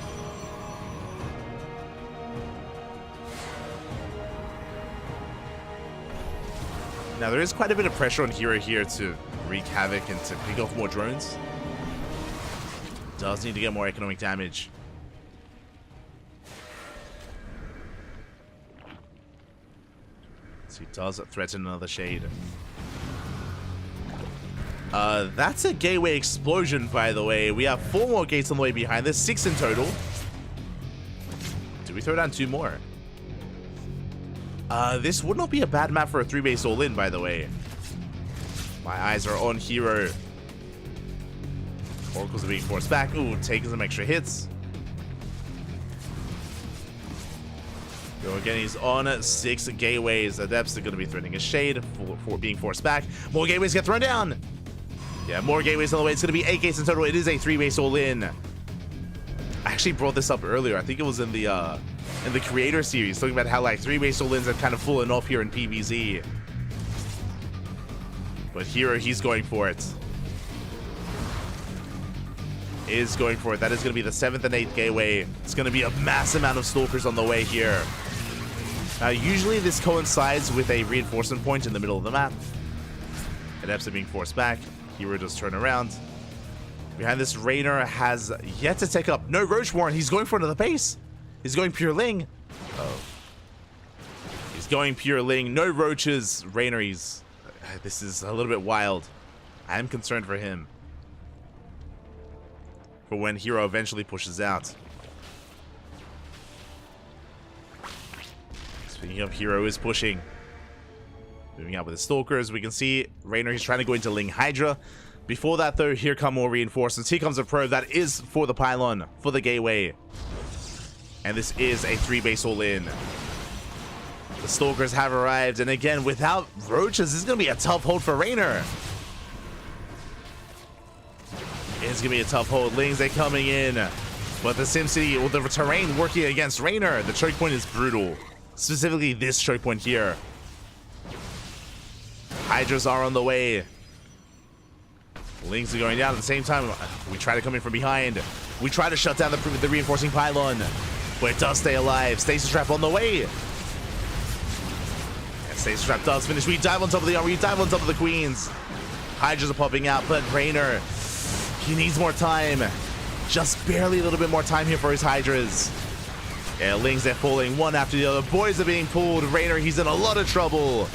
Now there is quite a bit of pressure on Hero here to wreak havoc and to pick off more drones. Does need to get more economic damage. So he does threaten another shade. That's a gateway explosion, by the way. We have 4 more gates on the way behind. There's 6 in total. Do we throw down 2 more? This would not be a bad map for a 3-base all-in, by the way. My eyes are on Hero. Oracles are being forced back. Ooh, taking some extra hits. Go again, he's on 6 gateways. Adepts are going to be threatening a shade for being forced back. More gateways get thrown down. Yeah, more gateways on the way. It's going to be 8 gates in total. It is a 3-base all-in. I actually brought this up earlier. I think it was in the Creator series, talking about how like 3-base all-ins have kind of fallen off here in PvZ. But Hero, he's going for it. Is going for it. That is going to be the 7th and 8th gateway. It's going to be a mass amount of Stalkers on the way here. Now, usually this coincides with a reinforcement point in the middle of the map. Adepts are being forced back. Hero does turn around. Behind this, Raynor has yet to take up. No Roach Warren. He's going for another base. He's going pure Ling. Oh. He's going pure Ling. No Roaches. Raynor, this is a little bit wild. I am concerned for him. For when Hero eventually pushes out. Speaking of, Hero is pushing. Moving out with the Stalkers. We can see Raynor, he's trying to go into Ling Hydra. Before that, though, here come more reinforcements. Here comes a probe that is for the pylon, for the gateway. And this is a 3-base all-in. The Stalkers have arrived, and again, without Roaches, this is going to be a tough hold for Raynor. It's going to be a tough hold. Lings, they're coming in. But the SimCity, well, the terrain working against Raynor. The choke point is brutal. Specifically this choke point here. Hydras are on the way. Lings are going down at the same time. We try to come in from behind. We try to shut down the reinforcing pylon, but it does stay alive. Stasis Trap on the way. And Stasis Trap does finish. We dive on top of the armor. We dive on top of the queens. Hydras are popping out, but Raynor, he needs more time. Just barely a little bit more time here for his Hydras. Yeah, Lings, they're falling one after the other. Boys are being pulled. Raynor, he's in a lot of trouble.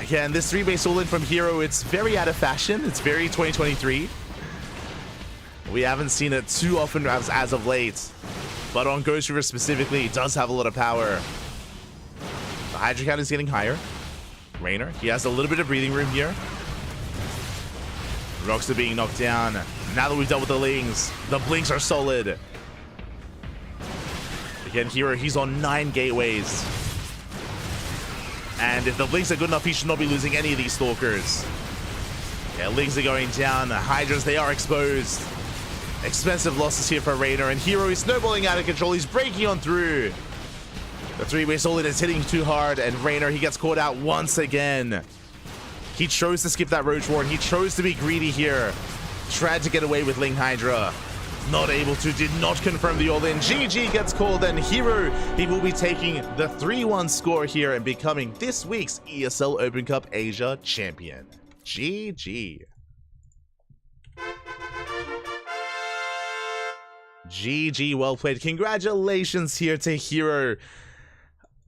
Again, this 3-base all-in from Hero, it's very out of fashion. It's very 2023. We haven't seen it too often as of late. But on Ghost River specifically, it does have a lot of power. The Hydra count is getting higher. Raynor, he has a little bit of breathing room here. Rocks are being knocked down. Now that we've dealt with the Lings, the Blinks are solid. Again, Hero, he's on 9 gateways. And if the Blinks are good enough, he should not be losing any of these Stalkers. Yeah, Lings are going down. Hydras, they are exposed. Expensive losses here for Raynor. And Hero is snowballing out of control. He's breaking on through. The 3-base all-in is hitting too hard. And Raynor, he gets caught out once again. He chose to skip that Roach Warren. He chose to be greedy here. Tried to get away with Ling Hydra. Not able to, did not confirm the all-in. GG gets called, and Hero, he will be taking the 3-1 score here and becoming this week's ESL Open Cup Asia champion. GG. GG, well played. Congratulations here to Hero.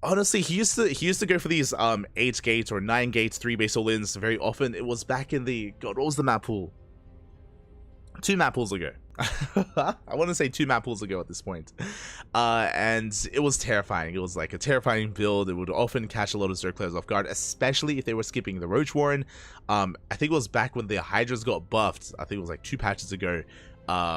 Honestly, he used to go for these 8 gates or 9 gates 3-base all-ins very often. It was back in the, God, what was the map pool? 2 map pools ago. I want to say 2 map pools ago at this point. And it was terrifying. It was like a terrifying build. It would often catch a lot of Zerg players off guard, especially if they were skipping the Roach Warren. I think it was back when the Hydras got buffed. I think it was like 2 patches ago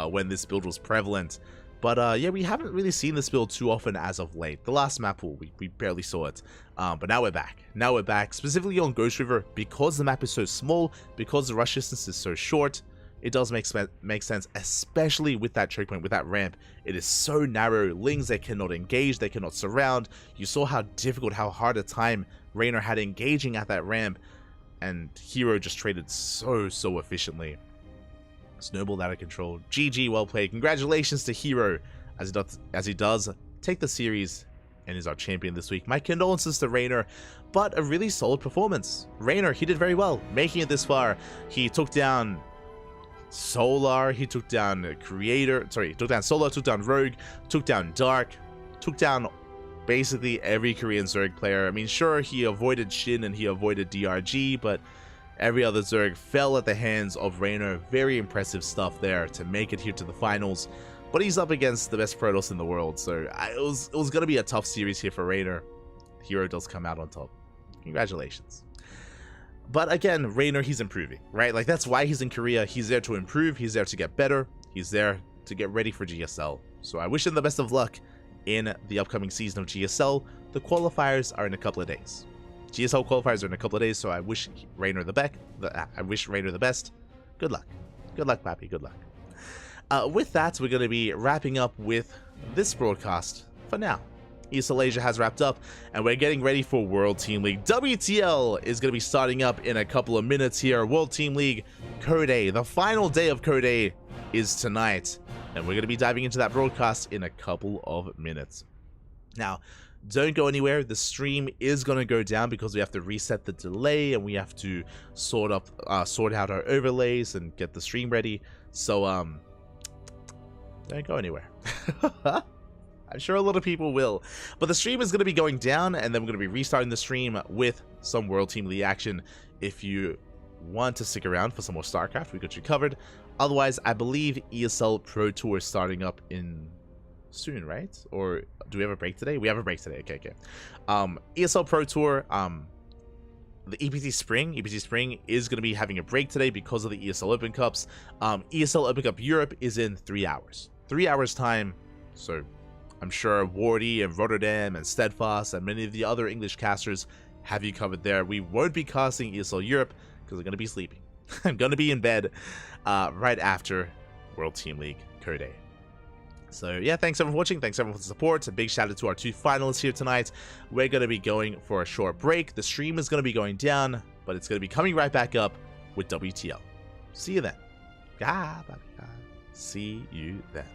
when this build was prevalent. But yeah, we haven't really seen this build too often as of late. The last map pool, we barely saw it. But now we're back. Now we're back, specifically on Ghost River, because the map is so small, because the rush distance is so short. It does make sense, especially with that choke point, with that ramp. It is so narrow. Lings, they cannot engage, they cannot surround. You saw how difficult, how hard a time Raynor had engaging at that ramp, and Hero just traded so efficiently. Snowballed out of control. GG, well played. Congratulations to Hero as he does take the series and is our champion this week. My condolences to Raynor, but a really solid performance. Raynor, he did very well, making it this far. He took down Solar, he took down Creator, sorry, took down Solar, took down Rogue, took down Dark, took down basically every Korean Zerg player. I mean, sure, he avoided Shin and he avoided DRG, but every other Zerg fell at the hands of Raynor. Very impressive stuff there to make it here to the finals. But he's up against the best Protoss in the world, so it was going to be a tough series here for Raynor. Hero does come out on top. Congratulations. But again, Raynor, he's improving, right? Like, that's why he's in Korea. He's there to improve. He's there to get better. He's there to get ready for GSL. So I wish him the best of luck in the upcoming season of GSL. The qualifiers are in a couple of days. GSL qualifiers are in a couple of days, so I wish Raynor the best. Good luck. Good luck, Pappy. Good luck. With that, we're going to be wrapping up with this broadcast for now. ESL Asia has wrapped up, and we're getting ready for World Team League. WTL is going to be starting up in a couple of minutes here. World Team League Code A. The final day of Code A is tonight, and we're going to be diving into that broadcast in a couple of minutes. Now, don't go anywhere. The stream is going to go down because we have to reset the delay, and we have to sort out our overlays and get the stream ready. So, don't go anywhere. I'm sure a lot of people will. But the stream is going to be going down, and then we're going to be restarting the stream with some World Team League action. If you want to stick around for some more StarCraft, we got you covered. Otherwise, I believe ESL Pro Tour is starting up in soon, right? Or do we have a break today? We have a break today. Okay. ESL Pro Tour, the EPT Spring is going to be having a break today because of the ESL Open Cups. ESL Open Cup Europe is in 3 hours. 3 hours time, so I'm sure Wardy and Rotterdam and Steadfast and many of the other English casters have you covered there. We won't be casting ESL Europe because I'm going to be sleeping. I'm going to be in bed right after World Team League Code A. So yeah, thanks everyone for watching, thanks everyone for the support. A big shout out to our 2 finalists here tonight. We're going to be going for a short break. The stream is going to be going down, but it's going to be coming right back up with WTL. See you then. See you then.